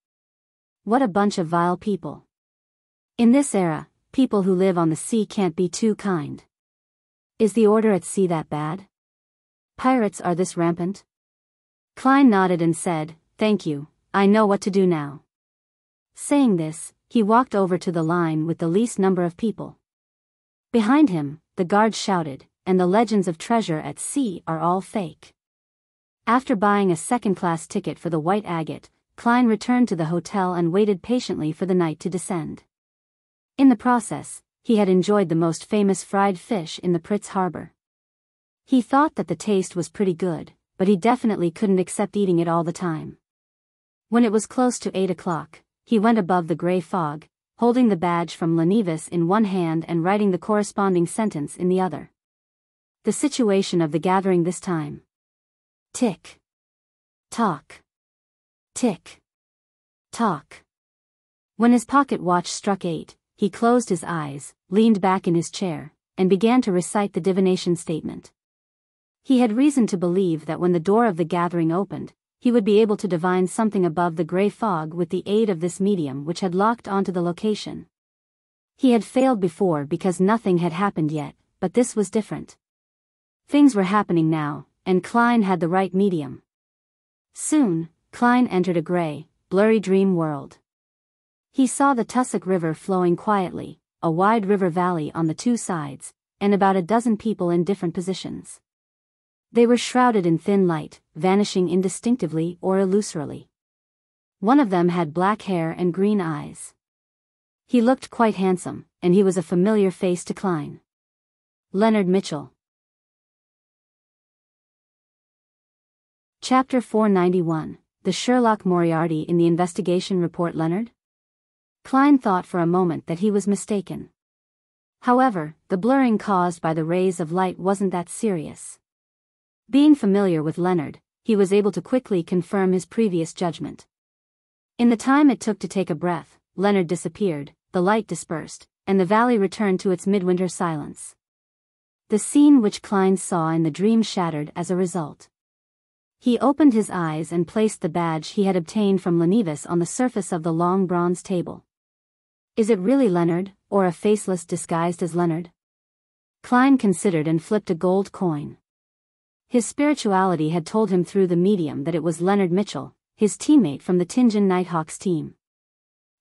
What a bunch of vile people. In this era, people who live on the sea can't be too kind. Is the order at sea that bad? Pirates are this rampant? Klein nodded and said, Thank you, I know what to do now. Saying this, he walked over to the line with the least number of people. Behind him, the guards shouted, and the legends of treasure at sea are all fake. After buying a second-class ticket for the White Agate, Klein returned to the hotel and waited patiently for the night to descend. In the process, he had enjoyed the most famous fried fish in the Pritz harbor. He thought that the taste was pretty good, but he definitely couldn't accept eating it all the time. When it was close to 8 o'clock, he went above the gray fog, holding the badge from Lenivis in one hand and writing the corresponding sentence in the other. The situation of the gathering this time. Tick. Tock. Tick. Tock. When his pocket watch struck 8, he closed his eyes, leaned back in his chair, and began to recite the divination statement. He had reason to believe that when the door of the gathering opened, he would be able to divine something above the gray fog with the aid of this medium which had locked onto the location. He had failed before because nothing had happened yet, but this was different. Things were happening now, and Klein had the right medium. Soon, Klein entered a gray, blurry dream world. He saw the Tussock River flowing quietly, a wide river valley on the two sides, and about a dozen people in different positions. They were shrouded in thin light, vanishing indistinctively or illusorily. One of them had black hair and green eyes. He looked quite handsome, and he was a familiar face to Klein. Leonard Mitchell. Chapter 491, The Sherlock Moriarty in the Investigation Report. Leonard? Klein thought for a moment that he was mistaken. However, the blurring caused by the rays of light wasn't that serious. Being familiar with Leonard, he was able to quickly confirm his previous judgment. In the time it took to take a breath, Leonard disappeared, the light dispersed, and the valley returned to its midwinter silence. The scene which Klein saw in the dream shattered as a result. He opened his eyes and placed the badge he had obtained from Lenevis on the surface of the long bronze table. Is it really Leonard, or a faceless disguised as Leonard? Klein considered and flipped a gold coin. His spirituality had told him through the medium that it was Leonard Mitchell, his teammate from the Tinjin Nighthawks team.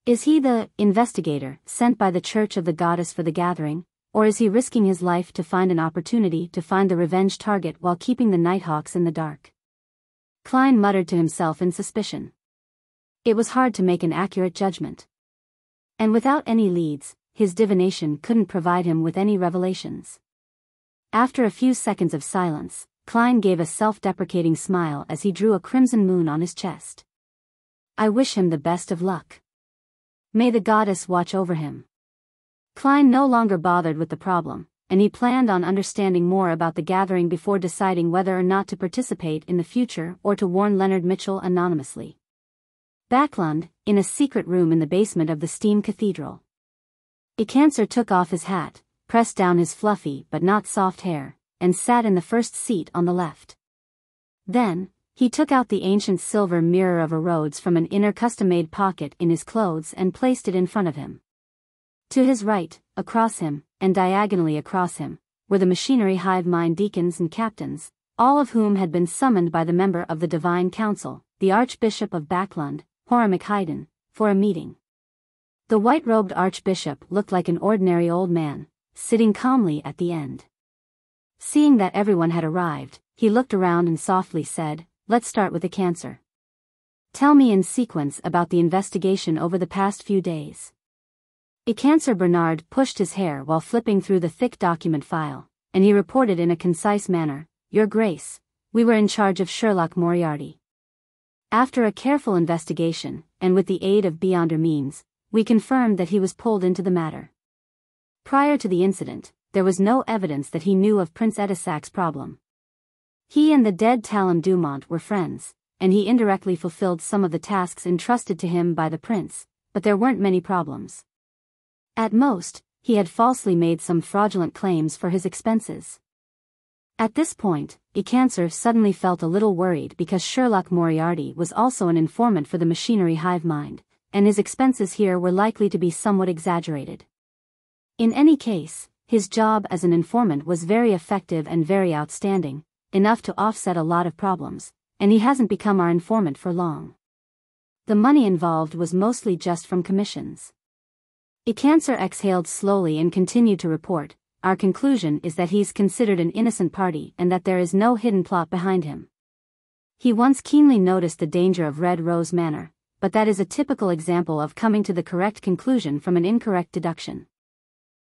Is he the investigator sent by the Church of the Goddess for the gathering, or is he risking his life to find an opportunity to find the revenge target while keeping the Nighthawks in the dark? Klein muttered to himself in suspicion. It was hard to make an accurate judgment. And without any leads, his divination couldn't provide him with any revelations. After a few seconds of silence, Klein gave a self-deprecating smile as he drew a crimson moon on his chest. I wish him the best of luck. May the goddess watch over him. Klein no longer bothered with the problem, and he planned on understanding more about the gathering before deciding whether or not to participate in the future or to warn Leonard Mitchell anonymously. Backlund, in a secret room in the basement of the Steam Cathedral. Icancer took off his hat, pressed down his fluffy but not soft hair, and sat in the first seat on the left. Then, he took out the ancient silver mirror of a Rhodes from an inner custom-made pocket in his clothes and placed it in front of him. To his right, across him, and diagonally across him, were the machinery hive mind deacons and captains, all of whom had been summoned by the member of the Divine Council, the Archbishop of Backlund, Horamic Haydn, for a meeting. The white-robed Archbishop looked like an ordinary old man, sitting calmly at the end. Seeing that everyone had arrived, he looked around and softly said, Let's start with Icancer. Tell me in sequence about the investigation over the past few days. Icancer Bernard pushed his hair while flipping through the thick document file, and he reported in a concise manner, Your Grace, we were in charge of Sherlock Moriarty. After a careful investigation, and with the aid of Beyonder means, we confirmed that he was pulled into the matter. Prior to the incident, there was no evidence that he knew of Prince Edisac's problem. He and the dead Talon Dumont were friends, and he indirectly fulfilled some of the tasks entrusted to him by the prince, but there weren't many problems. At most, he had falsely made some fraudulent claims for his expenses. At this point, Icancer suddenly felt a little worried because Sherlock Moriarty was also an informant for the machinery hive mind, and his expenses here were likely to be somewhat exaggerated. In any case, his job as an informant was very effective and very outstanding, enough to offset a lot of problems, and he hasn't become our informant for long. The money involved was mostly just from commissions. Icancer exhaled slowly and continued to report, Our conclusion is that he's considered an innocent party and that there is no hidden plot behind him. He once keenly noticed the danger of Red Rose Manor, but that is a typical example of coming to the correct conclusion from an incorrect deduction.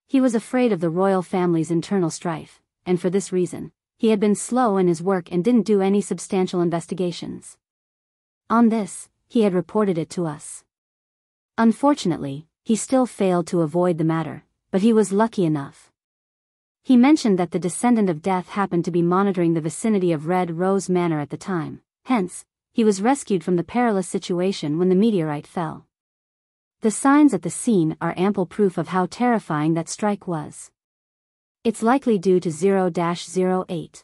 He was afraid of the royal family's internal strife, and for this reason, he had been slow in his work and didn't do any substantial investigations. On this, he had reported it to us. Unfortunately, he still failed to avoid the matter, but he was lucky enough. He mentioned that the descendant of death happened to be monitoring the vicinity of Red Rose Manor at the time, hence, he was rescued from the perilous situation when the meteorite fell. The signs at the scene are ample proof of how terrifying that strike was. It's likely due to 0-08.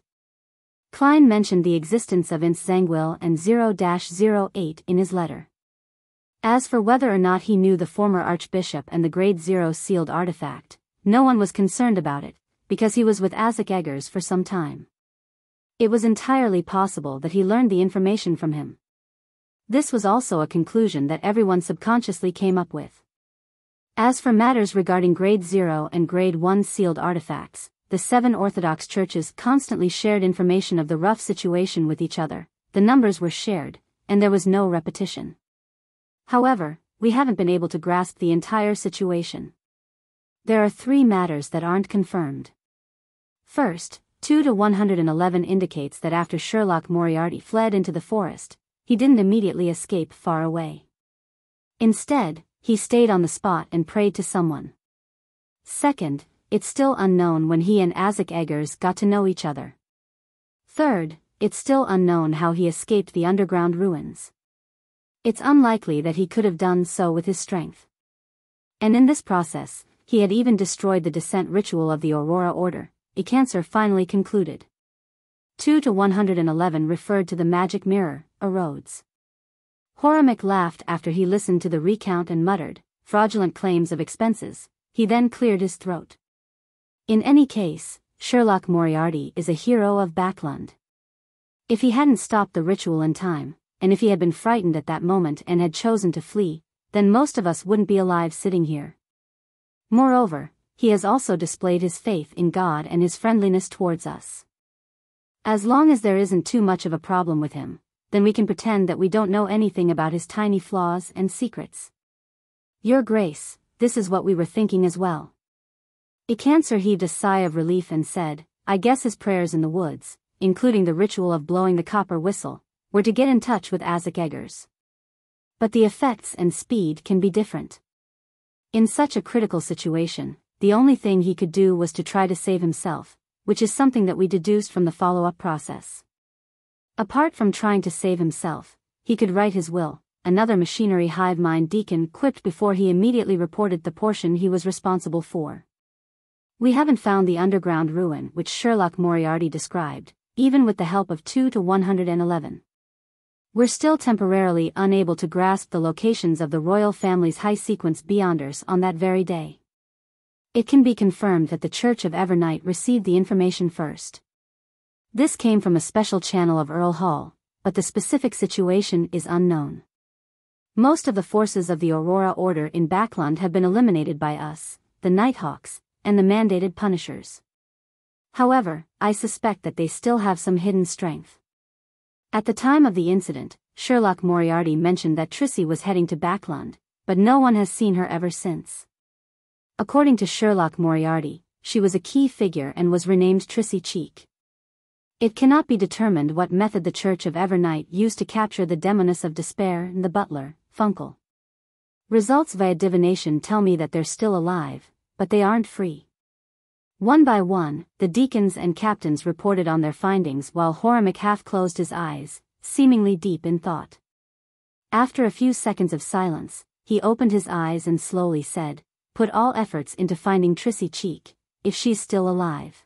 Klein mentioned the existence of Ince Zangwill and 0-08 in his letter. As for whether or not he knew the former Archbishop and the Grade 0 sealed artifact, no one was concerned about it, because he was with Isaac Eggers for some time. It was entirely possible that he learned the information from him. This was also a conclusion that everyone subconsciously came up with. As for matters regarding Grade 0 and Grade 1 sealed artifacts, the 7 Orthodox churches constantly shared information of the rough situation with each other, the numbers were shared, and there was no repetition. However, we haven't been able to grasp the entire situation. There are 3 matters that aren't confirmed. First, 2 to 111 indicates that after Sherlock Moriarty fled into the forest, he didn't immediately escape far away. Instead, he stayed on the spot and prayed to someone. Second, it's still unknown when he and Isaac Eggers got to know each other. Third, it's still unknown how he escaped the underground ruins. It's unlikely that he could have done so with his strength. And in this process, he had even destroyed the descent ritual of the Aurora Order, Icancer finally concluded. 2 to 111 referred to the magic mirror, a Rhodes. Horamic laughed after he listened to the recount and muttered, fraudulent claims of expenses. He then cleared his throat. In any case, Sherlock Moriarty is a hero of Backland. If he hadn't stopped the ritual in time, and if he had been frightened at that moment and had chosen to flee, then most of us wouldn't be alive sitting here. Moreover, he has also displayed his faith in God and his friendliness towards us. As long as there isn't too much of a problem with him, then we can pretend that we don't know anything about his tiny flaws and secrets. Your Grace, this is what we were thinking as well. Icancer heaved a sigh of relief and said, I guess his prayers in the woods, including the ritual of blowing the copper whistle, were to get in touch with Isaac Eggers. But the effects and speed can be different. In such a critical situation, the only thing he could do was to try to save himself, which is something that we deduced from the follow-up process. Apart from trying to save himself, he could write his will, another machinery hive mind Deacon quipped before he immediately reported the portion he was responsible for. We haven't found the underground ruin which Sherlock Moriarty described, even with the help of 2 to 111. We're still temporarily unable to grasp the locations of the royal family's high-sequence Beyonders on that very day. It can be confirmed that the Church of Evernight received the information first. This came from a special channel of Earl Hall, but the specific situation is unknown. Most of the forces of the Aurora Order in Backland have been eliminated by us, the Nighthawks, and the mandated Punishers. However, I suspect that they still have some hidden strength. At the time of the incident, Sherlock Moriarty mentioned that Trissy was heading to Backland, but no one has seen her ever since. According to Sherlock Moriarty, she was a key figure and was renamed Trissy Cheek. It cannot be determined what method the Church of Evernight used to capture the Demoness of Despair and the butler, Funkel. Results via divination tell me that they're still alive, but they aren't free. One by one, the deacons and captains reported on their findings while Horamic half closed his eyes, seemingly deep in thought. After a few seconds of silence, he opened his eyes and slowly said, Put all efforts into finding Trissy Cheek, if she's still alive.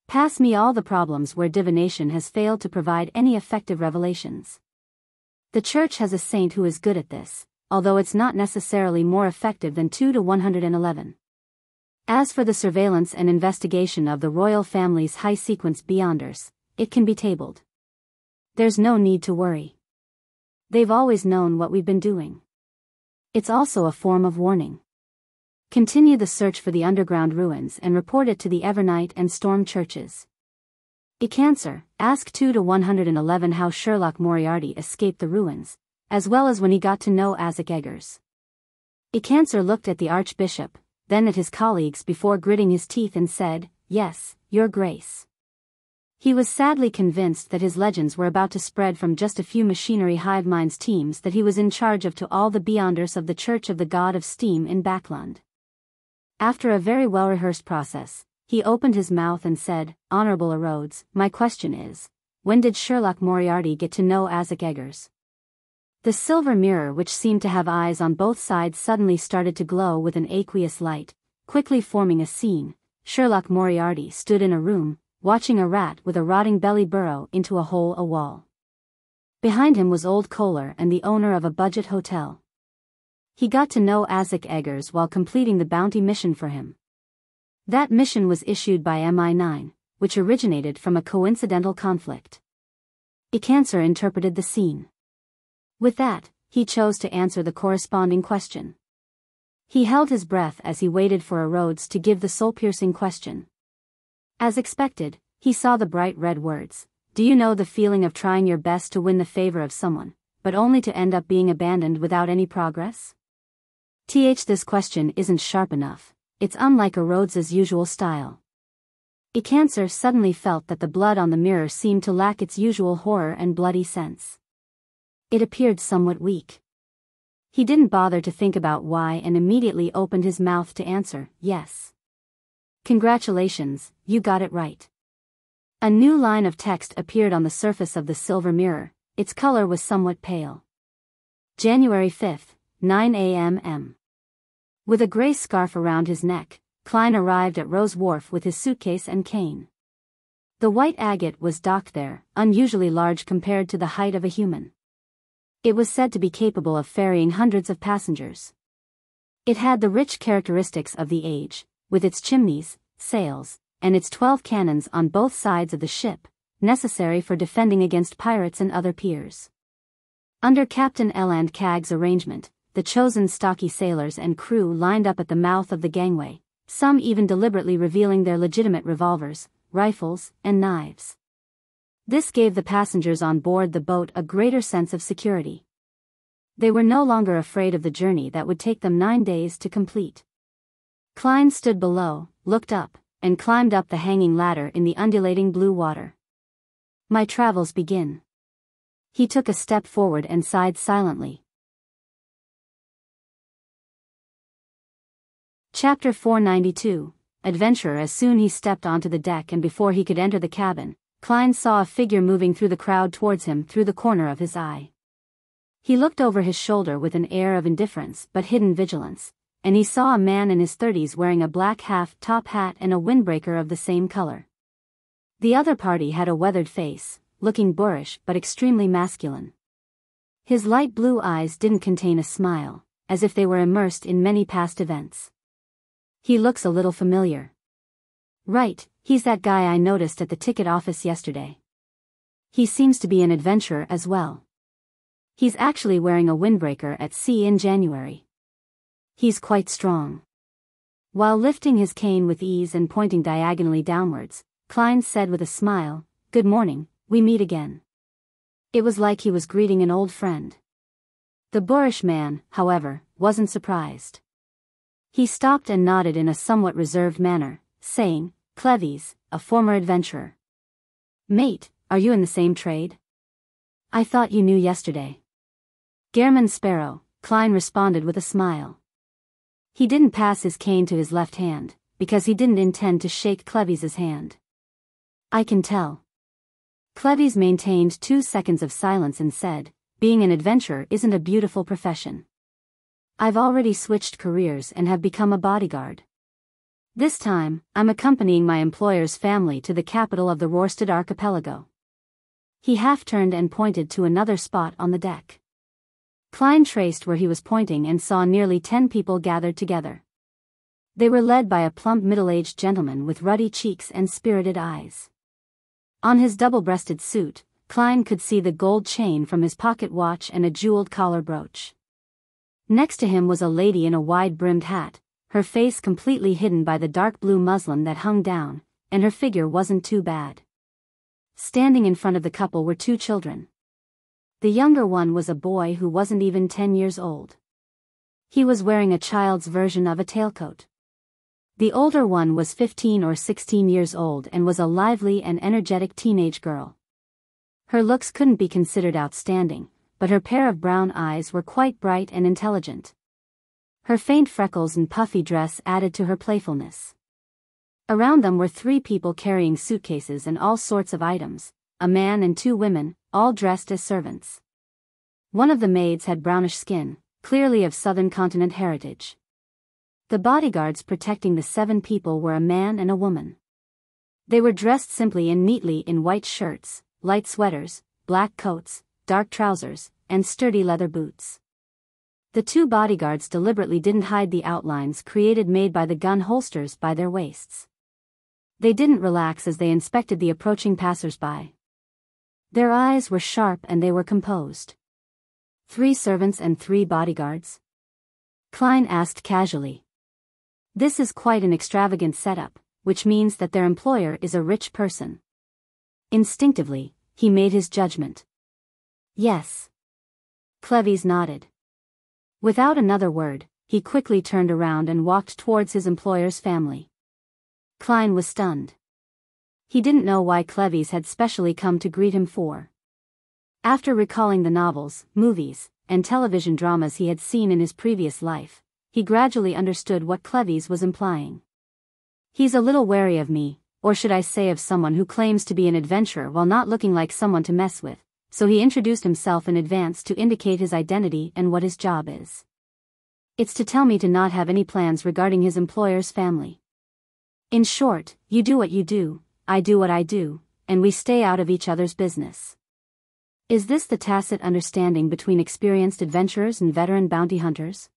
Pass me all the problems where divination has failed to provide any effective revelations. The Church has a saint who is good at this, although it's not necessarily more effective than 2 to 111. As for the surveillance and investigation of the royal family's high-sequence Beyonders, it can be tabled. There's no need to worry. They've always known what we've been doing. It's also a form of warning. Continue the search for the underground ruins and report it to the Evernight and Storm churches. Icancer, ask 2 to 111 how Sherlock Moriarty escaped the ruins, as well as when he got to know Isaac Eggers. Icancer looked at the Archbishop, then at his colleagues before gritting his teeth and said, Yes, Your Grace. He was sadly convinced that his legends were about to spread from just a few machinery hive minds teams that he was in charge of to all the Beyonders of the Church of the God of Steam in Backland. After a very well-rehearsed process, he opened his mouth and said, Honorable Rhodes, my question is, when did Sherlock Moriarty get to know Isaac Eggers? The silver mirror which seemed to have eyes on both sides suddenly started to glow with an aqueous light, quickly forming a scene. Sherlock Moriarty stood in a room, watching a rat with a rotting belly burrow into a hole a wall. Behind him was Old Kohler and the owner of a budget hotel. He got to know Isaac Eggers while completing the bounty mission for him. That mission was issued by MI9, which originated from a coincidental conflict. Icancer interpreted the scene. With that, he chose to answer the corresponding question. He held his breath as he waited for Rhodes to give the soul-piercing question. As expected, he saw the bright red words. Do you know the feeling of trying your best to win the favor of someone, but only to end up being abandoned without any progress? This question isn't sharp enough. It's unlike Rhodes's usual style. Cancer suddenly felt that the blood on the mirror seemed to lack its usual horror and bloody sense. It appeared somewhat weak. He didn't bother to think about why and immediately opened his mouth to answer, yes. Congratulations, you got it right. A new line of text appeared on the surface of the silver mirror. Its color was somewhat pale. January 5th, 9 a.m. With a gray scarf around his neck, Klein arrived at Rose Wharf with his suitcase and cane. The white agate was docked there, unusually large compared to the height of a human. It was said to be capable of ferrying hundreds of passengers. It had the rich characteristics of the age, with its chimneys, sails, and its 12 cannons on both sides of the ship, necessary for defending against pirates and other peers. Under Captain Eland Cagg's arrangement, the chosen stocky sailors and crew lined up at the mouth of the gangway, some even deliberately revealing their legitimate revolvers, rifles, and knives. This gave the passengers on board the boat a greater sense of security. They were no longer afraid of the journey that would take them 9 days to complete. Klein stood below, looked up, and climbed up the hanging ladder in the undulating blue water. My travels begin. He took a step forward and sighed silently. Chapter 492, Adventure. As soon he stepped onto the deck and before he could enter the cabin, Klein saw a figure moving through the crowd towards him through the corner of his eye. He looked over his shoulder with an air of indifference but hidden vigilance, and he saw a man in his 30s wearing a black half-top hat and a windbreaker of the same color. The other party had a weathered face, looking boorish but extremely masculine. His light blue eyes didn't contain a smile, as if they were immersed in many past events. He looks a little familiar. Right, he's that guy I noticed at the ticket office yesterday. He seems to be an adventurer as well. He's actually wearing a windbreaker at sea in January. He's quite strong. While lifting his cane with ease and pointing diagonally downwards, Klein said with a smile, "Good morning, we meet again." It was like he was greeting an old friend. The boorish man, however, wasn't surprised. He stopped and nodded in a somewhat reserved manner, saying, "Cleves, a former adventurer. Mate, are you in the same trade? I thought you knew yesterday." "Gairman Sparrow," Klein responded with a smile. He didn't pass his cane to his left hand, because he didn't intend to shake Cleves's hand. "I can tell." Cleves maintained 2 seconds of silence and said, "Being an adventurer isn't a beautiful profession. I've already switched careers and have become a bodyguard. This time, I'm accompanying my employer's family to the capital of the Rorstad archipelago." He half-turned and pointed to another spot on the deck. Klein traced where he was pointing and saw nearly 10 people gathered together. They were led by a plump middle-aged gentleman with ruddy cheeks and spirited eyes. On his double-breasted suit, Klein could see the gold chain from his pocket watch and a jeweled collar brooch. Next to him was a lady in a wide-brimmed hat, her face completely hidden by the dark blue muslin that hung down, and her figure wasn't too bad. Standing in front of the couple were 2 children. The younger one was a boy who wasn't even 10 years old. He was wearing a child's version of a tailcoat. The older one was 15 or 16 years old and was a lively and energetic teenage girl. Her looks couldn't be considered outstanding, but her pair of brown eyes were quite bright and intelligent. Her faint freckles and puffy dress added to her playfulness. Around them were 3 people carrying suitcases and all sorts of items, a man and 2 women, all dressed as servants. One of the maids had brownish skin, clearly of southern continent heritage. The bodyguards protecting the 7 people were a man and a woman. They were dressed simply and neatly in white shirts, light sweaters, black coats, dark trousers, and sturdy leather boots. The 2 bodyguards deliberately didn't hide the outlines made by the gun holsters by their waists. They didn't relax as they inspected the approaching passers-by. Their eyes were sharp and they were composed. 3 servants and 3 bodyguards. Klein asked casually. This is quite an extravagant setup, which means that their employer is a rich person. Instinctively, he made his judgment. Yes. Cleves nodded. Without another word, he quickly turned around and walked towards his employer's family. Klein was stunned. He didn't know why Cleves had specially come to greet him for. After recalling the novels, movies, and television dramas he had seen in his previous life, he gradually understood what Cleves was implying. He's a little wary of me, or should I say of someone who claims to be an adventurer while not looking like someone to mess with, so he introduced himself in advance to indicate his identity and what his job is. It's to tell me to not have any plans regarding his employer's family. In short, you do what you do, I do what I do, and we stay out of each other's business. Is this the tacit understanding between experienced adventurers and veteran bounty hunters?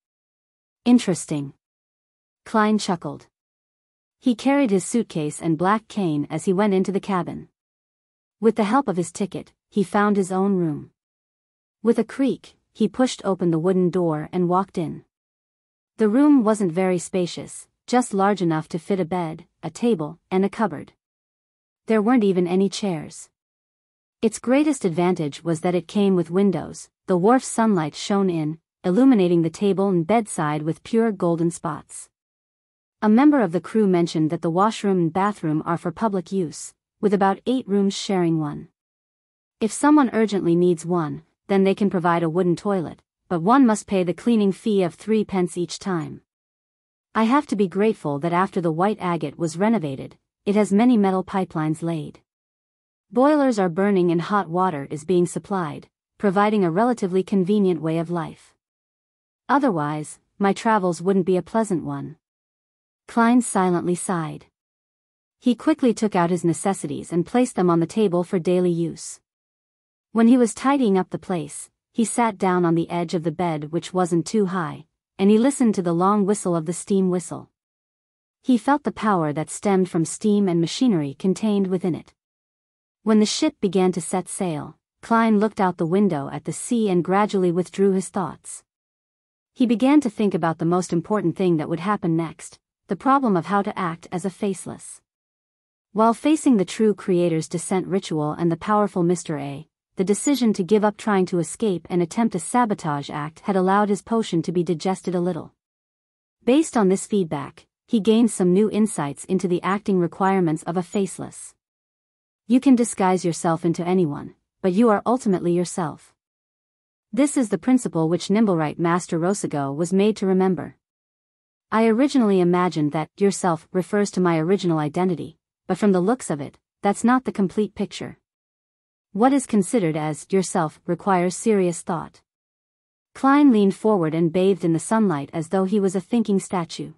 Interesting. Klein chuckled. He carried his suitcase and black cane as he went into the cabin. With the help of his ticket, he found his own room. With a creak, he pushed open the wooden door and walked in. The room wasn't very spacious, just large enough to fit a bed, a table, and a cupboard. There weren't even any chairs. Its greatest advantage was that it came with windows. The wharf's sunlight shone in, illuminating the table and bedside with pure golden spots. A member of the crew mentioned that the washroom and bathroom are for public use, with about 8 rooms sharing one. If someone urgently needs one, then they can provide a wooden toilet, but one must pay the cleaning fee of 3 pence each time. I have to be grateful that after the white agate was renovated, it has many metal pipelines laid. Boilers are burning and hot water is being supplied, providing a relatively convenient way of life. Otherwise, my travels wouldn't be a pleasant one. Klein silently sighed. He quickly took out his necessities and placed them on the table for daily use. When he was tidying up the place, he sat down on the edge of the bed, which wasn't too high, and he listened to the long whistle of the steam whistle. He felt the power that stemmed from steam and machinery contained within it. When the ship began to set sail, Klein looked out the window at the sea and gradually withdrew his thoughts. He began to think about the most important thing that would happen next, the problem of how to act as a faceless. While facing the true creator's descent ritual and the powerful Mr. A, the decision to give up trying to escape and attempt a sabotage act had allowed his potion to be digested a little. Based on this feedback, he gained some new insights into the acting requirements of a faceless. You can disguise yourself into anyone, but you are ultimately yourself. This is the principle which Nimblewright Master Rosago was made to remember. I originally imagined that yourself refers to my original identity, but from the looks of it, that's not the complete picture. What is considered as yourself requires serious thought. Klein leaned forward and bathed in the sunlight as though he was a thinking statue.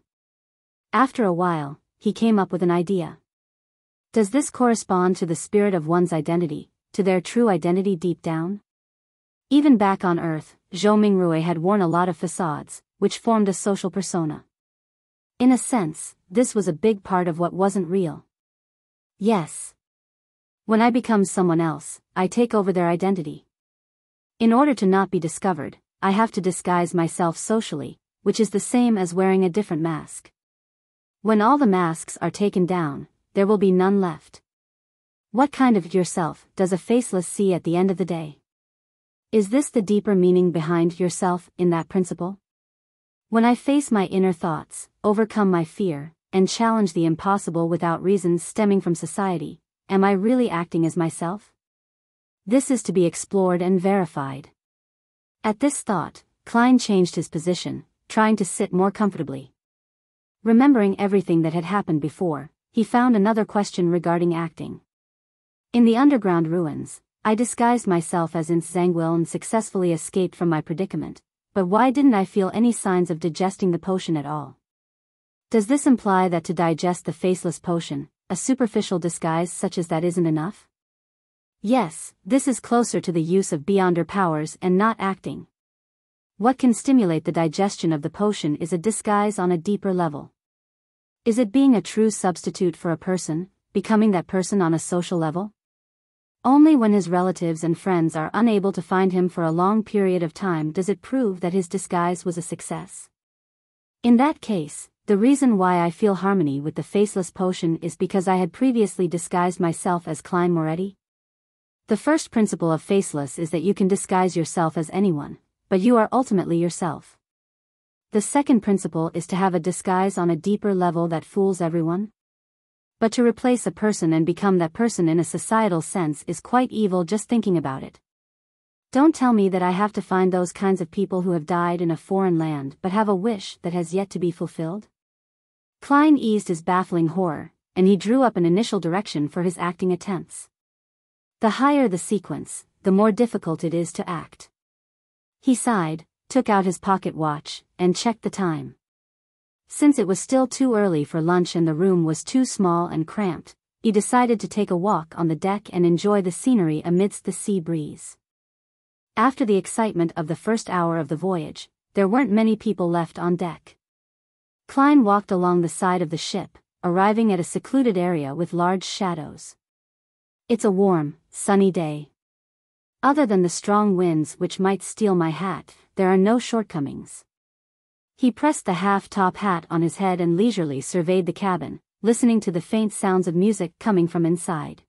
After a while, he came up with an idea. Does this correspond to the spirit of one's identity, to their true identity deep down? Even back on Earth, Zhou Mingrui had worn a lot of facades, which formed a social persona. In a sense, this was a big part of what wasn't real. Yes. When I become someone else, I take over their identity. In order to not be discovered, I have to disguise myself socially, which is the same as wearing a different mask. When all the masks are taken down, there will be none left. What kind of yourself does a faceless see at the end of the day? Is this the deeper meaning behind yourself in that principle? When I face my inner thoughts, overcome my fear, and challenge the impossible without reasons stemming from society, am I really acting as myself? This is to be explored and verified. At this thought, Klein changed his position, trying to sit more comfortably. Remembering everything that had happened before, he found another question regarding acting. In the underground ruins, I disguised myself as Ince Zangwil and successfully escaped from my predicament, but why didn't I feel any signs of digesting the potion at all? Does this imply that to digest the faceless potion, a superficial disguise such as that isn't enough? Yes, this is closer to the use of beyonder powers and not acting. What can stimulate the digestion of the potion is a disguise on a deeper level. Is it being a true substitute for a person, becoming that person on a social level? Only when his relatives and friends are unable to find him for a long period of time does it prove that his disguise was a success. In that case, the reason why I feel harmony with the faceless potion is because I had previously disguised myself as Klein Moretti. The first principle of faceless is that you can disguise yourself as anyone, but you are ultimately yourself. The second principle is to have a disguise on a deeper level that fools everyone. But to replace a person and become that person in a societal sense is quite evil just thinking about it. Don't tell me that I have to find those kinds of people who have died in a foreign land but have a wish that has yet to be fulfilled. Klein eased his baffling horror, and he drew up an initial direction for his acting attempts. The higher the sequence, the more difficult it is to act. He sighed, took out his pocket watch, and checked the time. Since it was still too early for lunch and the room was too small and cramped, he decided to take a walk on the deck and enjoy the scenery amidst the sea breeze. After the excitement of the first hour of the voyage, there weren't many people left on deck. Klein walked along the side of the ship, arriving at a secluded area with large shadows. It's a warm, sunny day. Other than the strong winds which might steal my hat, there are no shortcomings. He pressed the half-top hat on his head and leisurely surveyed the cabin, listening to the faint sounds of music coming from inside.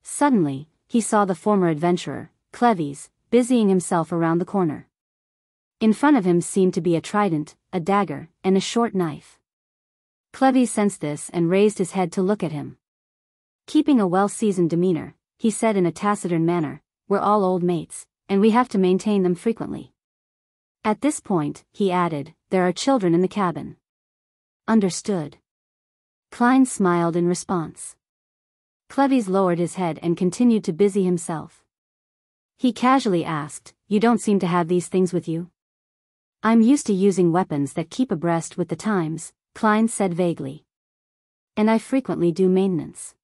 Suddenly, he saw the former adventurer, Cleves, busying himself around the corner. In front of him seemed to be a trident, a dagger, and a short knife. Cleves sensed this and raised his head to look at him. Keeping a well-seasoned demeanor, he said in a taciturn manner, "We're all old mates, and we have to maintain them frequently." At this point, he added, "There are children in the cabin." "Understood." Klein smiled in response. Cleves lowered his head and continued to busy himself. He casually asked, "You don't seem to have these things with you?" "I'm used to using weapons that keep abreast with the times," Klein said vaguely. "And I frequently do maintenance."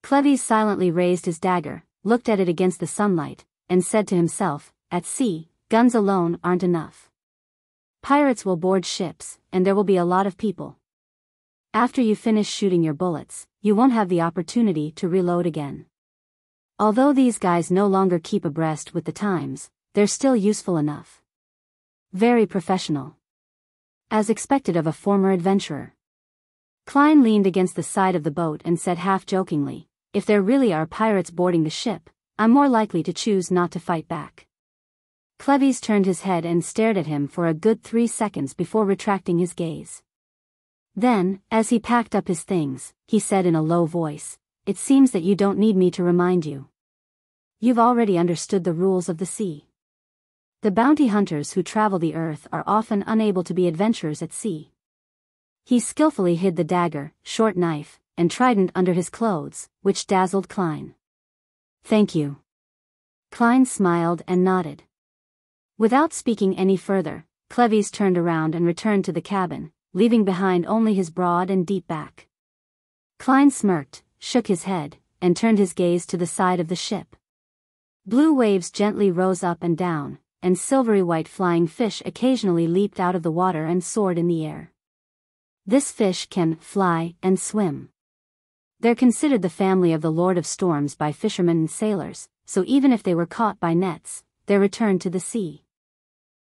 Cleves silently raised his dagger, looked at it against the sunlight, and said to himself, "At sea, guns alone aren't enough. Pirates will board ships, and there will be a lot of people. After you finish shooting your bullets, you won't have the opportunity to reload again. Although these guys no longer keep abreast with the times, they're still useful enough." Very professional. As expected of a former adventurer. Klein leaned against the side of the boat and said half-jokingly, "If there really are pirates boarding the ship, I'm more likely to choose not to fight back." Cleves turned his head and stared at him for a good 3 seconds before retracting his gaze. Then, as he packed up his things, he said in a low voice, "It seems that you don't need me to remind you. You've already understood the rules of the sea. The bounty hunters who travel the earth are often unable to be adventurers at sea." He skillfully hid the dagger, short knife, and trident under his clothes, which dazzled Klein. "Thank you." Klein smiled and nodded. Without speaking any further, Cleves turned around and returned to the cabin, leaving behind only his broad and deep back. Klein smirked, shook his head, and turned his gaze to the side of the ship. Blue waves gently rose up and down, and silvery white flying fish occasionally leaped out of the water and soared in the air. This fish can fly and swim. They're considered the family of the Lord of Storms by fishermen and sailors, so even if they were caught by nets, they're returned to the sea.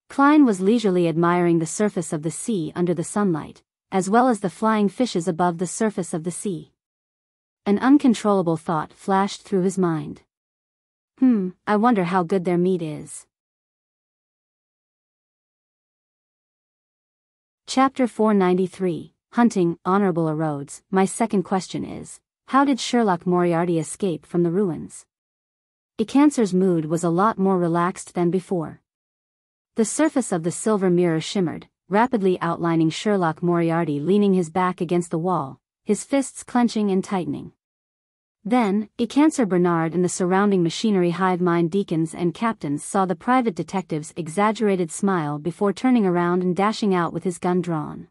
Klein was leisurely admiring the surface of the sea under the sunlight, as well as the flying fishes above the surface of the sea. An uncontrollable thought flashed through his mind. I wonder how good their meat is. Chapter 493, Hunting, Honorable Erodes. My second question is, how did Sherlock Moriarty escape from the ruins? Icancer's mood was a lot more relaxed than before. The surface of the silver mirror shimmered, rapidly outlining Sherlock Moriarty leaning his back against the wall, his fists clenching and tightening. Then, Icancer Bernard and the surrounding machinery hive mind deacons and captains saw the private detective's exaggerated smile before turning around and dashing out with his gun drawn.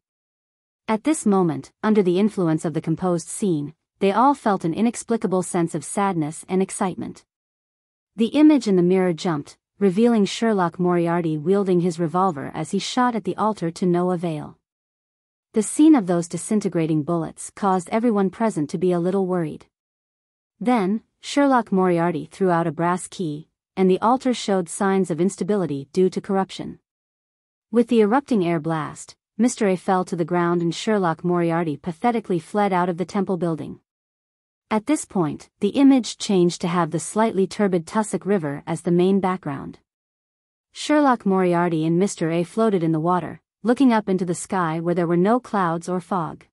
At this moment, under the influence of the composed scene, they all felt an inexplicable sense of sadness and excitement. The image in the mirror jumped, revealing Sherlock Moriarty wielding his revolver as he shot at the altar to no avail. The scene of those disintegrating bullets caused everyone present to be a little worried. Then, Sherlock Moriarty threw out a brass key, and the altar showed signs of instability due to corruption. With the erupting air blast, Mr. A fell to the ground and Sherlock Moriarty pathetically fled out of the temple building. At this point, the image changed to have the slightly turbid tussock river as the main background. Sherlock Moriarty and Mr. A floated in the water, looking up into the sky where there were no clouds or fog.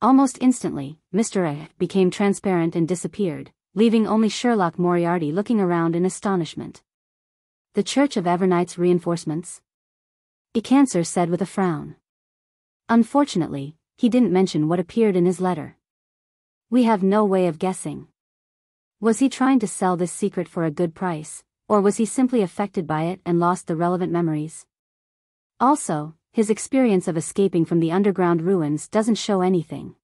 Almost instantly, Mr. A became transparent and disappeared, leaving only Sherlock Moriarty looking around in astonishment. The Church of Evernight's reinforcements? Icancer said with a frown. Unfortunately, he didn't mention what appeared in his letter. We have no way of guessing. Was he trying to sell this secret for a good price, or was he simply affected by it and lost the relevant memories? Also, his experience of escaping from the underground ruins doesn't show anything.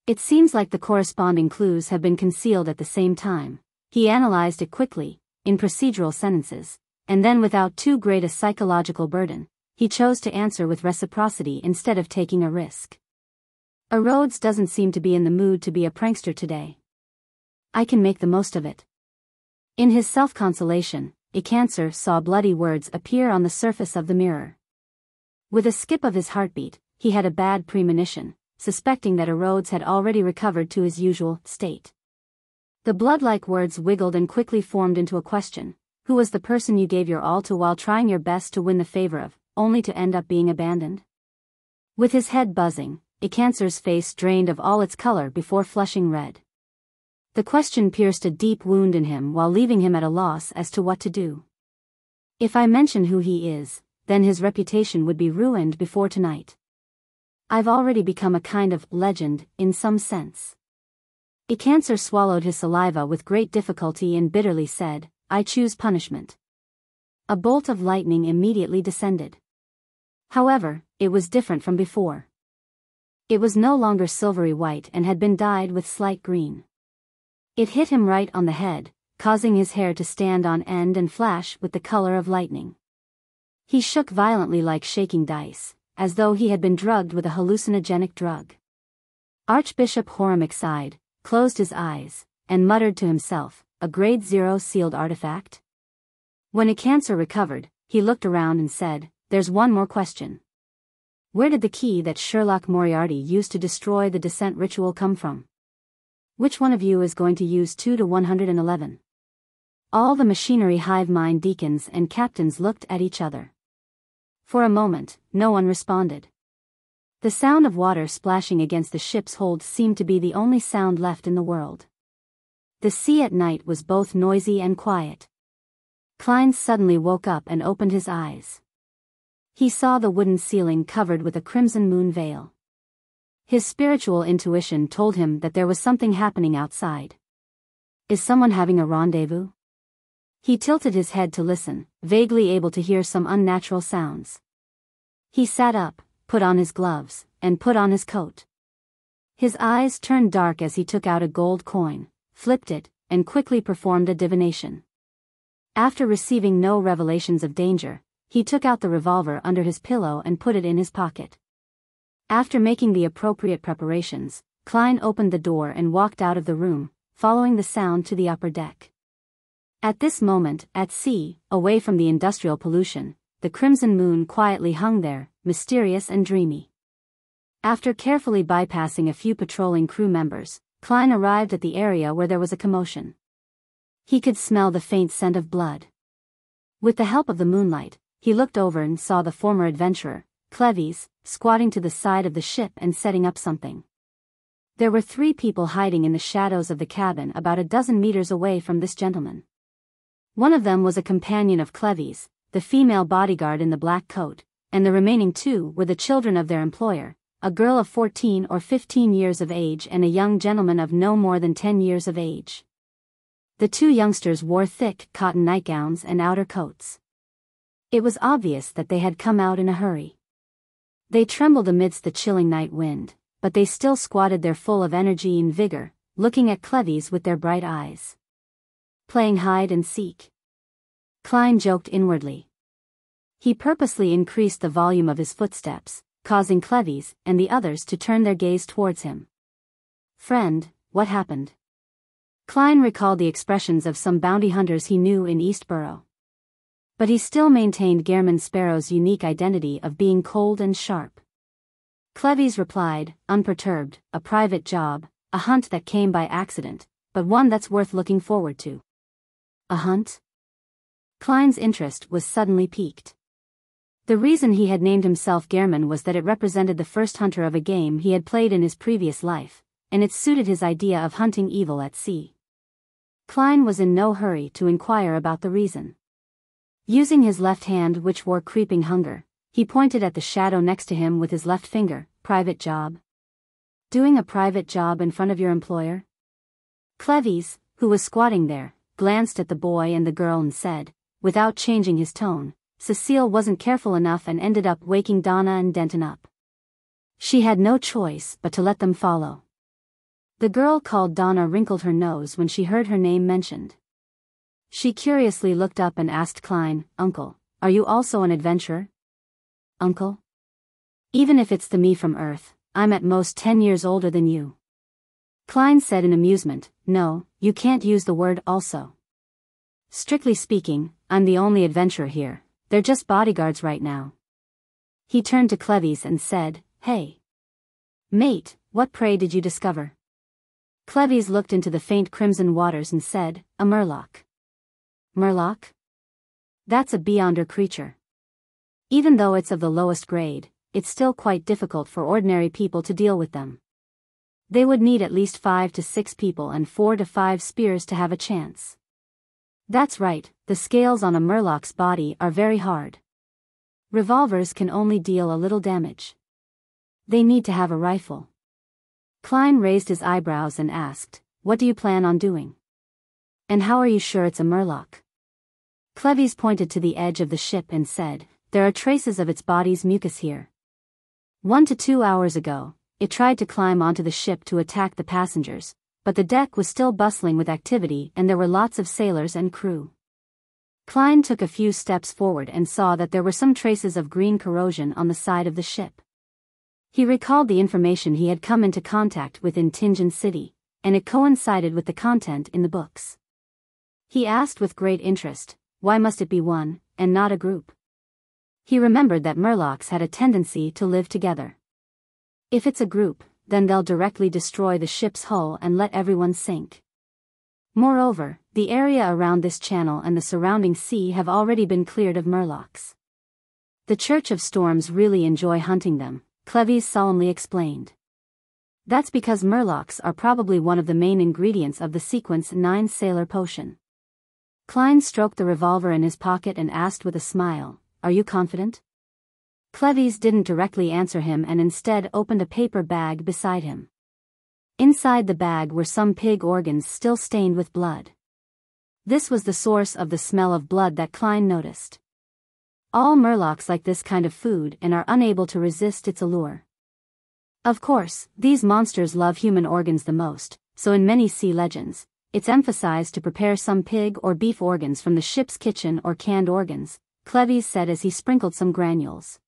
It seems like the corresponding clues have been concealed at the same time. He analyzed it quickly, in procedural sentences, and then without too great a psychological burden, he chose to answer with reciprocity instead of taking a risk. Rhodes doesn't seem to be in the mood to be a prankster today. I can make the most of it. In his self-consolation, Icancer saw bloody words appear on the surface of the mirror. With a skip of his heartbeat, he had a bad premonition, suspecting that Rhodes had already recovered to his usual state. The blood-like words wiggled and quickly formed into a question. Who was the person you gave your all to while trying your best to win the favor of, only to end up being abandoned? With his head buzzing, Icancer's face drained of all its color before flushing red. The question pierced a deep wound in him while leaving him at a loss as to what to do. If I mention who he is, then his reputation would be ruined before tonight. I've already become a kind of legend, in some sense. Icancer swallowed his saliva with great difficulty and bitterly said, I choose punishment. A bolt of lightning immediately descended. However, it was different from before. It was no longer silvery white and had been dyed with slight green. It hit him right on the head, causing his hair to stand on end and flash with the color of lightning. He shook violently like shaking dice, as though he had been drugged with a hallucinogenic drug. Archbishop Horamic sighed, closed his eyes, and muttered to himself, a grade 0 sealed artifact? When Icancer recovered, he looked around and said, there's one more question. Where did the key that Sherlock Moriarty used to destroy the descent ritual come from? Which one of you is going to use 2 to 111? All the machinery hive mind deacons and captains looked at each other. For a moment, no one responded. The sound of water splashing against the ship's hold seemed to be the only sound left in the world. The sea at night was both noisy and quiet. Klein suddenly woke up and opened his eyes. He saw the wooden ceiling covered with a crimson moon veil. His spiritual intuition told him that there was something happening outside. Is someone having a rendezvous? He tilted his head to listen, vaguely able to hear some unnatural sounds. He sat up, put on his gloves, and put on his coat. His eyes turned dark as he took out a gold coin, flipped it, and quickly performed a divination. After receiving no revelations of danger, he took out the revolver under his pillow and put it in his pocket. After making the appropriate preparations, Klein opened the door and walked out of the room, following the sound to the upper deck. At this moment, at sea, away from the industrial pollution, the crimson moon quietly hung there, mysterious and dreamy. After carefully bypassing a few patrolling crew members, Klein arrived at the area where there was a commotion. He could smell the faint scent of blood. With the help of the moonlight, he looked over and saw the former adventurer, Cleves, squatting to the side of the ship and setting up something. There were 3 people hiding in the shadows of the cabin about a dozen meters away from this gentleman. One of them was a companion of Cleves, the female bodyguard in the black coat, and the remaining 2 were the children of their employer, a girl of 14 or 15 years of age and a young gentleman of no more than 10 years of age. The 2 youngsters wore thick cotton nightgowns and outer coats. It was obvious that they had come out in a hurry. They trembled amidst the chilling night wind, but they still squatted there full of energy and vigor, looking at Cleves with their bright eyes. Playing hide and seek? Klein joked inwardly. He purposely increased the volume of his footsteps, causing Cleves and the others to turn their gaze towards him. Friend, what happened? Klein recalled the expressions of some bounty hunters he knew in Eastborough. But he still maintained Gairman Sparrow's unique identity of being cold and sharp. Cleves replied, unperturbed, a private job, a hunt that came by accident, but one that's worth looking forward to. A hunt? Klein's interest was suddenly piqued. The reason he had named himself Gairman was that it represented the first hunter of a game he had played in his previous life, and it suited his idea of hunting evil at sea. Klein was in no hurry to inquire about the reason. Using his left hand, which wore creeping hunger, he pointed at the shadow next to him with his left finger. Private job? Doing a private job in front of your employer? Cleves, who was squatting there, glanced at the boy and the girl and said, without changing his tone, Cecile wasn't careful enough and ended up waking Donna and Denton up. She had no choice but to let them follow. The girl called Donna wrinkled her nose when she heard her name mentioned. She curiously looked up and asked Klein, Uncle, are you also an adventurer? Uncle? Even if it's the me from Earth, I'm at most 10 years older than you. Klein said in amusement, no, you can't use the word also. Strictly speaking, I'm the only adventurer here, they're just bodyguards right now. He turned to Cleves and said, hey. Mate, what prey did you discover? Cleves looked into the faint crimson waters and said, a Murloc. Murloc? That's a beyonder creature. Even though it's of the lowest grade, it's still quite difficult for ordinary people to deal with them. They would need at least 5 to 6 people and 4 to 5 spears to have a chance. That's right, the scales on a Murloc's body are very hard. Revolvers can only deal a little damage. They need to have a rifle. Klein raised his eyebrows and asked, what do you plan on doing? And how are you sure it's a Murloc? Cleves pointed to the edge of the ship and said, there are traces of its body's mucus here. 1 to 2 hours ago, it tried to climb onto the ship to attack the passengers, but the deck was still bustling with activity and there were lots of sailors and crew. Klein took a few steps forward and saw that there were some traces of green corrosion on the side of the ship. He recalled the information he had come into contact with in Tingen City, and it coincided with the content in the books. He asked with great interest, why must it be one, and not a group? He remembered that Murlocs had a tendency to live together. If it's a group, then they'll directly destroy the ship's hull and let everyone sink. Moreover, the area around this channel and the surrounding sea have already been cleared of Murlocs. The Church of Storms really enjoy hunting them, Cleves solemnly explained. That's because Murlocs are probably one of the main ingredients of the Sequence 9 Sailor Potion. Klein stroked the revolver in his pocket and asked with a smile, are you confident? Cleves didn't directly answer him and instead opened a paper bag beside him. Inside the bag were some pig organs still stained with blood. This was the source of the smell of blood that Klein noticed. All Murlocs like this kind of food and are unable to resist its allure. Of course, these monsters love human organs the most, so in many sea legends, it's emphasized to prepare some pig or beef organs from the ship's kitchen or canned organs, Cleves said as he sprinkled some granules.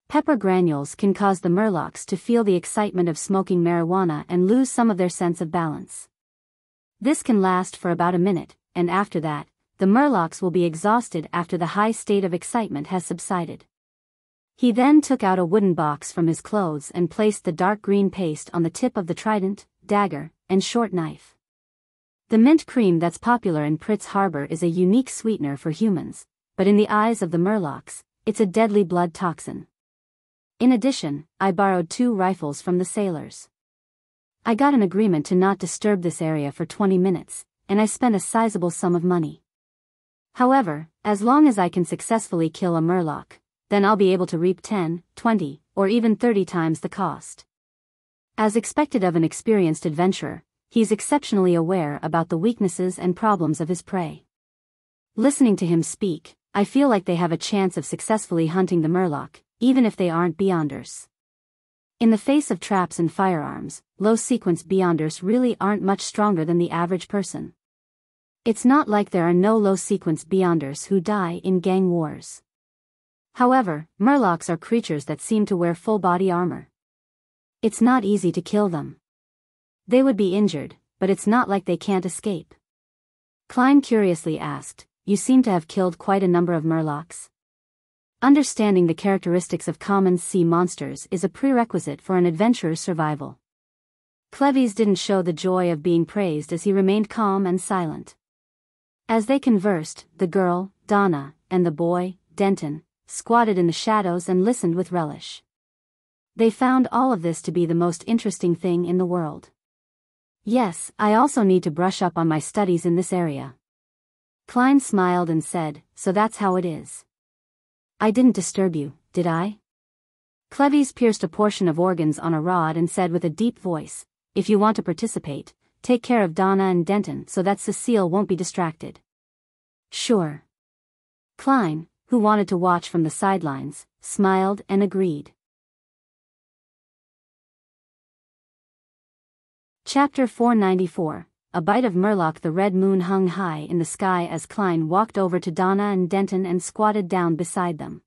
Pepper granules can cause the Murlocs to feel the excitement of smoking marijuana and lose some of their sense of balance. This can last for about a minute, and after that, the Murlocs will be exhausted after the high state of excitement has subsided. He then took out a wooden box from his clothes and placed the dark green paste on the tip of the trident, dagger, and short knife. The mint cream that's popular in Pritz Harbor is a unique sweetener for humans, but in the eyes of the Murlocs, it's a deadly blood toxin. In addition, I borrowed 2 rifles from the sailors. I got an agreement to not disturb this area for 20 minutes, and I spent a sizable sum of money. However, as long as I can successfully kill a Murloc, then I'll be able to reap 10, 20, or even 30 times the cost. As expected of an experienced adventurer, he's exceptionally aware about the weaknesses and problems of his prey. Listening to him speak, I feel like they have a chance of successfully hunting the Murloc, even if they aren't Beyonders. In the face of traps and firearms, low-sequence Beyonders really aren't much stronger than the average person. It's not like there are no low-sequence Beyonders who die in gang wars. However, Murlocs are creatures that seem to wear full-body armor. It's not easy to kill them. They would be injured, but it's not like they can't escape. Klein curiously asked, you seem to have killed quite a number of Murlocs. Understanding the characteristics of common sea monsters is a prerequisite for an adventurer's survival. Cleves didn't show the joy of being praised as he remained calm and silent. As they conversed, the girl, Donna, and the boy, Denton, squatted in the shadows and listened with relish. They found all of this to be the most interesting thing in the world. Yes, I also need to brush up on my studies in this area. Klein smiled and said, so that's how it is. I didn't disturb you, did I? Cleves pierced a portion of organs on a rod and said with a deep voice, if you want to participate, take care of Donna and Denton so that Cecile won't be distracted. Sure. Klein, who wanted to watch from the sidelines, smiled and agreed. Chapter 494, A Bite of Murloc. The red moon hung high in the sky as Klein walked over to Donna and Denton and squatted down beside them.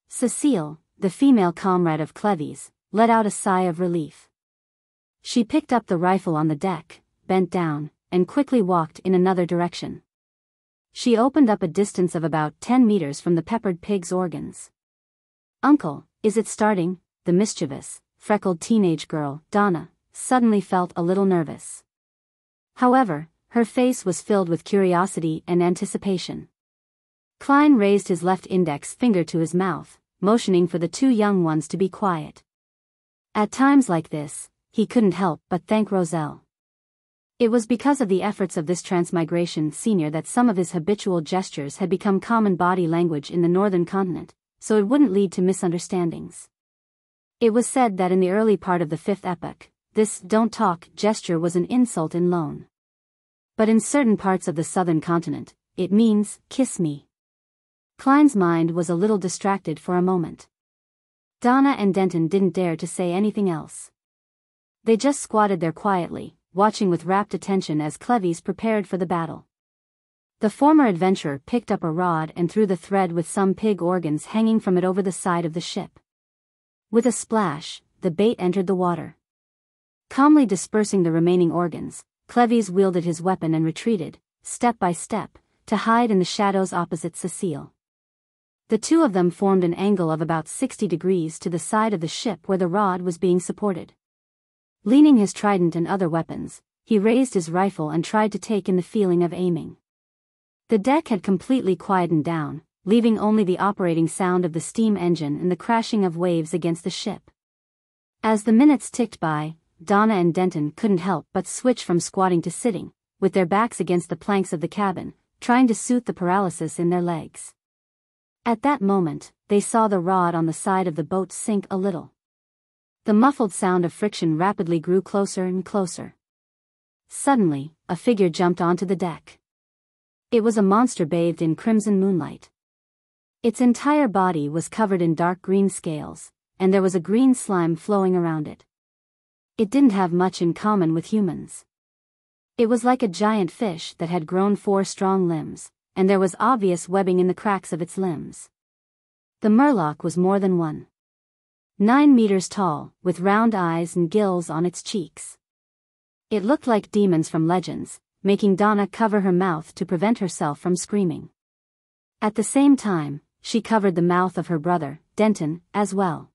Cecile, the female comrade of Cleves, let out a sigh of relief. She picked up the rifle on the deck, bent down, and quickly walked in another direction. She opened up a distance of about 10 meters from the peppered pig's organs. Uncle, is it starting? The mischievous, freckled teenage girl, Donna, suddenly felt a little nervous. However, her face was filled with curiosity and anticipation. Klein raised his left index finger to his mouth, motioning for the two young ones to be quiet. At times like this, he couldn't help but thank Roselle. It was because of the efforts of this transmigration senior that some of his habitual gestures had become common body language in the northern continent, so it wouldn't lead to misunderstandings. It was said that in the early part of the fifth epoch, this don't talk gesture was an insult in Loan. But in certain parts of the southern continent, it means, kiss me. Klein's mind was a little distracted for a moment. Donna and Denton didn't dare to say anything else. They just squatted there quietly, watching with rapt attention as Cleves prepared for the battle. The former adventurer picked up a rod and threw the thread with some pig organs hanging from it over the side of the ship. With a splash, the bait entered the water. Calmly dispersing the remaining organs, Cleves wielded his weapon and retreated, step by step, to hide in the shadows opposite Cecile. The two of them formed an angle of about 60 degrees to the side of the ship where the rod was being supported. Leaning his trident and other weapons, he raised his rifle and tried to take in the feeling of aiming. The deck had completely quietened down, leaving only the operating sound of the steam engine and the crashing of waves against the ship. As the minutes ticked by, Donna and Denton couldn't help but switch from squatting to sitting, with their backs against the planks of the cabin, trying to soothe the paralysis in their legs. At that moment, they saw the rod on the side of the boat sink a little. The muffled sound of friction rapidly grew closer and closer. Suddenly, a figure jumped onto the deck. It was a monster bathed in crimson moonlight. Its entire body was covered in dark green scales, and there was a green slime flowing around it. It didn't have much in common with humans. It was like a giant fish that had grown 4 strong limbs, and there was obvious webbing in the cracks of its limbs. The Murloc was more than 9 meters tall, with round eyes and gills on its cheeks. It looked like demons from legends, making Donna cover her mouth to prevent herself from screaming. At the same time, she covered the mouth of her brother, Denton, as well.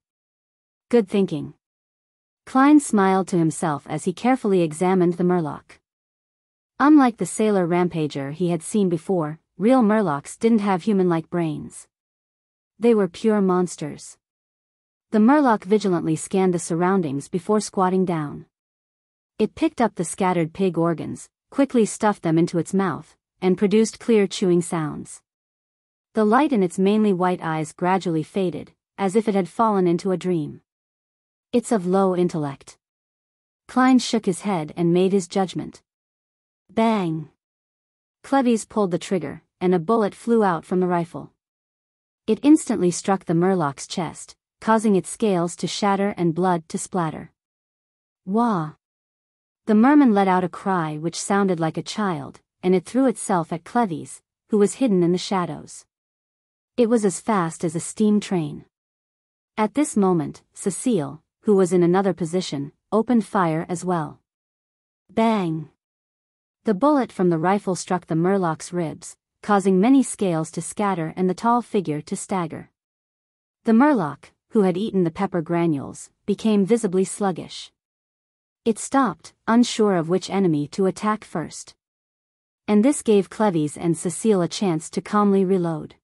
Good thinking. Klein smiled to himself as he carefully examined the Murloc. Unlike the sailor rampager he had seen before, real Murlocs didn't have human-like brains. They were pure monsters. The Murloc vigilantly scanned the surroundings before squatting down. It picked up the scattered pig organs, quickly stuffed them into its mouth, and produced clear chewing sounds. The light in its mainly white eyes gradually faded, as if it had fallen into a dream. It's of low intellect. Klein shook his head and made his judgment. Bang! Cleves pulled the trigger, and a bullet flew out from the rifle. It instantly struck the Murloc's chest, causing its scales to shatter and blood to splatter. Wah! The merman let out a cry which sounded like a child, and it threw itself at Cleves, who was hidden in the shadows. It was as fast as a steam train. At this moment, Cecile, who was in another position, opened fire as well. Bang! The bullet from the rifle struck the Murloc's ribs, causing many scales to scatter and the tall figure to stagger. The Murloc, who had eaten the pepper granules, became visibly sluggish. It stopped, unsure of which enemy to attack first. And this gave Cleves and Cecile a chance to calmly reload.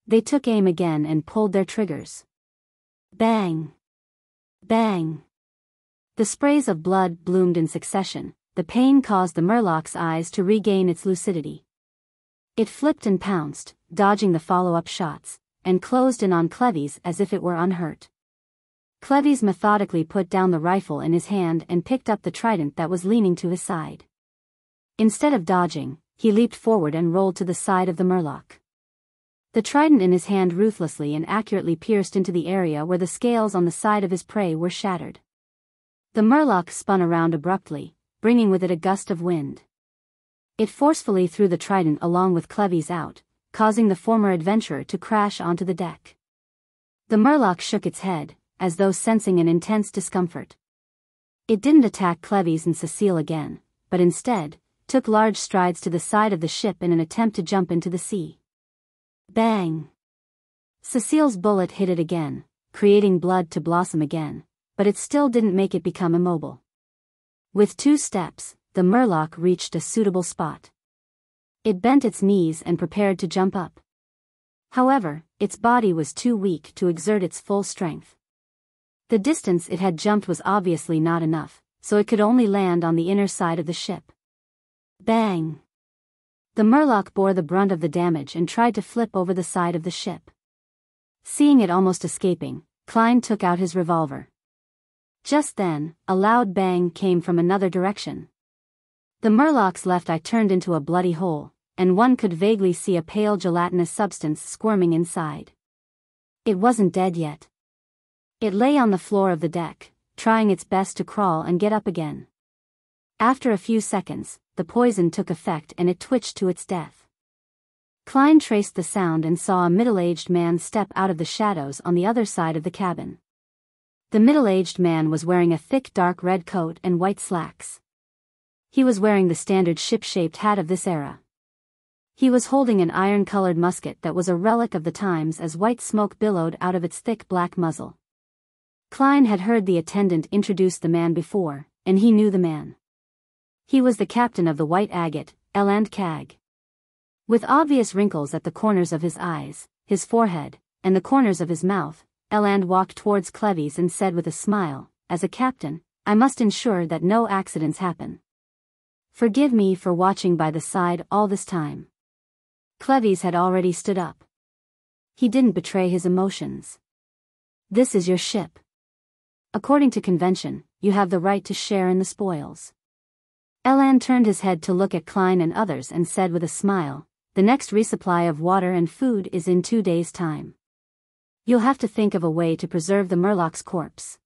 They took aim again and pulled their triggers. Bang! Bang! The sprays of blood bloomed in succession. The pain caused the Murloc's eyes to regain its lucidity. It flipped and pounced, dodging the follow-up shots, and closed in on Cleves as if it were unhurt. Cleves methodically put down the rifle in his hand and picked up the trident that was leaning to his side. Instead of dodging, he leaped forward and rolled to the side of the Murloc. The trident in his hand ruthlessly and accurately pierced into the area where the scales on the side of his prey were shattered. The Murloc spun around abruptly, bringing with it a gust of wind. It forcefully threw the trident along with Cleves out, causing the former adventurer to crash onto the deck. The Murloc shook its head, as though sensing an intense discomfort. It didn't attack Cleves and Cecile again, but instead, took large strides to the side of the ship in an attempt to jump into the sea. Bang! Cecile's bullet hit it again, creating blood to blossom again, but it still didn't make it become immobile. With 2 steps, the Murloc reached a suitable spot. It bent its knees and prepared to jump up. However, its body was too weak to exert its full strength. The distance it had jumped was obviously not enough, so it could only land on the inner side of the ship. Bang! The Murloc bore the brunt of the damage and tried to flip over the side of the ship. Seeing it almost escaping, Klein took out his revolver. Just then, a loud bang came from another direction. The Murloc's left eye turned into a bloody hole, and one could vaguely see a pale gelatinous substance squirming inside. It wasn't dead yet. It lay on the floor of the deck, trying its best to crawl and get up again. After a few seconds, the poison took effect and it twitched to its death. Klein traced the sound and saw a middle-aged man step out of the shadows on the other side of the cabin. The middle-aged man was wearing a thick dark red coat and white slacks. He was wearing the standard ship-shaped hat of this era. He was holding an iron-colored musket that was a relic of the times as white smoke billowed out of its thick black muzzle. Klein had heard the attendant introduce the man before, and he knew the man. He was the captain of the White Agate, Eland Cag. With obvious wrinkles at the corners of his eyes, his forehead, and the corners of his mouth, Eland walked towards Cleves and said with a smile, "As a captain, I must ensure that no accidents happen. Forgive me for watching by the side all this time." Cleves had already stood up. He didn't betray his emotions. "This is your ship. According to convention, you have the right to share in the spoils." Eland turned his head to look at Klein and others and said with a smile, "The next resupply of water and food is in 2 days' time. You'll have to think of a way to preserve the Murloc's corpse.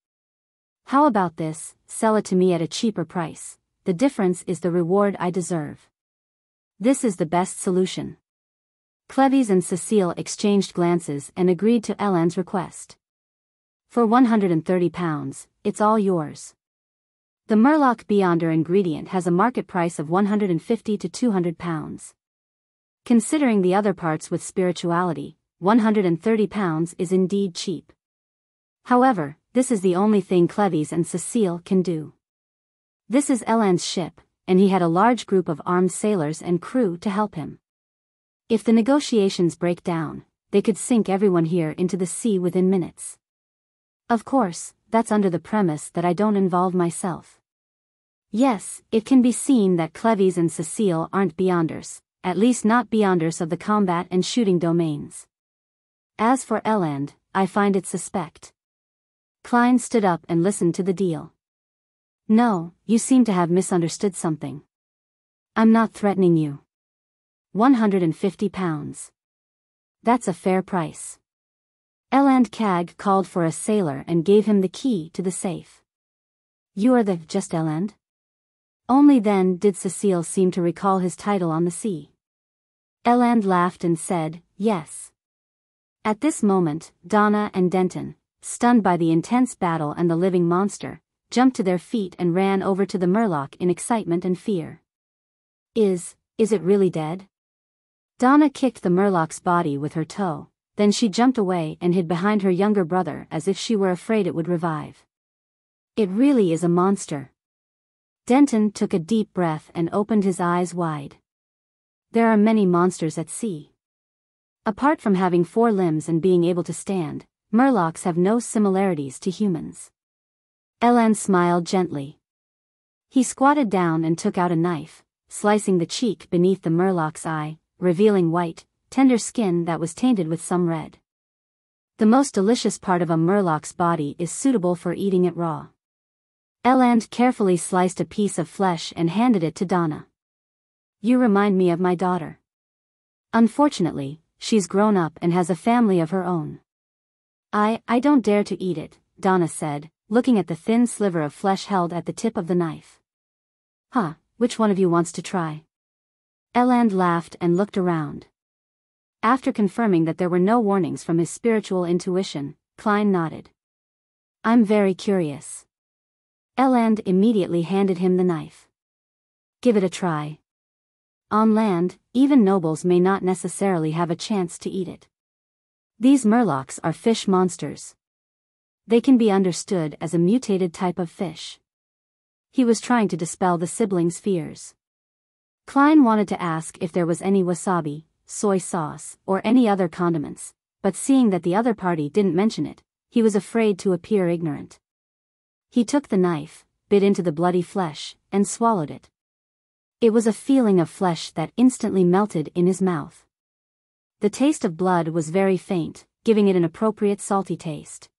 How about this? Sell it to me at a cheaper price. The difference is the reward I deserve. This is the best solution." Cleves and Cecile exchanged glances and agreed to Eland's request. "For 130 pounds, it's all yours. The Murloc Beyonder ingredient has a market price of 150 to 200 pounds. Considering the other parts with spirituality, 130 pounds is indeed cheap. However, this is the only thing Cleves and Cecile can do. This is Eland's ship, and he had a large group of armed sailors and crew to help him. If the negotiations break down, they could sink everyone here into the sea within minutes. Of course, that's under the premise that I don't involve myself. Yes, it can be seen that Cleves and Cecile aren't Beyonders, at least not Beyonders of the combat and shooting domains. As for Eland, I find it suspect." Klein stood up and listened to the deal. "No, you seem to have misunderstood something. I'm not threatening you. 150 pounds. That's a fair price." Eland Cag called for a sailor and gave him the key to the safe. "You are the just Eland?" Only then did Cecile seem to recall his title on the sea. Eland laughed and said, "Yes." At this moment, Donna and Denton, stunned by the intense battle and the living monster, jumped to their feet and ran over to the Murloc in excitement and fear. Is it really dead?" Donna kicked the Murloc's body with her toe, then she jumped away and hid behind her younger brother as if she were afraid it would revive. It really is a monster. Denton took a deep breath and opened his eyes wide. There are many monsters at sea. Apart from having 4 limbs and being able to stand, Murlocs have no similarities to humans. Elan smiled gently. He squatted down and took out a knife, slicing the cheek beneath the Murloc's eye, revealing white, tender skin that was tainted with some red. The most delicious part of a Murloc's body is suitable for eating it raw. Eland carefully sliced a piece of flesh and handed it to Donna. You remind me of my daughter. Unfortunately, she's grown up and has a family of her own. I don't dare to eat it, Donna said, looking at the thin sliver of flesh held at the tip of the knife. Huh, which one of you wants to try? Eland laughed and looked around. After confirming that there were no warnings from his spiritual intuition, Klein nodded. I'm very curious. Eland immediately handed him the knife. Give it a try. On land, even nobles may not necessarily have a chance to eat it. These Murlocs are fish monsters. They can be understood as a mutated type of fish. He was trying to dispel the siblings' fears. Klein wanted to ask if there was any wasabi, soy sauce, or any other condiments, but seeing that the other party didn't mention it, he was afraid to appear ignorant. He took the knife, bit into the bloody flesh, and swallowed it. It was a feeling of flesh that instantly melted in his mouth. The taste of blood was very faint, giving it an appropriate salty taste.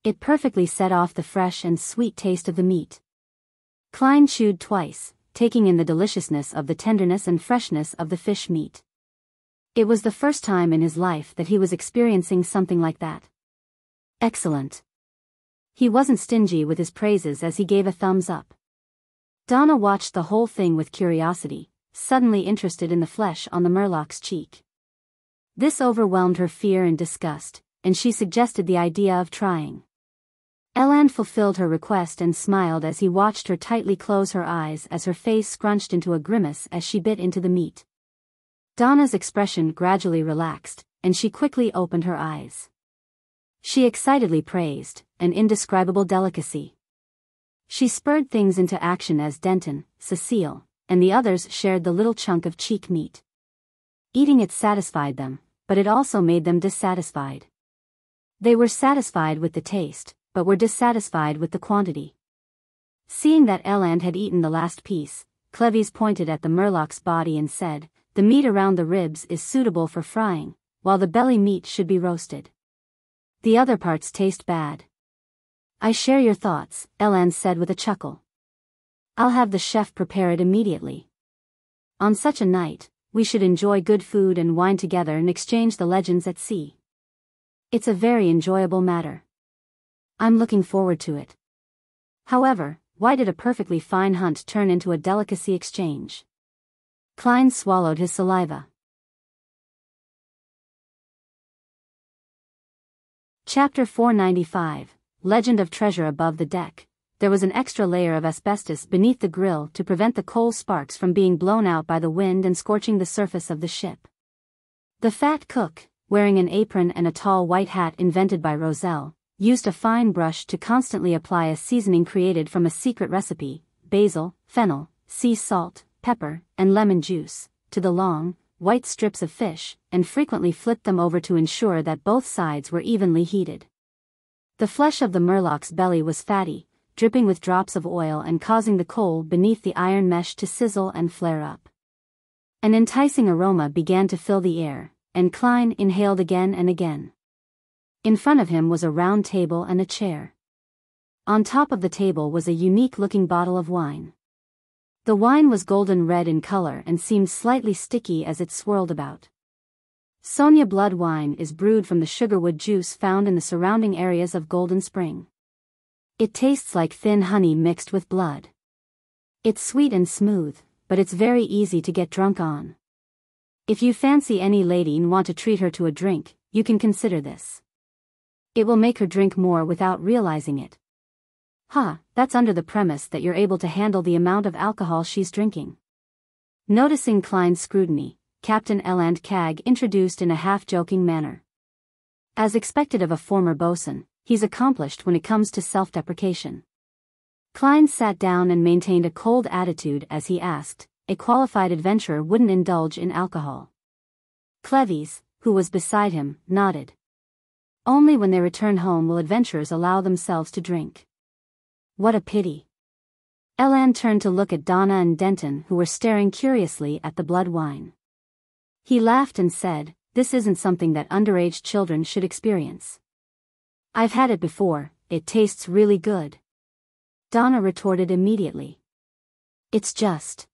It perfectly set off the fresh and sweet taste of the meat. Klein chewed twice, taking in the deliciousness of the tenderness and freshness of the fish meat. It was the first time in his life that he was experiencing something like that. Excellent. He wasn't stingy with his praises as he gave a thumbs up. Donna watched the whole thing with curiosity, suddenly interested in the flesh on the Murloc's cheek. This overwhelmed her fear and disgust, and she suggested the idea of trying. Eland fulfilled her request and smiled as he watched her tightly close her eyes as her face scrunched into a grimace as she bit into the meat. Donna's expression gradually relaxed, and she quickly opened her eyes. She excitedly praised, an indescribable delicacy. She spurred things into action as Denton, Cecile, and the others shared the little chunk of cheek meat. Eating it satisfied them, but it also made them dissatisfied. They were satisfied with the taste, but were dissatisfied with the quantity. Seeing that Eland had eaten the last piece, Cleves pointed at the Murloc's body and said, "The meat around the ribs is suitable for frying, while the belly meat should be roasted. The other parts taste bad." "I share your thoughts," Eland said with a chuckle. "I'll have the chef prepare it immediately. On such a night, we should enjoy good food and wine together and exchange the legends at sea. It's a very enjoyable matter. I'm looking forward to it. However, why did a perfectly fine hunt turn into a delicacy exchange?" Klein swallowed his saliva. Chapter 495, Legend of Treasure. Above the deck, there was an extra layer of asbestos beneath the grill to prevent the coal sparks from being blown out by the wind and scorching the surface of the ship. The fat cook, wearing an apron and a tall white hat invented by Roselle, used a fine brush to constantly apply a seasoning created from a secret recipe, basil, fennel, sea salt, pepper, and lemon juice, to the long, white strips of fish, and frequently flipped them over to ensure that both sides were evenly heated. The flesh of the Murloc's belly was fatty, dripping with drops of oil and causing the coal beneath the iron mesh to sizzle and flare up. An enticing aroma began to fill the air, and Klein inhaled again and again. In front of him was a round table and a chair. On top of the table was a unique-looking bottle of wine. The wine was golden red in color and seemed slightly sticky as it swirled about. Sonia blood wine is brewed from the sugarwood juice found in the surrounding areas of Golden Spring. It tastes like thin honey mixed with blood. It's sweet and smooth, but it's very easy to get drunk on. If you fancy any lady and want to treat her to a drink, you can consider this. It will make her drink more without realizing it. That's under the premise that you're able to handle the amount of alcohol she's drinking. Noticing Klein's scrutiny, Captain Eland Cag introduced in a half-joking manner. As expected of a former bosun, he's accomplished when it comes to self-deprecation. Klein sat down and maintained a cold attitude as he asked, a qualified adventurer wouldn't indulge in alcohol. Cleves, who was beside him, nodded. Only when they return home will adventurers allow themselves to drink. What a pity. Eland turned to look at Donna and Denton, who were staring curiously at the blood wine. He laughed and said, "This isn't something that underage children should experience. I've had it before, it tastes really good." Donna retorted immediately. It's just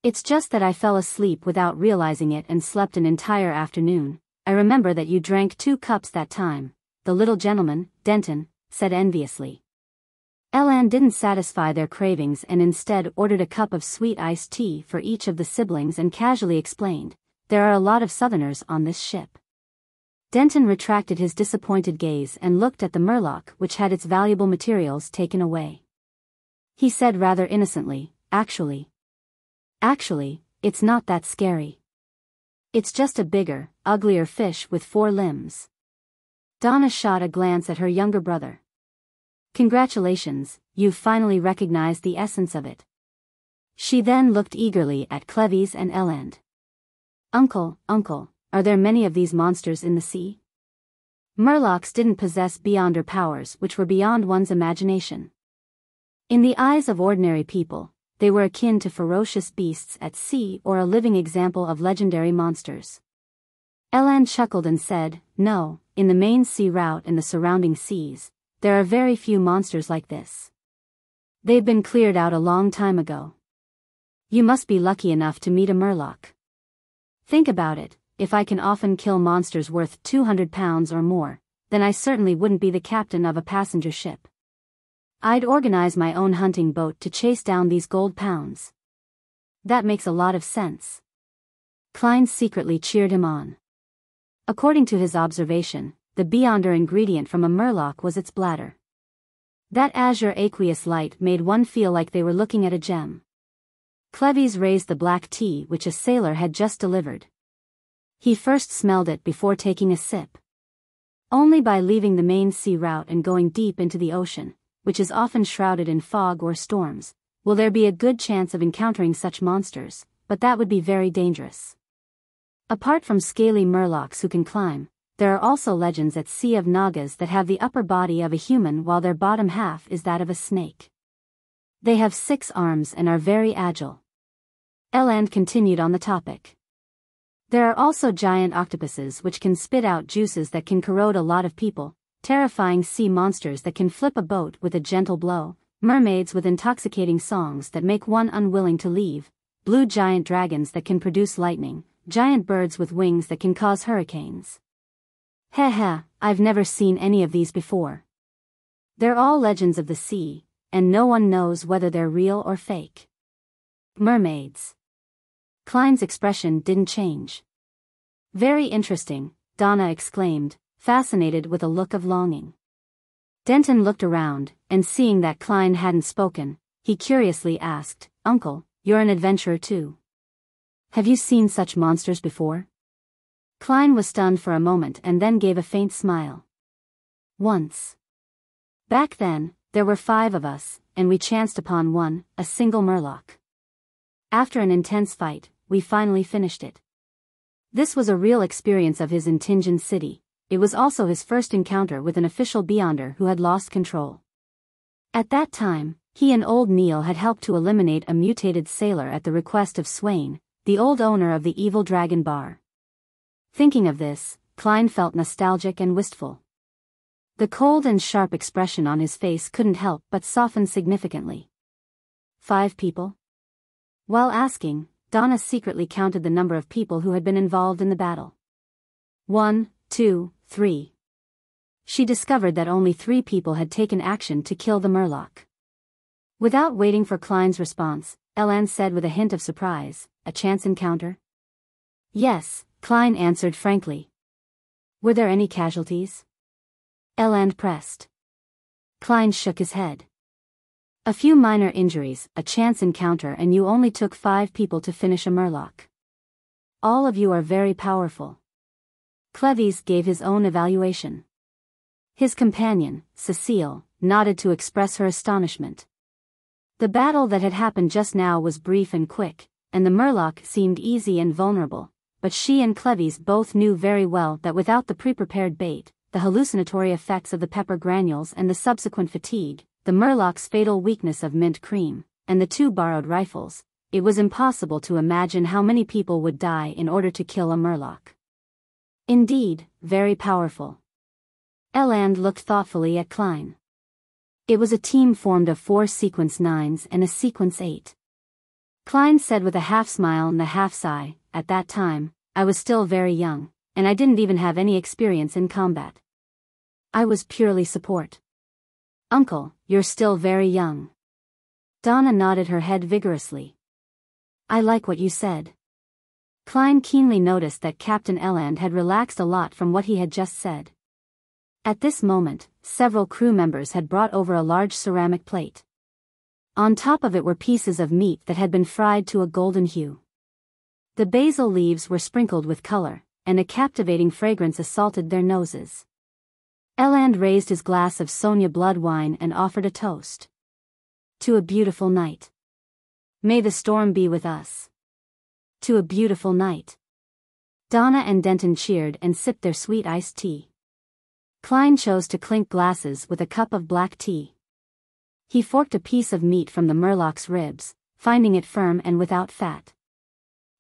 that I fell asleep without realizing it and slept an entire afternoon. I remember that you drank 2 cups that time," the little gentleman, Denton, said enviously. Eland didn't satisfy their cravings and instead ordered a cup of sweet iced tea for each of the siblings and casually explained, "There are a lot of Southerners on this ship." Denton retracted his disappointed gaze and looked at the Murloc, which had its valuable materials taken away. He said rather innocently, Actually, it's not that scary. It's just a bigger, uglier fish with 4 limbs." Donna shot a glance at her younger brother. "Congratulations, you've finally recognized the essence of it." She then looked eagerly at Cleves and Eland. Uncle, are there many of these monsters in the sea?" Murlocs didn't possess beyonder powers which were beyond one's imagination. In the eyes of ordinary people, they were akin to ferocious beasts at sea or a living example of legendary monsters. Eland chuckled and said, "No, in the main sea route and the surrounding seas, there are very few monsters like this. They've been cleared out a long time ago. You must be lucky enough to meet a Murloc. Think about it, if I can often kill monsters worth 200 pounds or more, then I certainly wouldn't be the captain of a passenger ship. I'd organize my own hunting boat to chase down these gold pounds." "That makes a lot of sense." Klein secretly cheered him on. According to his observation, the beyonder ingredient from a Murloc was its bladder. That azure aqueous light made one feel like they were looking at a gem. Cleves raised the black tea which a sailor had just delivered. He first smelled it before taking a sip. Only by leaving the main sea route and going deep into the ocean, which is often shrouded in fog or storms, will there be a good chance of encountering such monsters, but that would be very dangerous. Apart from scaly Murlocs who can climb, there are also legends at sea of Nagas that have the upper body of a human while their bottom half is that of a snake. They have 6 arms and are very agile. Eland continued on the topic. There are also giant octopuses which can spit out juices that can corrode a lot of people, terrifying sea monsters that can flip a boat with a gentle blow, mermaids with intoxicating songs that make one unwilling to leave, blue giant dragons that can produce lightning, giant birds with wings that can cause hurricanes. Heh, I've never seen any of these before. They're all legends of the sea, and no one knows whether they're real or fake. Mermaids. Klein's expression didn't change. "Very interesting," Donna exclaimed, fascinated with a look of longing. Denton looked around, and seeing that Klein hadn't spoken, he curiously asked, "Uncle, you're an adventurer too. Have you seen such monsters before?" Klein was stunned for a moment and then gave a faint smile. "Once. Back then, there were 5 of us, and we chanced upon one, a single Murloc. After an intense fight, we finally finished it." This was a real experience of his in Tingen City. It was also his first encounter with an official beyonder who had lost control. At that time, he and old Neil had helped to eliminate a mutated sailor at the request of Swain, the old owner of the Evil Dragon Bar. Thinking of this, Klein felt nostalgic and wistful. The cold and sharp expression on his face couldn't help but soften significantly. 5 people? While asking, Donna secretly counted the number of people who had been involved in the battle. 1, 2, 3. She discovered that only 3 people had taken action to kill the Murloc. Without waiting for Klein's response, Eland said with a hint of surprise, "A chance encounter?" "Yes," Klein answered frankly. "Were there any casualties?" Eland pressed. Klein shook his head. "A few minor injuries, a chance encounter, and you only took 5 people to finish a Murloc." All of you are very powerful. Cleves gave his own evaluation. His companion, Cecile, nodded to express her astonishment. The battle that had happened just now was brief and quick, and the Murloc seemed easy and vulnerable, but she and Cleves both knew very well that without the pre-prepared bait, the hallucinatory effects of the pepper granules and the subsequent fatigue, the Murloc's fatal weakness of mint cream, and the 2 borrowed rifles, it was impossible to imagine how many people would die in order to kill a Murloc. Indeed, very powerful. Eland looked thoughtfully at Klein. It was a team formed of 4 sequence 9s and a sequence 8. Klein said with a half smile and a half sigh, at that time, I was still very young, and I didn't even have any experience in combat. I was purely support. Uncle, you're still very young. Donna nodded her head vigorously. I like what you said. Klein keenly noticed that Captain Eland had relaxed a lot from what he had just said. At this moment, several crew members had brought over a large ceramic plate. On top of it were pieces of meat that had been fried to a golden hue. The basil leaves were sprinkled with color, and a captivating fragrance assaulted their noses. Eland raised his glass of Sonia blood wine and offered a toast. To a beautiful night. May the storm be with us. To a beautiful night. Donna and Denton cheered and sipped their sweet iced tea. Klein chose to clink glasses with a cup of black tea. He forked a piece of meat from the Murloc's ribs, finding it firm and without fat.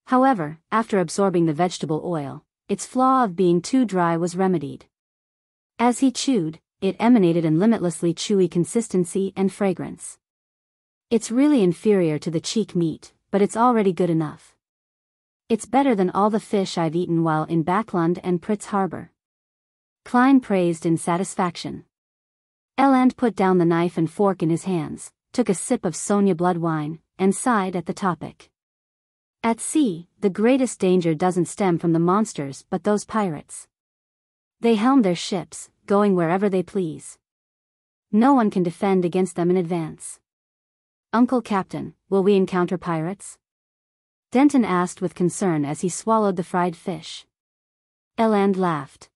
However, after absorbing the vegetable oil, its flaw of being too dry was remedied. As he chewed, it emanated in limitlessly chewy consistency and fragrance. It's really inferior to the cheek meat, but it's already good enough. It's better than all the fish I've eaten while in Backlund and Pritz Harbor. Klein praised in satisfaction. Eland put down the knife and fork in his hands, took a sip of Sonia blood wine, and sighed at the topic. At sea, the greatest danger doesn't stem from the monsters but those pirates. They helm their ships, going wherever they please. No one can defend against them in advance. Uncle Captain, will we encounter pirates? Denton asked with concern as he swallowed the fried fish. Eland laughed.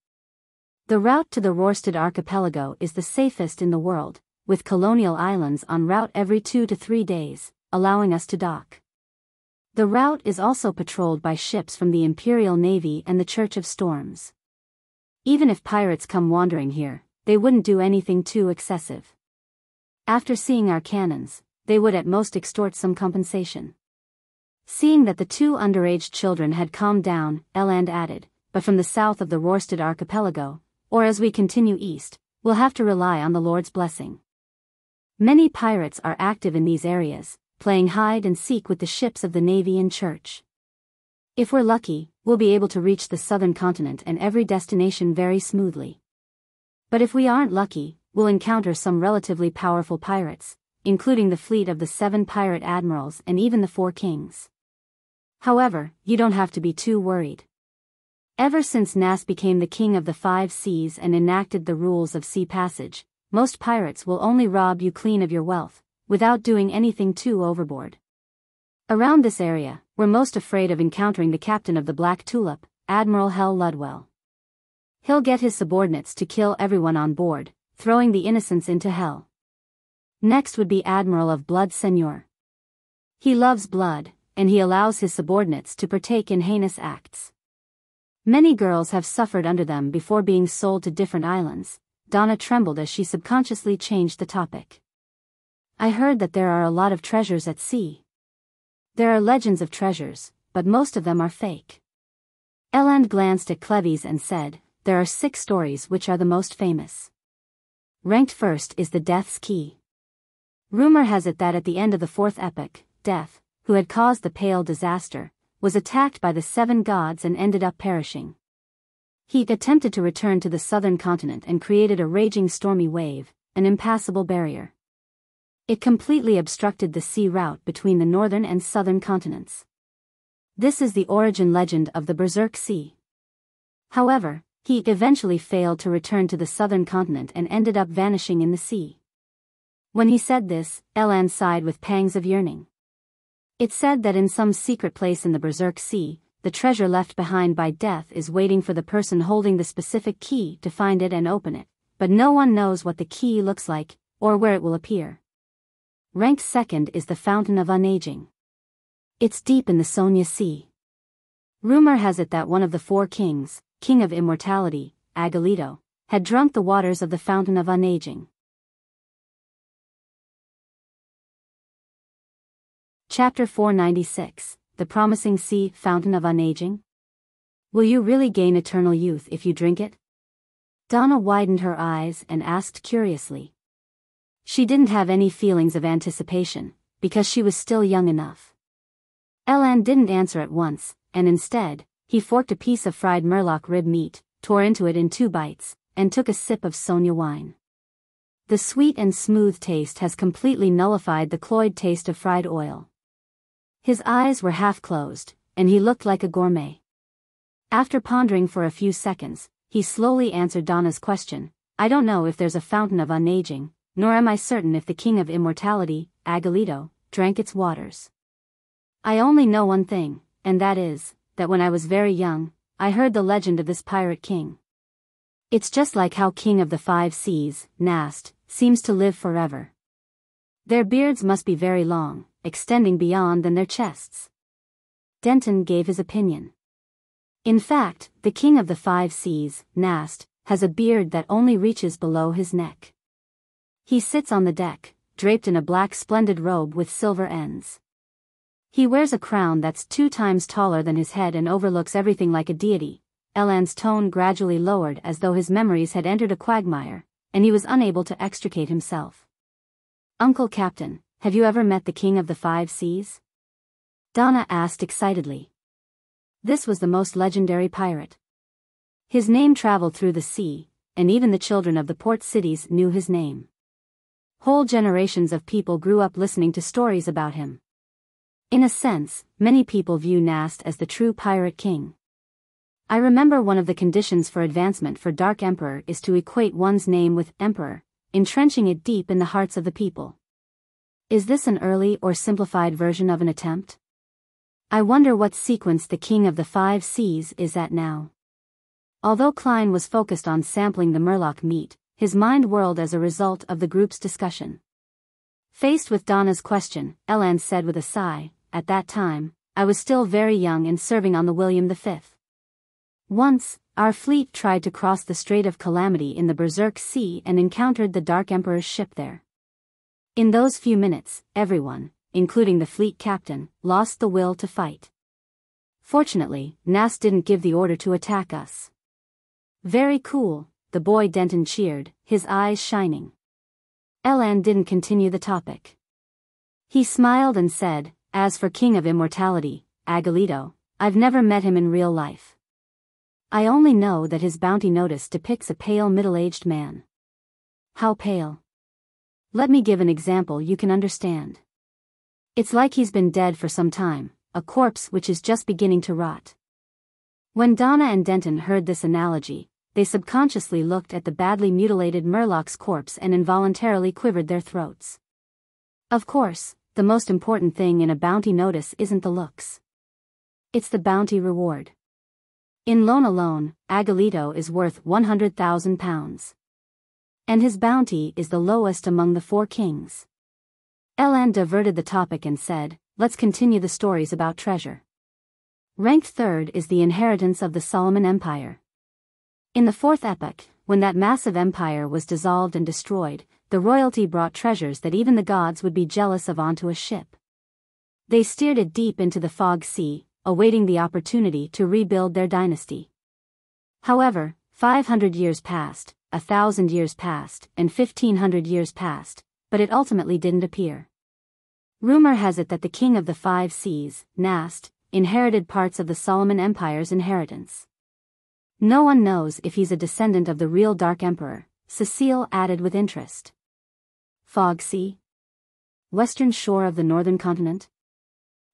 The route to the Rörsted archipelago is the safest in the world, with colonial islands en route every 2 to 3 days, allowing us to dock. The route is also patrolled by ships from the Imperial Navy and the Church of Storms. Even if pirates come wandering here, they wouldn't do anything too excessive. After seeing our cannons, they would at most extort some compensation. Seeing that the 2 underage children had calmed down, Eland added, but from the south of the Rörsted archipelago, or as we continue east, we'll have to rely on the Lord's blessing. Many pirates are active in these areas, playing hide and seek with the ships of the Navy and Church. If we're lucky, we'll be able to reach the southern continent and every destination very smoothly. But if we aren't lucky, we'll encounter some relatively powerful pirates, including the fleet of the 7 pirate admirals and even the 4 kings. However, you don't have to be too worried. Ever since Nas became the king of the 5 seas and enacted the rules of sea passage, most pirates will only rob you clean of your wealth, without doing anything too overboard. Around this area, we're most afraid of encountering the captain of the Black Tulip, Admiral Hell Ludwell. He'll get his subordinates to kill everyone on board, throwing the innocents into hell. Next would be Admiral of Blood Seigneur. He loves blood, and he allows his subordinates to partake in heinous acts. Many girls have suffered under them before being sold to different islands. Donna trembled as she subconsciously changed the topic. I heard that there are a lot of treasures at sea. There are legends of treasures, but most of them are fake. Eland glanced at Cleves and said, there are 6 stories which are the most famous. Ranked first is the Death's Key. Rumor has it that at the end of the 4th epoch, Death, who had caused the Pale disaster, was attacked by the 7 gods and ended up perishing. He attempted to return to the southern continent and created a raging stormy wave, an impassable barrier. It completely obstructed the sea route between the northern and southern continents. This is the origin legend of the Berserk Sea. However, he eventually failed to return to the southern continent and ended up vanishing in the sea. When he said this, Eland sighed with pangs of yearning. It said that in some secret place in the Berserk Sea, the treasure left behind by death is waiting for the person holding the specific key to find it and open it, but no one knows what the key looks like, or where it will appear. Ranked second is the Fountain of Unaging. It's deep in the Sonia Sea. Rumor has it that one of the four kings, King of Immortality, Agolito, had drunk the waters of the Fountain of Unaging. Chapter 496, The Promising Sea, Fountain of Unaging? Will you really gain eternal youth if you drink it? Donna widened her eyes and asked curiously. She didn't have any feelings of anticipation, because she was still young enough. Elan didn't answer at once, and instead, he forked a piece of fried Murloc rib meat, tore into it in 2 bites, and took a sip of Sonia wine. The sweet and smooth taste has completely nullified the cloyed taste of fried oil. His eyes were half closed, and he looked like a gourmet. After pondering for a few seconds, he slowly answered Donna's question. I don't know if there's a Fountain of Unaging, nor am I certain if the King of Immortality, Agolito, drank its waters. I only know one thing, and that is, that when I was very young, I heard the legend of this pirate king. It's just like how King of the Five Seas, Nast, seems to live forever. Their beards must be very long, extending beyond than their chests. Denton gave his opinion. In fact, the King of the Five Seas, Nast, has a beard that only reaches below his neck. He sits on the deck, draped in a black splendid robe with silver ends. He wears a crown that's 2 times taller than his head and overlooks everything like a deity. Elan's tone gradually lowered as though his memories had entered a quagmire, and he was unable to extricate himself. Uncle Captain, have you ever met the King of the Five Seas? Donna asked excitedly. This was the most legendary pirate. His name traveled through the sea, and even the children of the port cities knew his name. Whole generations of people grew up listening to stories about him. In a sense, many people view Nast as the true pirate king. I remember one of the conditions for advancement for Dark Emperor is to equate one's name with Emperor, entrenching it deep in the hearts of the people. Is this an early or simplified version of an attempt? I wonder what sequence the King of the Five Seas is at now. Although Klein was focused on sampling the Murloc meat, his mind whirled as a result of the group's discussion. Faced with Donna's question, Elan said with a sigh, at that time, I was still very young and serving on the William V. Once, our fleet tried to cross the Strait of Calamity in the Berserk Sea and encountered the Dark Emperor's ship there. In those few minutes, everyone, including the fleet captain, lost the will to fight. Fortunately, Nast didn't give the order to attack us. Very cool, the boy Denton cheered, his eyes shining. Elan didn't continue the topic. He smiled and said, as for King of Immortality, Agolito, I've never met him in real life. I only know that his bounty notice depicts a pale middle-aged man. How pale? Let me give an example you can understand. It's like he's been dead for some time, a corpse which is just beginning to rot. When Donna and Denton heard this analogy, they subconsciously looked at the badly mutilated Murloc's corpse and involuntarily quivered their throats. Of course, the most important thing in a bounty notice isn't the looks. It's the bounty reward. In loan alone, Agolito is worth 100,000 pounds. And his bounty is the lowest among the 4 kings. Elan diverted the topic and said, let's continue the stories about treasure. Ranked third is the inheritance of the Solomon Empire. In the 4th epoch, when that massive empire was dissolved and destroyed, the royalty brought treasures that even the gods would be jealous of onto a ship. They steered it deep into the Fog Sea, awaiting the opportunity to rebuild their dynasty. However, 500 years passed, 1,000 years passed, and 1,500 years passed, but it ultimately didn't appear. Rumor has it that the King of the Five Seas, Nast, inherited parts of the Solomon Empire's inheritance. No one knows if he's a descendant of the real Dark Emperor, Cecile added with interest. Fog Sea? Western shore of the northern continent?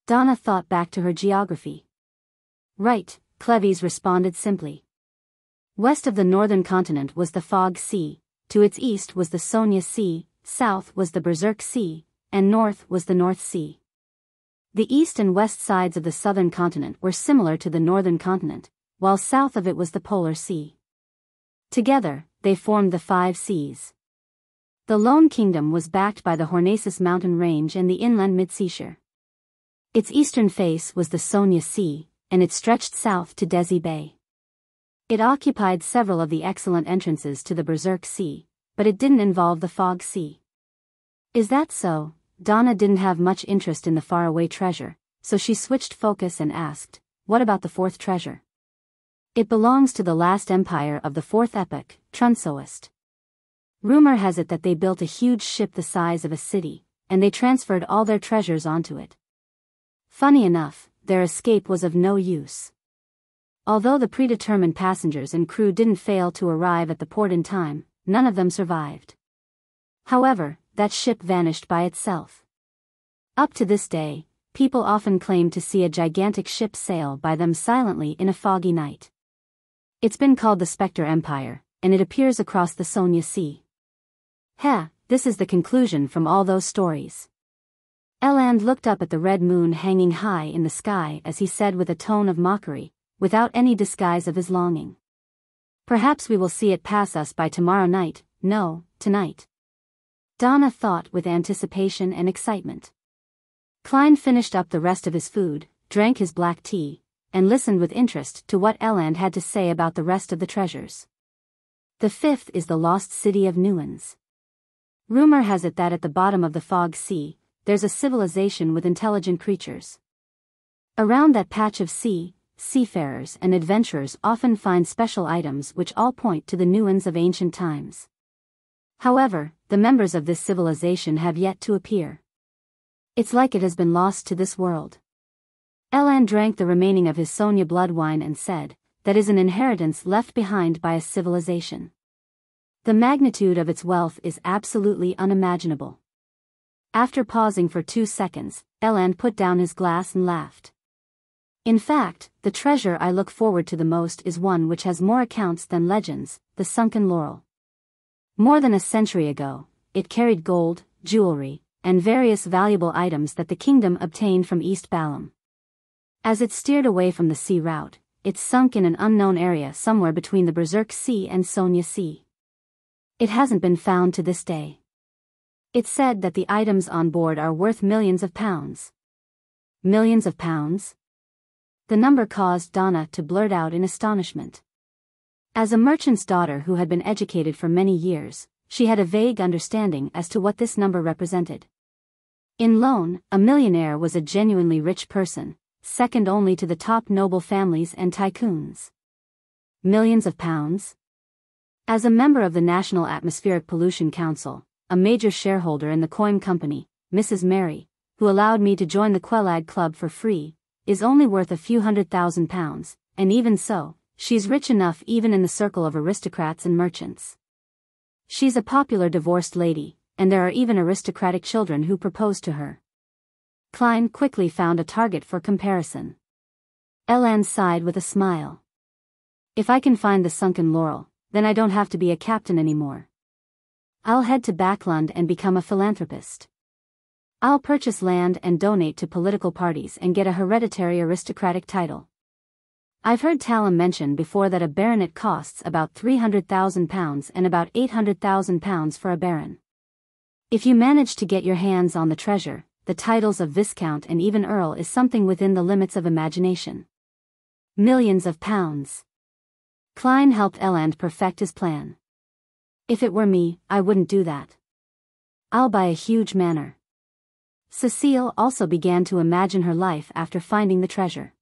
Donna thought back to her geography. Right, Cleves responded simply. West of the northern continent was the Fog Sea, to its east was the Sonia Sea, south was the Berserk Sea, and north was the North Sea. The east and west sides of the southern continent were similar to the northern continent, while south of it was the Polar Sea. Together, they formed the Five Seas. The Lone Kingdom was backed by the Hornacis mountain range and the inland mid-seashore. Its eastern face was the Sonia Sea, and it stretched south to Desi Bay. It occupied several of the excellent entrances to the Berserk Sea, but it didn't involve the Fog Sea. Is that so? Donna didn't have much interest in the faraway treasure, so she switched focus and asked, what about the fourth treasure? It belongs to the last empire of the fourth epoch, Trunsoist. Rumor has it that they built a huge ship the size of a city, and they transferred all their treasures onto it. Funny enough, their escape was of no use. Although the predetermined passengers and crew didn't fail to arrive at the port in time, none of them survived. However, that ship vanished by itself. Up to this day, people often claim to see a gigantic ship sail by them silently in a foggy night. It's been called the Spectre Empire, and it appears across the Sonia Sea. This is the conclusion from all those stories. Eland looked up at the red moon hanging high in the sky as he said with a tone of mockery, without any disguise of his longing. Perhaps we will see it pass us by tomorrow night, no, tonight. Donna thought with anticipation and excitement. Klein finished up the rest of his food, drank his black tea, and listened with interest to what Eland had to say about the rest of the treasures. The fifth is the lost city of Nuans. Rumor has it that at the bottom of the Fog Sea, there's a civilization with intelligent creatures. Around that patch of sea, seafarers and adventurers often find special items which all point to the Nuans of ancient times. However, the members of this civilization have yet to appear. It's like it has been lost to this world. Eland drank the remaining of his Sonia blood wine and said, that is an inheritance left behind by a civilization. The magnitude of its wealth is absolutely unimaginable. After pausing for 2 seconds, Eland put down his glass and laughed. In fact, the treasure I look forward to the most is one which has more accounts than legends, the sunken laurel. More than a century ago, it carried gold, jewelry, and various valuable items that the kingdom obtained from East Balam. As it steered away from the sea route, it sunk in an unknown area somewhere between the Berserk Sea and Sonia Sea. It hasn't been found to this day. It's said that the items on board are worth millions of pounds. Millions of pounds? The number caused Donna to blurt out in astonishment. As a merchant's daughter who had been educated for many years, she had a vague understanding as to what this number represented. In Lone, a millionaire was a genuinely rich person, second only to the top noble families and tycoons. Millions of pounds? As a member of the National Atmospheric Pollution Council, a major shareholder in the Coim Company, Mrs. Mary, who allowed me to join the Quelag Club for free, is only worth a few £100,000, and even so, she's rich enough even in the circle of aristocrats and merchants. She's a popular divorced lady, and there are even aristocratic children who propose to her. Klein quickly found a target for comparison. Eland sighed with a smile. If I can find the sunken laurel, then I don't have to be a captain anymore. I'll head to Backland and become a philanthropist. I'll purchase land and donate to political parties and get a hereditary aristocratic title. I've heard Talum mention before that a baronet costs about £300,000 and about £800,000 for a baron. If you manage to get your hands on the treasure, the titles of Viscount and even Earl is something within the limits of imagination. Millions of pounds. Klein helped Eland perfect his plan. If it were me, I wouldn't do that. I'll buy a huge manor. Cecile also began to imagine her life after finding the treasure.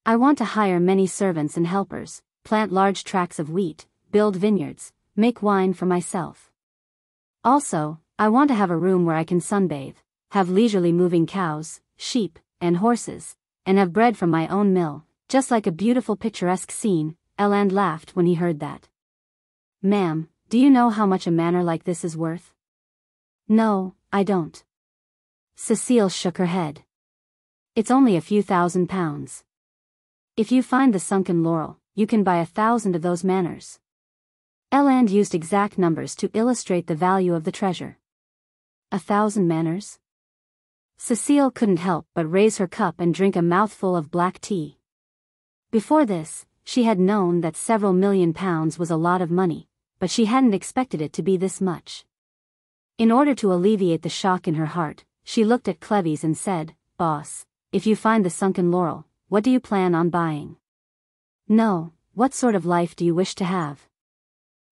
I want to hire many servants and helpers, plant large tracts of wheat, build vineyards, make wine for myself. Also, I want to have a room where I can sunbathe, have leisurely moving cows, sheep, and horses, and have bread from my own mill, just like a beautiful picturesque scene. Eland laughed when he heard that. Ma'am, do you know how much a manor like this is worth? No, I don't. Cecile shook her head. It's only a few £1,000s. If you find the sunken laurel, you can buy 1,000 of those manors. Eland used exact numbers to illustrate the value of the treasure. 1,000 manors? Cecile couldn't help but raise her cup and drink a mouthful of black tea. Before this, she had known that several £1,000,000 was a lot of money, but she hadn't expected it to be this much. In order to alleviate the shock in her heart, she looked at Clevis and said, "Boss, if you find the sunken laurel, what do you plan on buying?" "No, what sort of life do you wish to have?"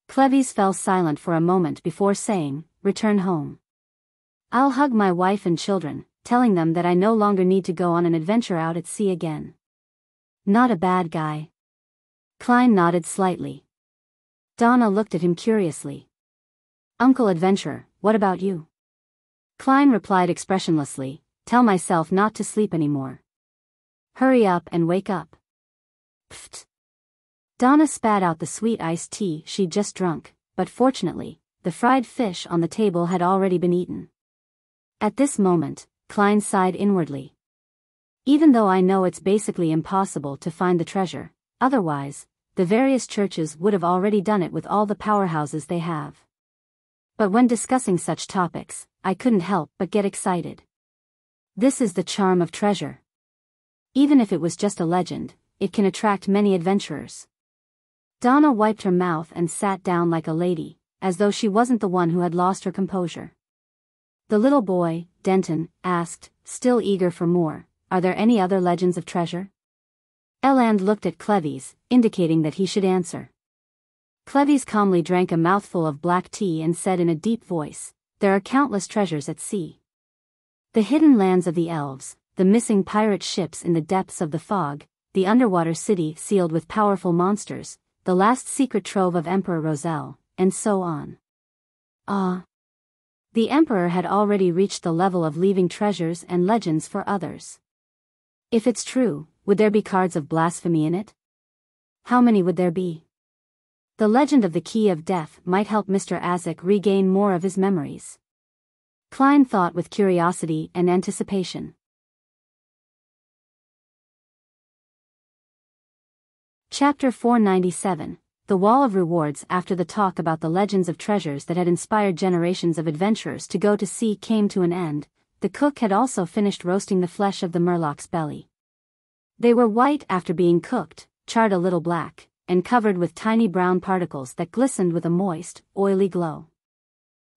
Clevis fell silent for a moment before saying, "Return home. I'll hug my wife and children, telling them that I no longer need to go on an adventure out at sea again." "Not a bad guy." Klein nodded slightly. Donna looked at him curiously. "Uncle Adventurer, what about you?" Klein replied expressionlessly, "Tell myself not to sleep anymore. Hurry up and wake up." Pfft. Donna spat out the sweet iced tea she'd just drunk, but fortunately, the fried fish on the table had already been eaten. At this moment, Klein sighed inwardly. "Even though I know it's basically impossible to find the treasure, otherwise, the various churches would have already done it with all the powerhouses they have. But when discussing such topics, I couldn't help but get excited. This is the charm of treasure. Even if it was just a legend, it can attract many adventurers." Donna wiped her mouth and sat down like a lady, as though she wasn't the one who had lost her composure. The little boy, Denton, asked, still eager for more, "Are there any other legends of treasure?" Eland looked at Clevis, indicating that he should answer. Clevis calmly drank a mouthful of black tea and said in a deep voice, "There are countless treasures at sea. The hidden lands of the elves, the missing pirate ships in the depths of the fog, the underwater city sealed with powerful monsters, the last secret trove of Emperor Roselle, and so on." Ah. The Emperor had already reached the level of leaving treasures and legends for others. If it's true, would there be cards of blasphemy in it? How many would there be? The legend of the Key of Death might help Mr. Azek regain more of his memories. Klein thought with curiosity and anticipation. Chapter 497, The Wall of Rewards. After the talk about the legends of treasures that had inspired generations of adventurers to go to sea came to an end, the cook had also finished roasting the flesh of the Murloc's belly. They were white after being cooked, charred a little black, and covered with tiny brown particles that glistened with a moist, oily glow.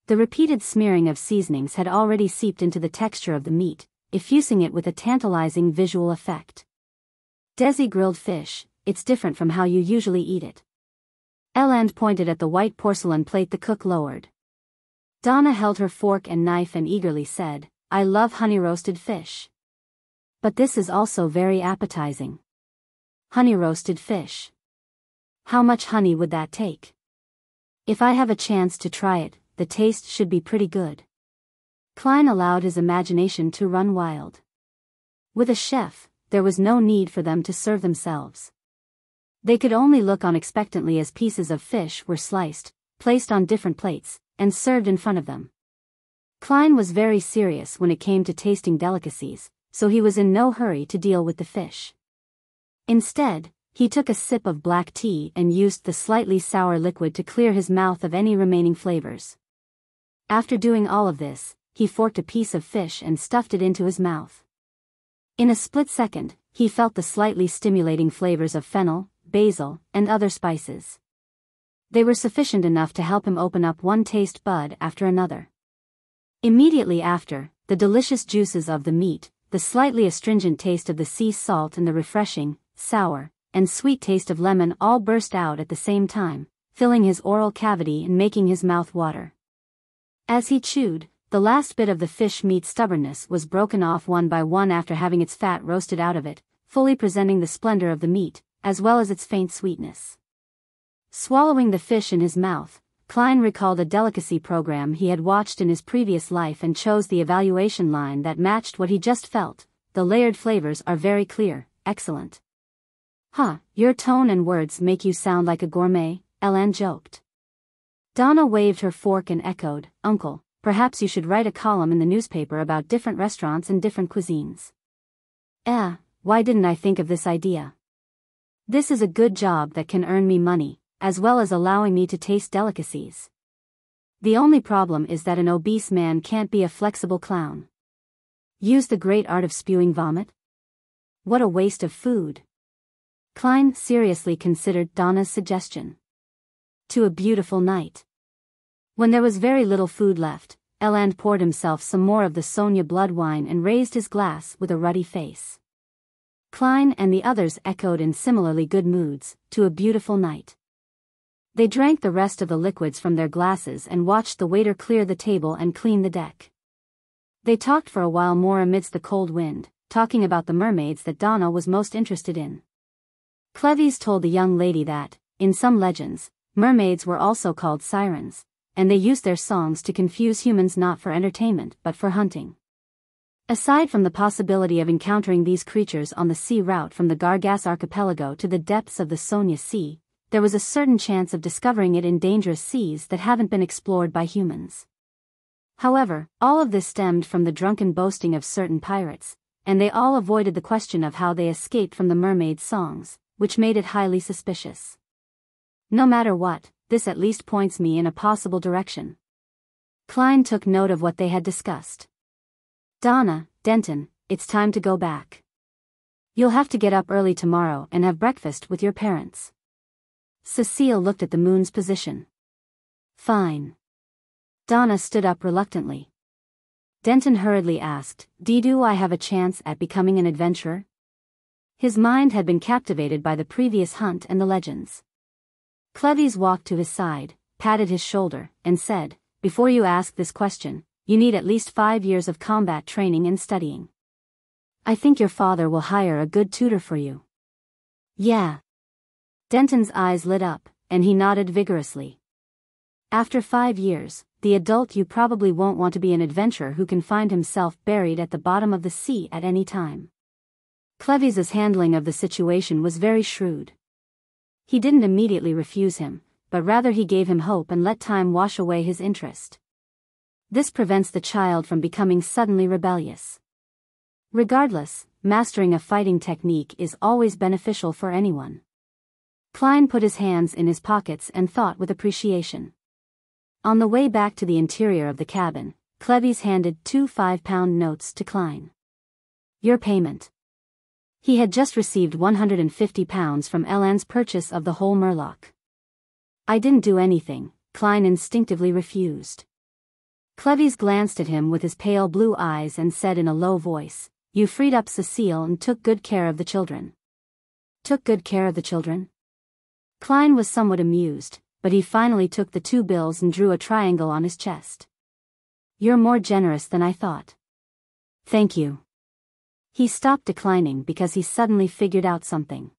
The repeated smearing of seasonings had already seeped into the texture of the meat, effusing it with a tantalizing visual effect. "Desi grilled fish, it's different from how you usually eat it." Eland pointed at the white porcelain plate the cook lowered. Donna held her fork and knife and eagerly said, "I love honey-roasted fish. But this is also very appetizing." Honey-roasted fish. How much honey would that take? If I have a chance to try it, the taste should be pretty good. Klein allowed his imagination to run wild. With a chef, there was no need for them to serve themselves. They could only look on expectantly as pieces of fish were sliced, placed on different plates, and served in front of them. Klein was very serious when it came to tasting delicacies, so he was in no hurry to deal with the fish. Instead, he took a sip of black tea and used the slightly sour liquid to clear his mouth of any remaining flavors. After doing all of this, he forked a piece of fish and stuffed it into his mouth. In a split second, he felt the slightly stimulating flavors of fennel, basil, and other spices. They were sufficient enough to help him open up one taste bud after another. Immediately after, the delicious juices of the meat, the slightly astringent taste of the sea salt and the refreshing, sour, and sweet taste of lemon all burst out at the same time, filling his oral cavity and making his mouth water. As he chewed, the last bit of the fish meat's stubbornness was broken off one by one after having its fat roasted out of it, fully presenting the splendor of the meat, as well as its faint sweetness. Swallowing the fish in his mouth, Klein recalled a delicacy program he had watched in his previous life and chose the evaluation line that matched what he just felt. "The layered flavors are very clear, excellent." "Huh, your tone and words make you sound like a gourmet," Eland joked. Donna waved her fork and echoed, "Uncle, perhaps you should write a column in the newspaper about different restaurants and different cuisines." Why didn't I think of this idea? This is a good job that can earn me money, as well as allowing me to taste delicacies. The only problem is that an obese man can't be a flexible clown. Use the great art of spewing vomit? What a waste of food. Klein seriously considered Donna's suggestion. To a beautiful night. When there was very little food left, Eland poured himself some more of the Sonia blood wine and raised his glass with a ruddy face. Klein and the others echoed in similarly good moods, to a beautiful night. They drank the rest of the liquids from their glasses and watched the waiter clear the table and clean the deck. They talked for a while more amidst the cold wind, talking about the mermaids that Donna was most interested in. Cleves told the young lady that, in some legends, mermaids were also called sirens, and they used their songs to confuse humans not for entertainment but for hunting. Aside from the possibility of encountering these creatures on the sea route from the Gargas archipelago to the depths of the Sonia Sea, there was a certain chance of discovering it in dangerous seas that haven't been explored by humans. However, all of this stemmed from the drunken boasting of certain pirates, and they all avoided the question of how they escaped from the mermaid songs, which made it highly suspicious. No matter what, this at least points me in a possible direction. Klein took note of what they had discussed. Donna, Denton, it's time to go back. You'll have to get up early tomorrow and have breakfast with your parents. Cecile looked at the moon's position. Fine. Donna stood up reluctantly. Denton hurriedly asked, Do I have a chance at becoming an adventurer? His mind had been captivated by the previous hunt and the legends. Cleves walked to his side, patted his shoulder, and said, Before you ask this question, you need at least 5 years of combat training and studying. I think your father will hire a good tutor for you. Yeah. Denton's eyes lit up, and he nodded vigorously. After 5 years, the adult you probably won't want to be an adventurer who can find himself buried at the bottom of the sea at any time. Cleves's handling of the situation was very shrewd. He didn't immediately refuse him, but rather he gave him hope and let time wash away his interest. This prevents the child from becoming suddenly rebellious. Regardless, mastering a fighting technique is always beneficial for anyone. Klein put his hands in his pockets and thought with appreciation. On the way back to the interior of the cabin, Cleves handed 2 5-pound notes to Klein. Your payment. He had just received £150 from Eland's purchase of the whole Murloc. I didn't do anything, Klein instinctively refused. Cleves glanced at him with his pale blue eyes and said in a low voice, You freed up Cecile and took good care of the children. Took good care of the children? Klein was somewhat amused, but he finally took the 2 bills and drew a triangle on his chest. You're more generous than I thought. Thank you. He stopped declining because he suddenly figured out something.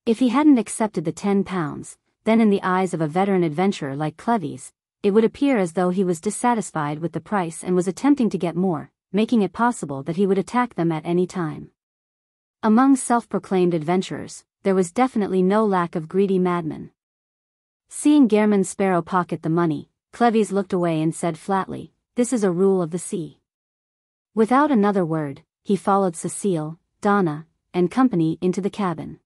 If he hadn't accepted the £10, then in the eyes of a veteran adventurer like Cleves, it would appear as though he was dissatisfied with the price and was attempting to get more, making it possible that he would attack them at any time. Among self-proclaimed adventurers, there was definitely no lack of greedy madmen. Seeing Gehrman Sparrow pocket the money, Cleves looked away and said flatly, This is a rule of the sea. Without another word, he followed Cecile, Donna, and company into the cabin.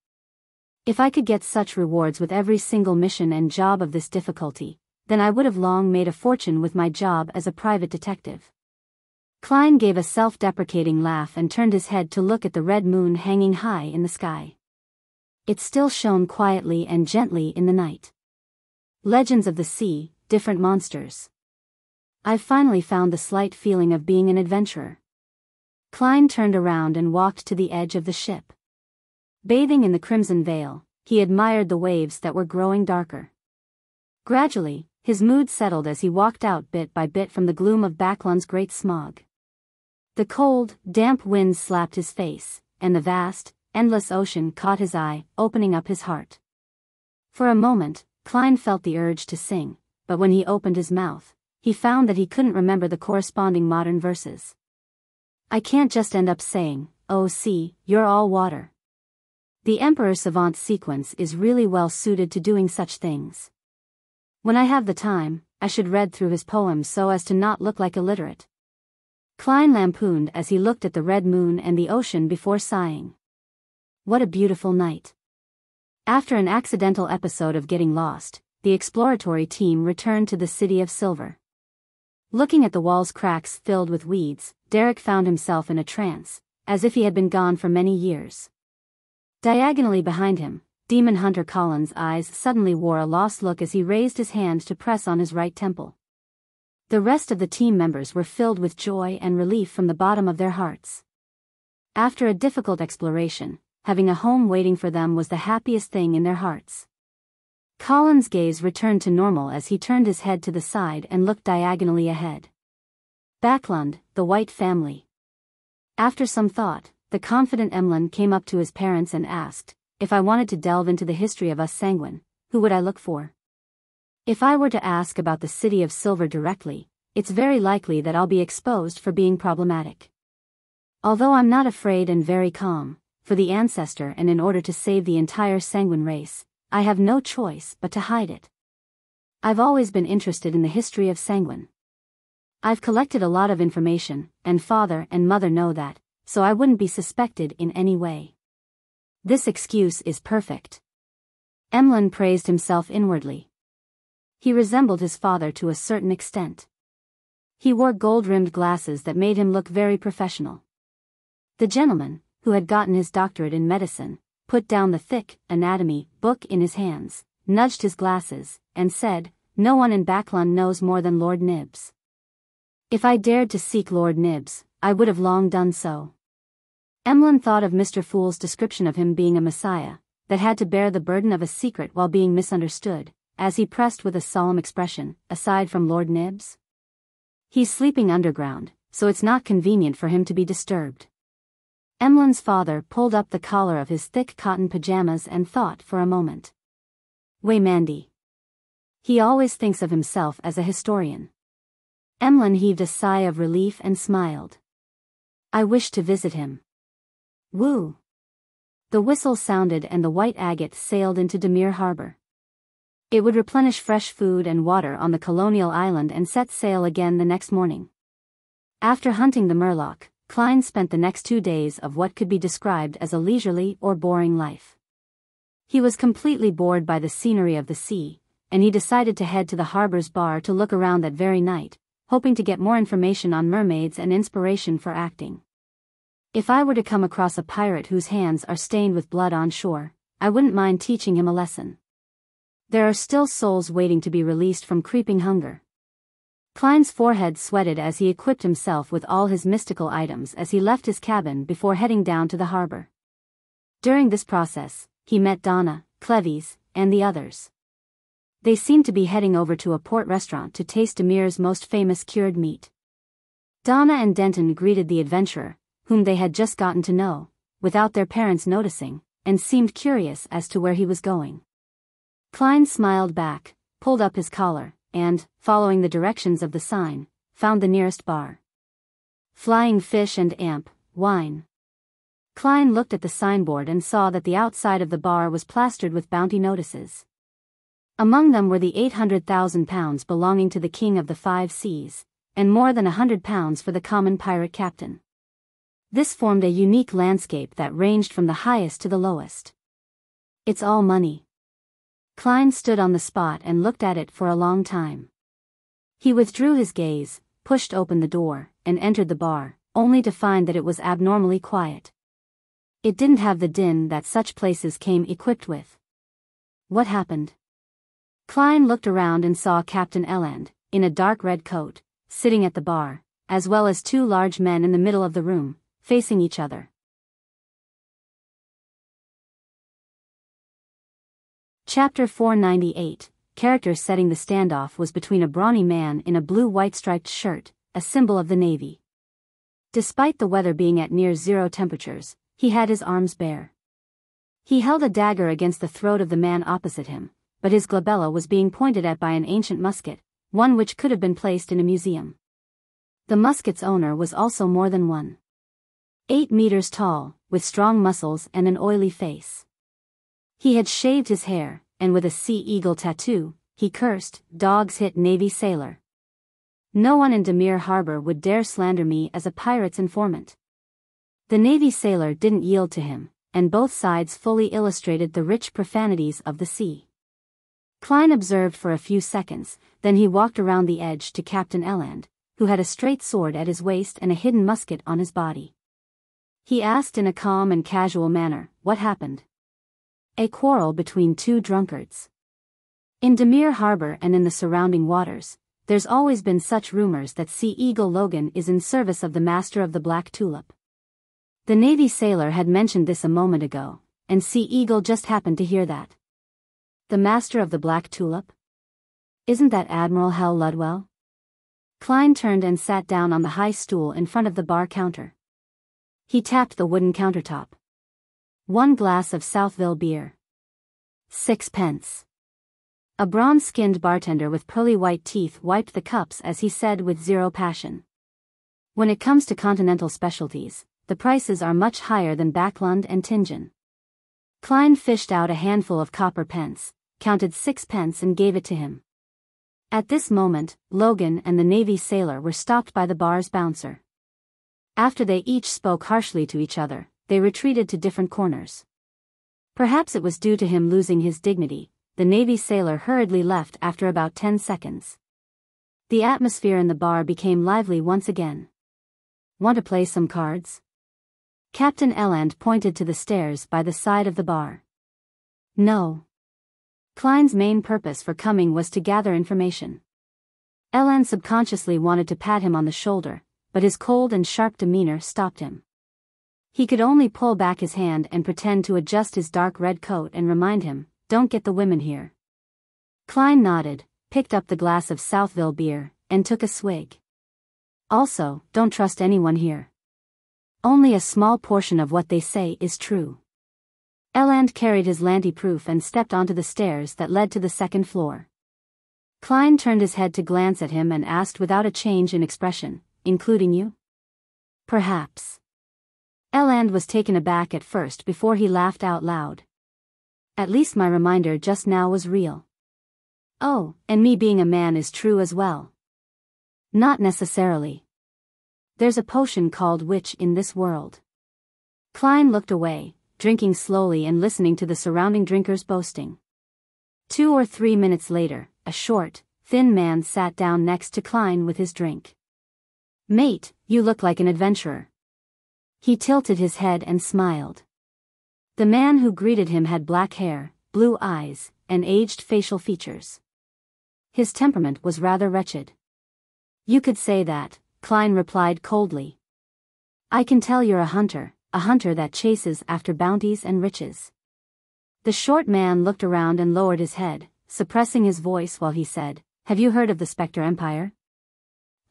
If I could get such rewards with every single mission and job of this difficulty, then I would have long made a fortune with my job as a private detective. Klein gave a self-deprecating laugh and turned his head to look at the red moon hanging high in the sky. It still shone quietly and gently in the night. Legends of the sea, different monsters. I've finally found the slight feeling of being an adventurer. Klein turned around and walked to the edge of the ship. Bathing in the crimson veil, he admired the waves that were growing darker. Gradually, his mood settled as he walked out bit by bit from the gloom of Backlund's great smog. The cold, damp winds slapped his face, and the vast, endless ocean caught his eye, opening up his heart. For a moment, Klein felt the urge to sing, but when he opened his mouth, he found that he couldn't remember the corresponding modern verses. I can't just end up saying, Oh sea, you're all water. The Emperor Savant sequence is really well suited to doing such things. When I have the time, I should read through his poems so as to not look like illiterate. Klein lampooned as he looked at the red moon and the ocean before sighing. What a beautiful night. After an accidental episode of getting lost, the exploratory team returned to the City of Silver. Looking at the wall's cracks filled with weeds, Derek found himself in a trance, as if he had been gone for many years. Diagonally behind him, Demon Hunter Collins' eyes suddenly wore a lost look as he raised his hand to press on his right temple. The rest of the team members were filled with joy and relief from the bottom of their hearts. After a difficult exploration, having a home waiting for them was the happiest thing in their hearts. Collins' gaze returned to normal as he turned his head to the side and looked diagonally ahead. Backlund, the White family. After some thought, the confident Emlyn came up to his parents and asked, "If I wanted to delve into the history of us Sanguine, who would I look for? If I were to ask about the City of Silver directly, it's very likely that I'll be exposed for being problematic. Although I'm not afraid and very calm, for the ancestor and in order to save the entire Sanguine race, I have no choice but to hide it. I've always been interested in the history of Sanguine. I've collected a lot of information, and father and mother know that, so I wouldn't be suspected in any way. This excuse is perfect." Emlyn praised himself inwardly. He resembled his father to a certain extent. He wore gold-rimmed glasses that made him look very professional. The gentleman, who had gotten his doctorate in medicine, put down the thick anatomy book in his hands, nudged his glasses, and said, "No one in Backlund knows more than Lord Nibs. If I dared to seek Lord Nibs, I would have long done so." Emlyn thought of Mr. Fool's description of him being a messiah, that had to bear the burden of a secret while being misunderstood, as he pressed with a solemn expression, "Aside from Lord Nibs? He's sleeping underground, so it's not convenient for him to be disturbed." Emlyn's father pulled up the collar of his thick cotton pajamas and thought for a moment. "Way Mandy. He always thinks of himself as a historian." Emlyn heaved a sigh of relief and smiled. "I wish to visit him." Woo! The whistle sounded and the white agate sailed into Demir Harbor. It would replenish fresh food and water on the colonial island and set sail again the next morning. After hunting the Murloc, Klein spent the next 2 days of what could be described as a leisurely or boring life. He was completely bored by the scenery of the sea, and he decided to head to the harbor's bar to look around that very night, hoping to get more information on mermaids and inspiration for acting. "If I were to come across a pirate whose hands are stained with blood on shore, I wouldn't mind teaching him a lesson. There are still souls waiting to be released from creeping hunger." Klein's forehead sweated as he equipped himself with all his mystical items as he left his cabin before heading down to the harbor. During this process, he met Donna, Cleves, and the others. They seemed to be heading over to a port restaurant to taste Demir's most famous cured meat. Donna and Denton greeted the adventurer, whom they had just gotten to know, without their parents noticing, and seemed curious as to where he was going. Klein smiled back, pulled up his collar, and, following the directions of the sign, found the nearest bar. "Flying fish and amp, wine." Klein looked at the signboard and saw that the outside of the bar was plastered with bounty notices. Among them were the £800,000 belonging to the King of the Five Seas, and more than £100 for the common pirate captain. This formed a unique landscape that ranged from the highest to the lowest. "It's all money." Klein stood on the spot and looked at it for a long time. He withdrew his gaze, pushed open the door, and entered the bar, only to find that it was abnormally quiet. It didn't have the din that such places came equipped with. What happened? Klein looked around and saw Captain Eland, in a dark red coat, sitting at the bar, as well as 2 large men in the middle of the room, facing each other. Chapter 498, character setting. The standoff was between a brawny man in a blue-white striped shirt, a symbol of the Navy. Despite the weather being at near 0 temperatures, he had his arms bare. He held a dagger against the throat of the man opposite him, but his glabella was being pointed at by an ancient musket, one which could have been placed in a museum. The musket's owner was also more than 1.8 meters tall, with strong muscles and an oily face. He had shaved his hair, and with a sea eagle tattoo, he cursed, "Dogs hit Navy sailor. No one in Demir Harbor would dare slander me as a pirate's informant." The Navy sailor didn't yield to him, and both sides fully illustrated the rich profanities of the sea. Klein observed for a few seconds, then he walked around the edge to Captain Eland, who had a straight sword at his waist and a hidden musket on his body. He asked in a calm and casual manner, "What happened?" "A quarrel between two drunkards. In Demir Harbor and in the surrounding waters, there's always been such rumors that Sea Eagle Logan is in service of the Master of the Black Tulip." The Navy sailor had mentioned this a moment ago, and Sea Eagle just happened to hear that. The Master of the Black Tulip? Isn't that Admiral Hal Ludwell? Klein turned and sat down on the high stool in front of the bar counter. He tapped the wooden countertop. "1 glass of Southville beer. 6 pence. A bronze-skinned bartender with pearly white teeth wiped the cups as he said with zero passion. "When it comes to continental specialties, the prices are much higher than Backlund and Tingen." Klein fished out a handful of copper pence, counted 6 pence and gave it to him. At this moment, Logan and the Navy sailor were stopped by the bar's bouncer. After they each spoke harshly to each other, they retreated to different corners. Perhaps it was due to him losing his dignity, the Navy sailor hurriedly left after about 10 seconds. The atmosphere in the bar became lively once again. "Want to play some cards?" Captain Elland pointed to the stairs by the side of the bar. "No." Klein's main purpose for coming was to gather information. Elland subconsciously wanted to pat him on the shoulder, but his cold and sharp demeanor stopped him. He could only pull back his hand and pretend to adjust his dark red coat and remind him, "Don't get the women here." Klein nodded, picked up the glass of Southville beer, and took a swig. "Also, don't trust anyone here. Only a small portion of what they say is true." Elland carried his lanty-proof and stepped onto the stairs that led to the second floor. Klein turned his head to glance at him and asked without a change in expression, "Including you?" "Perhaps." Elland was taken aback at first before he laughed out loud. "At least my reminder just now was real." "Oh, and me being a man is true as well." "Not necessarily. There's a potion called witch in this world." Klein looked away, drinking slowly and listening to the surrounding drinkers boasting. 2 or 3 minutes later, a short, thin man sat down next to Klein with his drink. "Mate, you look like an adventurer." He tilted his head and smiled. The man who greeted him had black hair, blue eyes, and aged facial features. His temperament was rather wretched. "You could say that," Klein replied coldly. "I can tell you're a hunter that chases after bounties and riches." The short man looked around and lowered his head, suppressing his voice while he said, "Have you heard of the Spectre Empire?"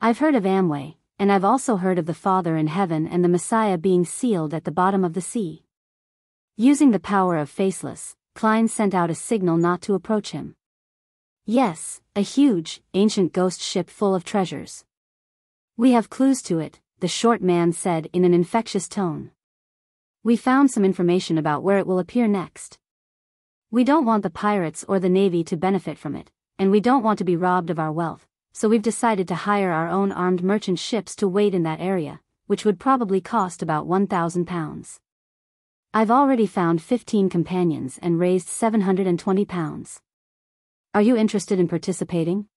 "I've heard of Amway, and I've also heard of the Father in Heaven and the Messiah being sealed at the bottom of the sea." Using the power of Faceless, Klein sent out a signal not to approach him. "Yes, a huge, ancient ghost ship full of treasures. We have clues to it," the short man said in an infectious tone. "We found some information about where it will appear next. We don't want the pirates or the Navy to benefit from it, and we don't want to be robbed of our wealth, so we've decided to hire our own armed merchant ships to wait in that area, which would probably cost about £1,000. I've already found 15 companions and raised £720. Are you interested in participating?"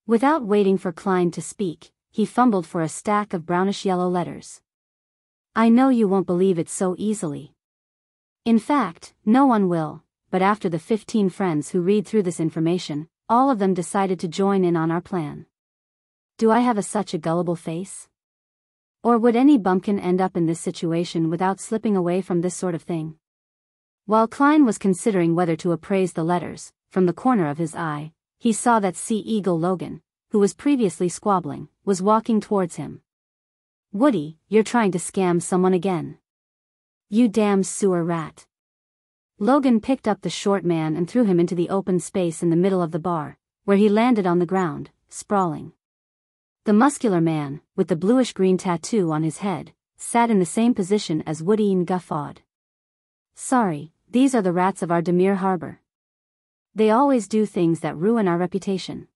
Without waiting for Klein to speak, he fumbled for a stack of brownish-yellow letters. "I know you won't believe it so easily. In fact, no one will, but after the 15 friends who read through this information, all of them decided to join in on our plan. Do I have such a gullible face? Or would any bumpkin end up in this situation without slipping away from this sort of thing?" While Klein was considering whether to appraise the letters, from the corner of his eye, he saw that Sea Eagle Logan, who was previously squabbling, was walking towards him. "Woody, you're trying to scam someone again. You damn sewer rat." Logan picked up the short man and threw him into the open space in the middle of the bar, where he landed on the ground, sprawling. The muscular man, with the bluish-green tattoo on his head, sat in the same position as Woody and guffawed. "Sorry, these are the rats of our Demir Harbor. They always do things that ruin our reputation.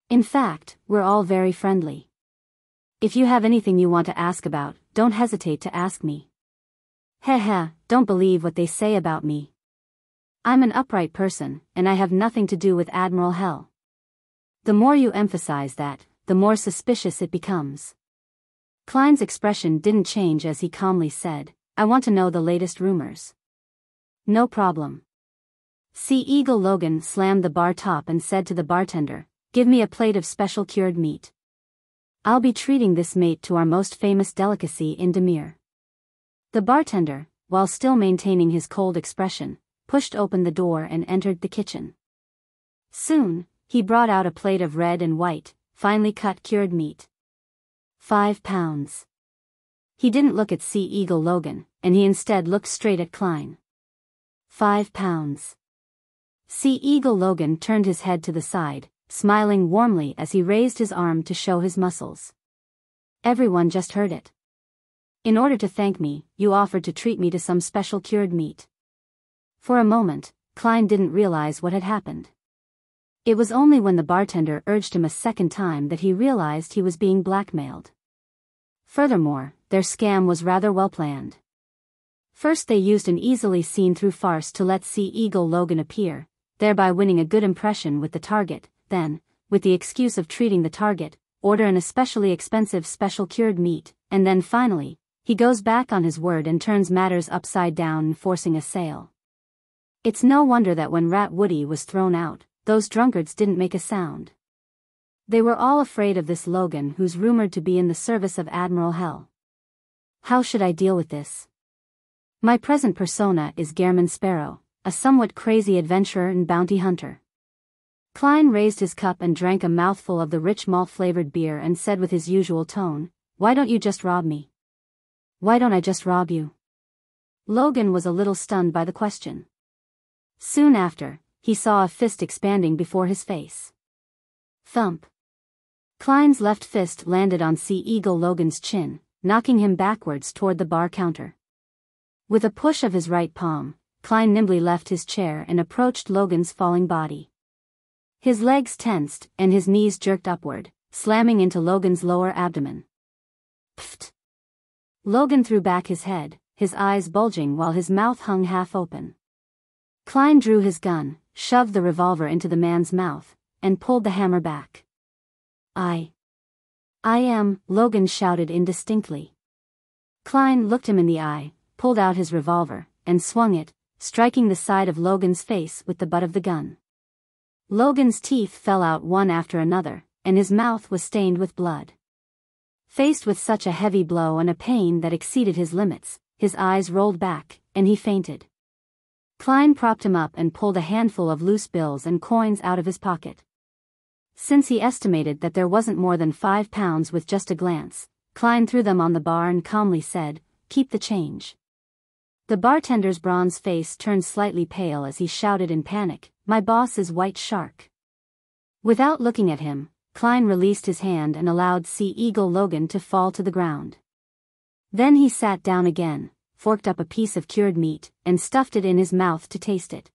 In fact, we're all very friendly. If you have anything you want to ask about, don't hesitate to ask me. Heh, don't believe what they say about me. I'm an upright person, and I have nothing to do with Admiral Hell. The more you emphasize that, the more suspicious it becomes. Klein's expression didn't change as he calmly said, I want to know the latest rumors. No problem. Sea Eagle Logan slammed the bar top and said to the bartender, give me a plate of special cured meat. I'll be treating this mate to our most famous delicacy in Demir. The bartender, while still maintaining his cold expression, pushed open the door and entered the kitchen. Soon, he brought out a plate of red and white, finely cut cured meat. 5 pounds. He didn't look at Sea Eagle Logan, and he instead looked straight at Klein. 5 pounds. Sea Eagle Logan turned his head to the side, smiling warmly as he raised his arm to show his muscles. Everyone just heard it. In order to thank me, you offered to treat me to some special cured meat. For a moment, Klein didn't realize what had happened. It was only when the bartender urged him a second time that he realized he was being blackmailed. Furthermore, their scam was rather well planned. First they used an easily seen-through farce to let Sea Eagle Logan appear, thereby winning a good impression with the target, then, with the excuse of treating the target, order an especially expensive special cured meat, and then finally, he goes back on his word and turns matters upside down, forcing a sale. It's no wonder that when Rat Woody was thrown out, those drunkards didn't make a sound. They were all afraid of this Logan who's rumored to be in the service of Admiral Hell. How should I deal with this? My present persona is Gehrman Sparrow, a somewhat crazy adventurer and bounty hunter. Klein raised his cup and drank a mouthful of the rich malt-flavored beer and said with his usual tone, why don't you just rob me? Why don't I just rob you? Logan was a little stunned by the question. Soon after, he saw a fist expanding before his face. Thump. Klein's left fist landed on Sea Eagle Logan's chin, knocking him backwards toward the bar counter. With a push of his right palm, Klein nimbly left his chair and approached Logan's falling body. His legs tensed and his knees jerked upward, slamming into Logan's lower abdomen. Pfft. Logan threw back his head, his eyes bulging while his mouth hung half open. Klein drew his gun, shoved the revolver into the man's mouth, and pulled the hammer back. I am, Logan shouted indistinctly. Klein looked him in the eye, pulled out his revolver, and swung it, striking the side of Logan's face with the butt of the gun. Logan's teeth fell out one after another, and his mouth was stained with blood. Faced with such a heavy blow and a pain that exceeded his limits, his eyes rolled back, and he fainted. Klein propped him up and pulled a handful of loose bills and coins out of his pocket. Since he estimated that there wasn't more than 5 pounds with just a glance, Klein threw them on the bar and calmly said, keep the change. The bartender's bronze face turned slightly pale as he shouted in panic, my boss is White Shark. Without looking at him, Klein released his hand and allowed Sea Eagle Logan to fall to the ground. Then he sat down again, forked up a piece of cured meat, and stuffed it in his mouth to taste it.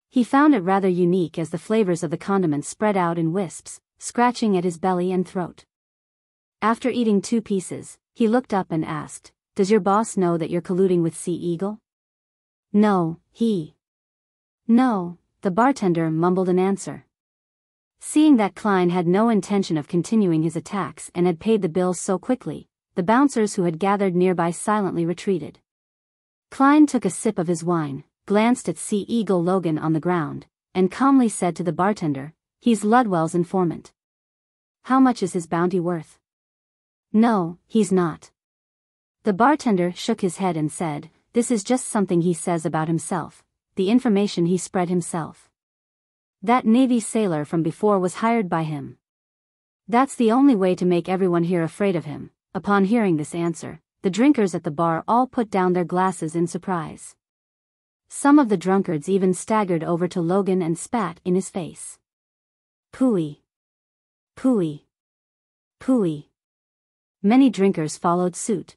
He found it rather unique as the flavors of the condiments spread out in wisps, scratching at his belly and throat. After eating 2 pieces, he looked up and asked, does your boss know that you're colluding with Sea Eagle? No, the bartender mumbled an answer. Seeing that Klein had no intention of continuing his attacks and had paid the bills so quickly, the bouncers who had gathered nearby silently retreated. Klein took a sip of his wine, glanced at Sea Eagle Logan on the ground, and calmly said to the bartender, he's Ludwell's informant. How much is his bounty worth? No, he's not. The bartender shook his head and said, this is just something he says about himself, the information he spread himself. That Navy sailor from before was hired by him. That's the only way to make everyone here afraid of him. Upon hearing this answer, the drinkers at the bar all put down their glasses in surprise. Some of the drunkards even staggered over to Logan and spat in his face. Pooey. Pooey. Pooey. Many drinkers followed suit.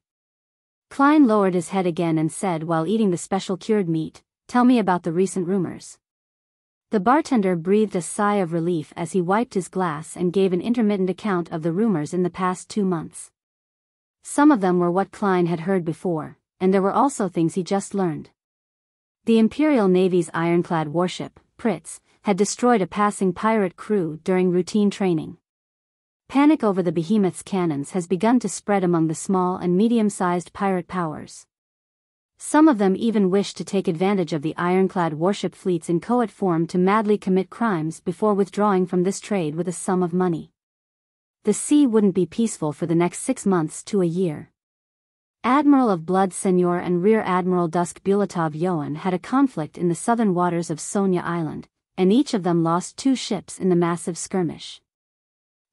Klein lowered his head again and said while eating the special cured meat, tell me about the recent rumors. The bartender breathed a sigh of relief as he wiped his glass and gave an intermittent account of the rumors in the past 2 months. Some of them were what Klein had heard before, and there were also things he just learned. The Imperial Navy's ironclad warship, Pritz, had destroyed a passing pirate crew during routine training. Panic over the behemoth's cannons has begun to spread among the small and medium-sized pirate powers. Some of them even wish to take advantage of the ironclad warship fleets in coat form to madly commit crimes before withdrawing from this trade with a sum of money. The sea wouldn't be peaceful for the next 6 months to a year. Admiral of Blood Senor and Rear Admiral Dusk Bulatov Yoan had a conflict in the southern waters of Sonia Island, and each of them lost 2 ships in the massive skirmish.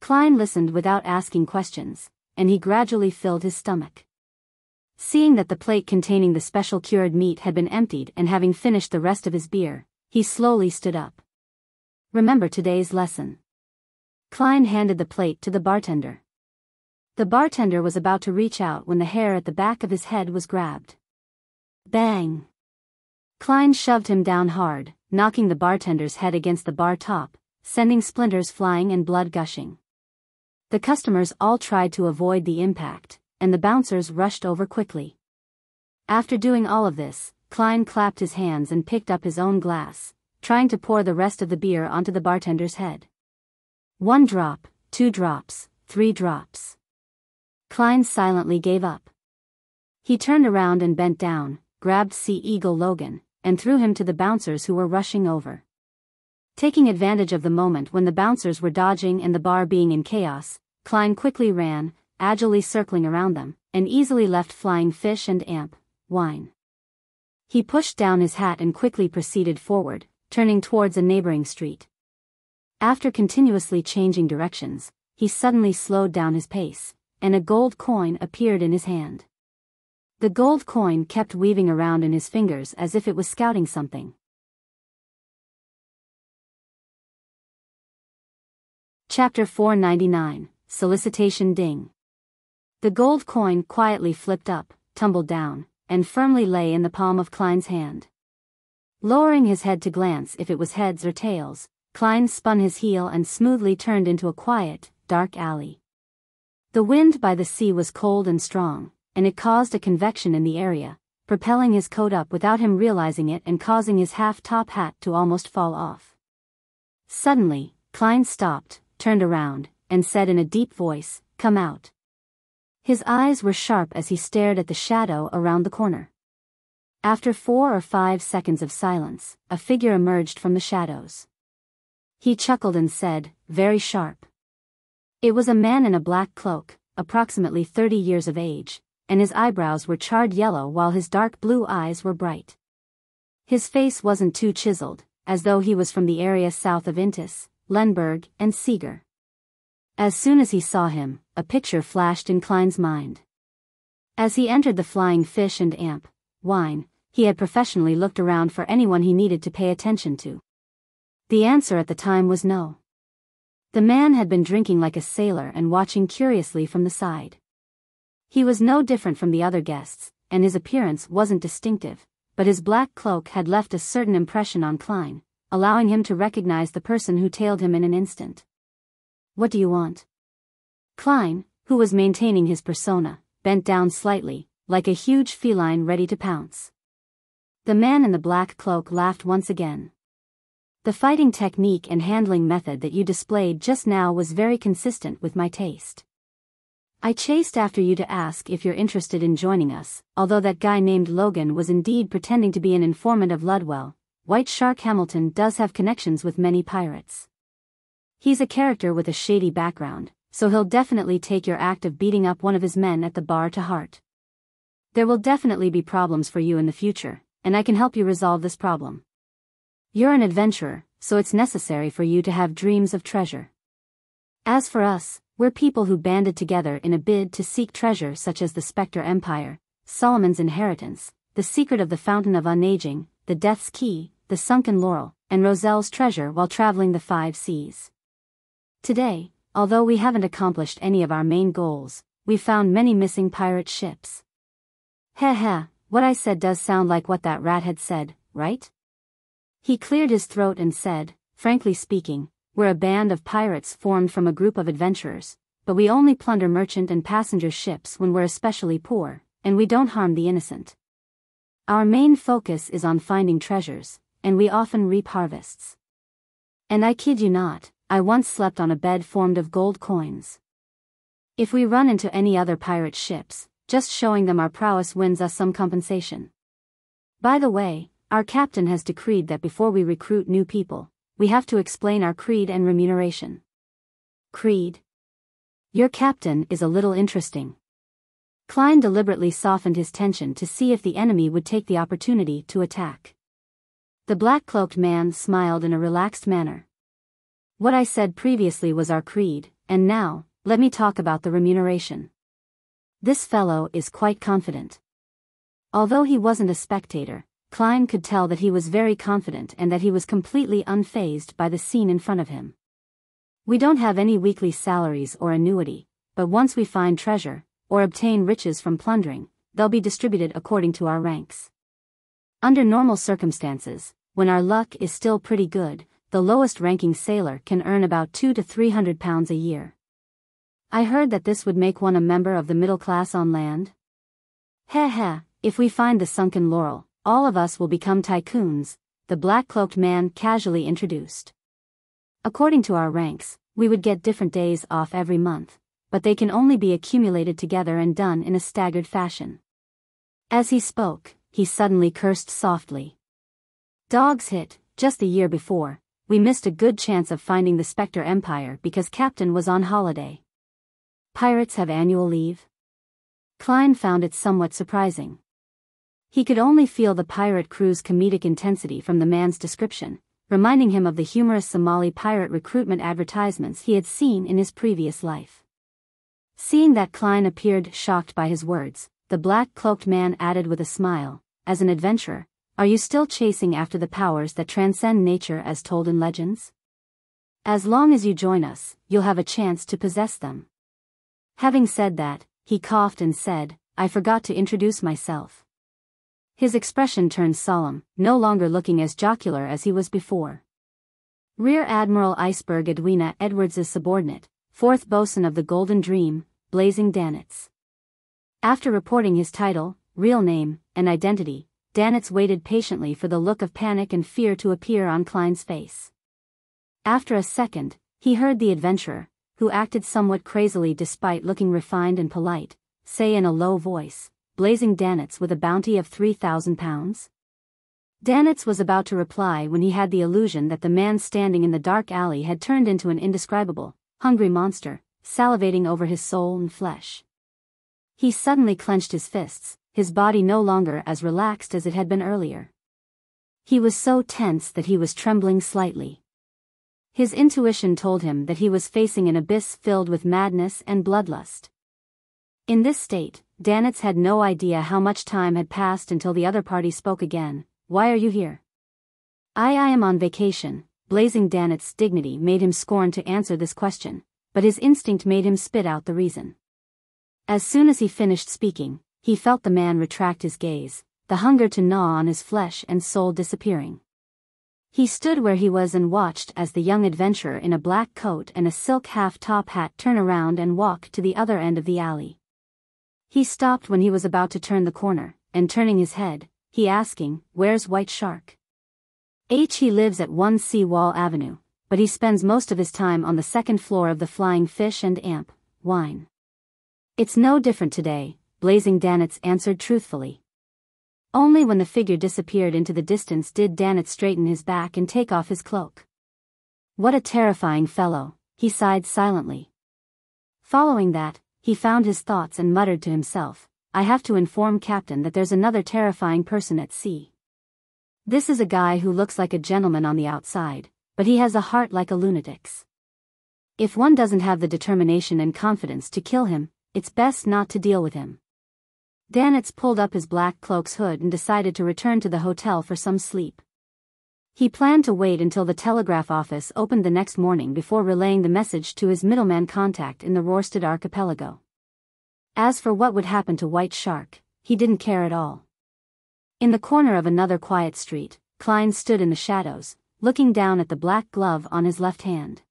Klein listened without asking questions, and he gradually filled his stomach. Seeing that the plate containing the special cured meat had been emptied and having finished the rest of his beer, he slowly stood up. "Remember today's lesson." Klein handed the plate to the bartender. The bartender was about to reach out when the hair at the back of his head was grabbed. Bang! Klein shoved him down hard, knocking the bartender's head against the bar top, sending splinters flying and blood gushing. The customers all tried to avoid the impact, and the bouncers rushed over quickly. After doing all of this, Klein clapped his hands and picked up his own glass, trying to pour the rest of the beer onto the bartender's head. 1 drop, 2 drops, 3 drops. Klein silently gave up. He turned around and bent down, grabbed Sea Eagle Logan, and threw him to the bouncers who were rushing over. Taking advantage of the moment when the bouncers were dodging and the bar being in chaos, Klein quickly ran, agilely circling around them, and easily left flying fish and wine. He pushed down his hat and quickly proceeded forward, turning towards a neighboring street. After continuously changing directions, he suddenly slowed down his pace, and a gold coin appeared in his hand. The gold coin kept weaving around in his fingers as if it was scouting something. Chapter 499, Solicitation Ding. The gold coin quietly flipped up, tumbled down, and firmly lay in the palm of Klein's hand. Lowering his head to glance if it was heads or tails, Klein spun his heel and smoothly turned into a quiet, dark alley. The wind by the sea was cold and strong, and it caused a convection in the area, propelling his coat up without him realizing it and causing his half-top hat to almost fall off. Suddenly, Klein stopped, turned around, and said in a deep voice, "Come out." His eyes were sharp as he stared at the shadow around the corner. After 4 or 5 seconds of silence, a figure emerged from the shadows. He chuckled and said, very sharp. It was a man in a black cloak, approximately 30 years of age, and his eyebrows were charred yellow while his dark blue eyes were bright. His face wasn't too chiseled, as though he was from the area south of Intis, Lemberg, and Seeger. As soon as he saw him, a picture flashed in Klein's mind. As he entered the Flying Fish and wine, he had professionally looked around for anyone he needed to pay attention to. The answer at the time was no. The man had been drinking like a sailor and watching curiously from the side. He was no different from the other guests, and his appearance wasn't distinctive, but his black cloak had left a certain impression on Klein, allowing him to recognize the person who tailed him in an instant. "What do you want?" Klein, who was maintaining his persona, bent down slightly, like a huge feline ready to pounce. The man in the black cloak laughed once again. "The fighting technique and handling method that you displayed just now was very consistent with my taste. I chased after you to ask if you're interested in joining us, although that guy named Logan was indeed pretending to be an informant of Ludwell. White Shark Hamilton does have connections with many pirates. He's a character with a shady background, so he'll definitely take your act of beating up one of his men at the bar to heart. There will definitely be problems for you in the future, and I can help you resolve this problem. You're an adventurer, so it's necessary for you to have dreams of treasure. As for us, we're people who banded together in a bid to seek treasure such as the Spectre Empire, Solomon's Inheritance, the Secret of the Fountain of Unaging, the Death's Key, the Sunken Laurel, and Roselle's treasure while traveling the 5 seas. Today, although we haven't accomplished any of our main goals, we've found many missing pirate ships." Heh, what I said does sound like what that rat had said, right? He cleared his throat and said, "Frankly speaking, we're a band of pirates formed from a group of adventurers, but we only plunder merchant and passenger ships when we're especially poor, and we don't harm the innocent. Our main focus is on finding treasures, and we often reap harvests. And I kid you not, I once slept on a bed formed of gold coins." If we run into any other pirate ships, just showing them our prowess wins us some compensation. By the way, our captain has decreed that before we recruit new people, we have to explain our creed and remuneration. Creed? Your captain is a little interesting. Klein deliberately softened his tension to see if the enemy would take the opportunity to attack. The black-cloaked man smiled in a relaxed manner. What I said previously was our creed, and now, let me talk about the remuneration. This fellow is quite confident. Although he wasn't a spectator, Klein could tell that he was very confident and that he was completely unfazed by the scene in front of him. We don't have any weekly salaries or annuity, but once we find treasure, or obtain riches from plundering, they'll be distributed according to our ranks. Under normal circumstances, when our luck is still pretty good, the lowest-ranking sailor can earn about £200 to £300 a year. I heard that this would make one a member of the middle class on land. Heh, if we find the sunken laurel, all of us will become tycoons, the black-cloaked man casually introduced. According to our ranks, we would get different days off every month, but they can only be accumulated together and done in a staggered fashion. As he spoke, he suddenly cursed softly. Dogs hit, just the year before, we missed a good chance of finding the Spectre Empire because Captain was on holiday. Pirates have annual leave? Klein found it somewhat surprising. He could only feel the pirate crew's comedic intensity from the man's description, reminding him of the humorous Somali pirate recruitment advertisements he had seen in his previous life. Seeing that Klein appeared shocked by his words, the black-cloaked man added with a smile, as an adventurer, are you still chasing after the powers that transcend nature as told in legends? As long as you join us, you'll have a chance to possess them. Having said that, he coughed and said, I forgot to introduce myself. His expression turned solemn, no longer looking as jocular as he was before. Rear Admiral Iceberg Edwina Edwards' subordinate, 4th bosun of the Golden Dream, Blazing Danitz. After reporting his title, real name, and identity, Danitz waited patiently for the look of panic and fear to appear on Klein's face. After a second, he heard the adventurer, who acted somewhat crazily despite looking refined and polite, say in a low voice, Blazing Danitz with a bounty of £3,000? Danitz was about to reply when he had the illusion that the man standing in the dark alley had turned into an indescribable, hungry monster, salivating over his soul and flesh. He suddenly clenched his fists, his body no longer as relaxed as it had been earlier. He was so tense that he was trembling slightly. His intuition told him that he was facing an abyss filled with madness and bloodlust. In this state, Danitz had no idea how much time had passed until the other party spoke again. Why are you here? I am on vacation. Blazing Danitz's dignity made him scorn to answer this question, but his instinct made him spit out the reason. As soon as he finished speaking, he felt the man retract his gaze, the hunger to gnaw on his flesh and soul disappearing. He stood where he was and watched as the young adventurer in a black coat and a silk half-top hat turn around and walk to the other end of the alley. He stopped when he was about to turn the corner, and turning his head, he asking, Where's White Shark? He lives at 1 Seawall Avenue, but he spends most of his time on the second floor of the Flying Fish and Amp, Wine. It's no different today, Blazing Danitz answered truthfully. Only when the figure disappeared into the distance did Danitz straighten his back and take off his cloak. What a terrifying fellow, he sighed silently. Following that, he found his thoughts and muttered to himself, I have to inform Captain that there's another terrifying person at sea. This is a guy who looks like a gentleman on the outside, but he has a heart like a lunatic's. If one doesn't have the determination and confidence to kill him, it's best not to deal with him. Danitz pulled up his black cloak's hood and decided to return to the hotel for some sleep. He planned to wait until the telegraph office opened the next morning before relaying the message to his middleman contact in the Rorstad archipelago. As for what would happen to White Shark, he didn't care at all. In the corner of another quiet street, Klein stood in the shadows, looking down at the black glove on his left hand.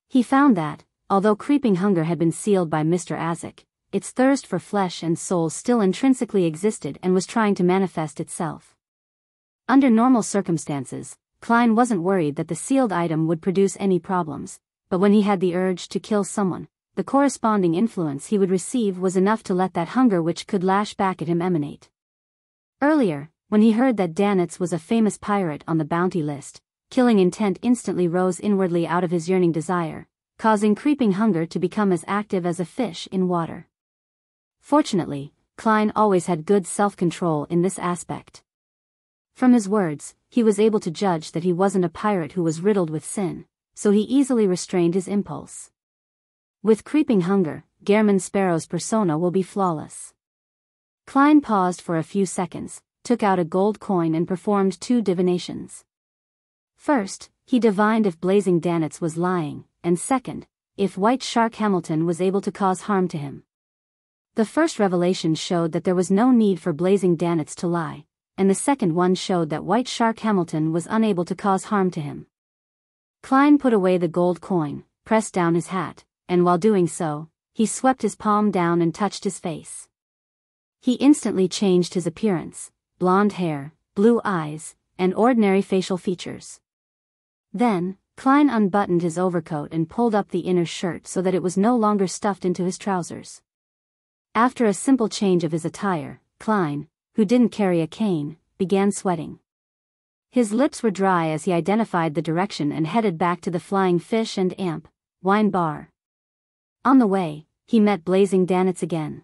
He found that, although creeping hunger had been sealed by Mr. Azek, its thirst for flesh and soul still intrinsically existed and was trying to manifest itself. Under normal circumstances, Klein wasn't worried that the sealed item would produce any problems, but when he had the urge to kill someone, the corresponding influence he would receive was enough to let that hunger which could lash back at him emanate. Earlier, when he heard that Danitz was a famous pirate on the bounty list, killing intent instantly rose inwardly out of his yearning desire, causing creeping hunger to become as active as a fish in water. Fortunately, Klein always had good self-control in this aspect. From his words, he was able to judge that he wasn't a pirate who was riddled with sin, so he easily restrained his impulse. With creeping hunger, Gehrman Sparrow's persona will be flawless. Klein paused for a few seconds, took out a gold coin and performed 2 divinations. First, he divined if Blazing Danitz was lying, and second, if White Shark Hamilton was able to cause harm to him. The first revelation showed that there was no need for Blazing Danitz to lie, and the second one showed that White Shark Hamilton was unable to cause harm to him. Klein put away the gold coin, pressed down his hat, and while doing so, he swept his palm down and touched his face. He instantly changed his appearance, blonde hair, blue eyes, and ordinary facial features. Then, Klein unbuttoned his overcoat and pulled up the inner shirt so that it was no longer stuffed into his trousers. After a simple change of his attire, Klein, who didn't carry a cane, began sweating. His lips were dry as he identified the direction and headed back to the Flying Fish and Amp wine bar. On the way, he met Blazing Danitz again.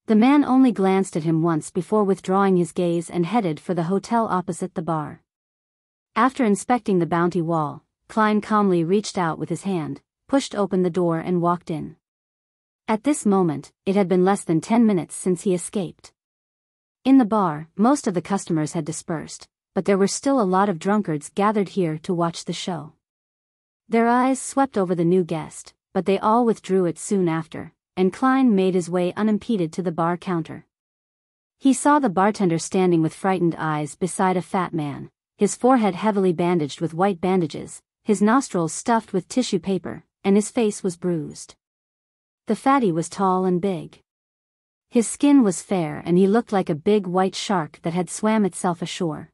The man only glanced at him once before withdrawing his gaze and headed for the hotel opposite the bar. After inspecting the bounty wall, Klein calmly reached out with his hand, pushed open the door and walked in. At this moment, it had been less than 10 minutes since he escaped. In the bar, most of the customers had dispersed, but there were still a lot of drunkards gathered here to watch the show. Their eyes swept over the new guest, but they all withdrew it soon after, and Klein made his way unimpeded to the bar counter. He saw the bartender standing with frightened eyes beside a fat man, his forehead heavily bandaged with white bandages, his nostrils stuffed with tissue paper, and his face was bruised. The fatty was tall and big. His skin was fair and he looked like a big white shark that had swam itself ashore.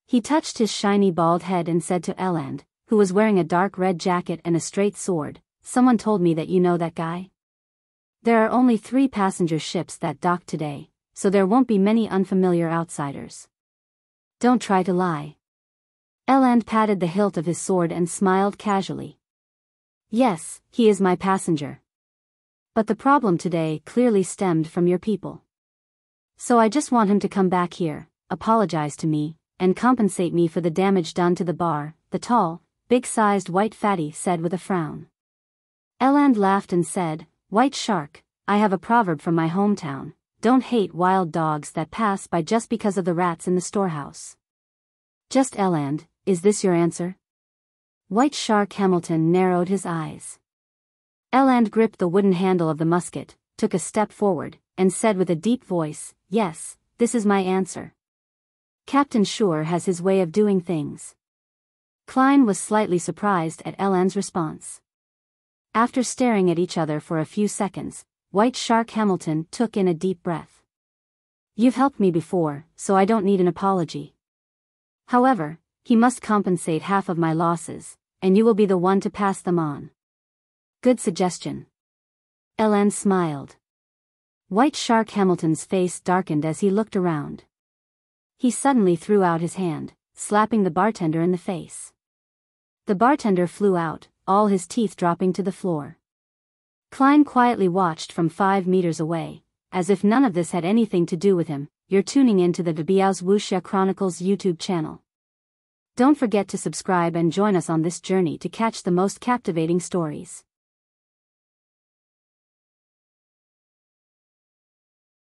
He touched his shiny bald head and said to Eland, who was wearing a dark red jacket and a straight sword, "Someone told me that you know that guy? There are only 3 passenger ships that docked today, so there won't be many unfamiliar outsiders. Don't try to lie." Eland patted the hilt of his sword and smiled casually. "Yes, he is my passenger. But the problem today clearly stemmed from your people. So I just want him to come back here, apologize to me, and compensate me for the damage done to the bar," the tall, big-sized white fatty said with a frown. Eland laughed and said, "White Shark, I have a proverb from my hometown, don't hate wild dogs that pass by just because of the rats in the storehouse." "Just Eland, is this your answer?" White Shark Hamilton narrowed his eyes. Eland gripped the wooden handle of the musket, took a step forward, and said with a deep voice, "Yes, this is my answer. Captain Shure has his way of doing things." Klein was slightly surprised at Eland's response. After staring at each other for a few seconds, White Shark Hamilton took in a deep breath. "You've helped me before, so I don't need an apology. However, he must compensate half of my losses, and you will be the one to pass them on." "Good suggestion." Eland smiled. White Shark Hamilton's face darkened as he looked around. He suddenly threw out his hand, slapping the bartender in the face. The bartender flew out, all his teeth dropping to the floor. Klein quietly watched from 5 meters away, as if none of this had anything to do with him. You're tuning into the Biyao's Wuxia Chronicles YouTube channel. Don't forget to subscribe and join us on this journey to catch the most captivating stories.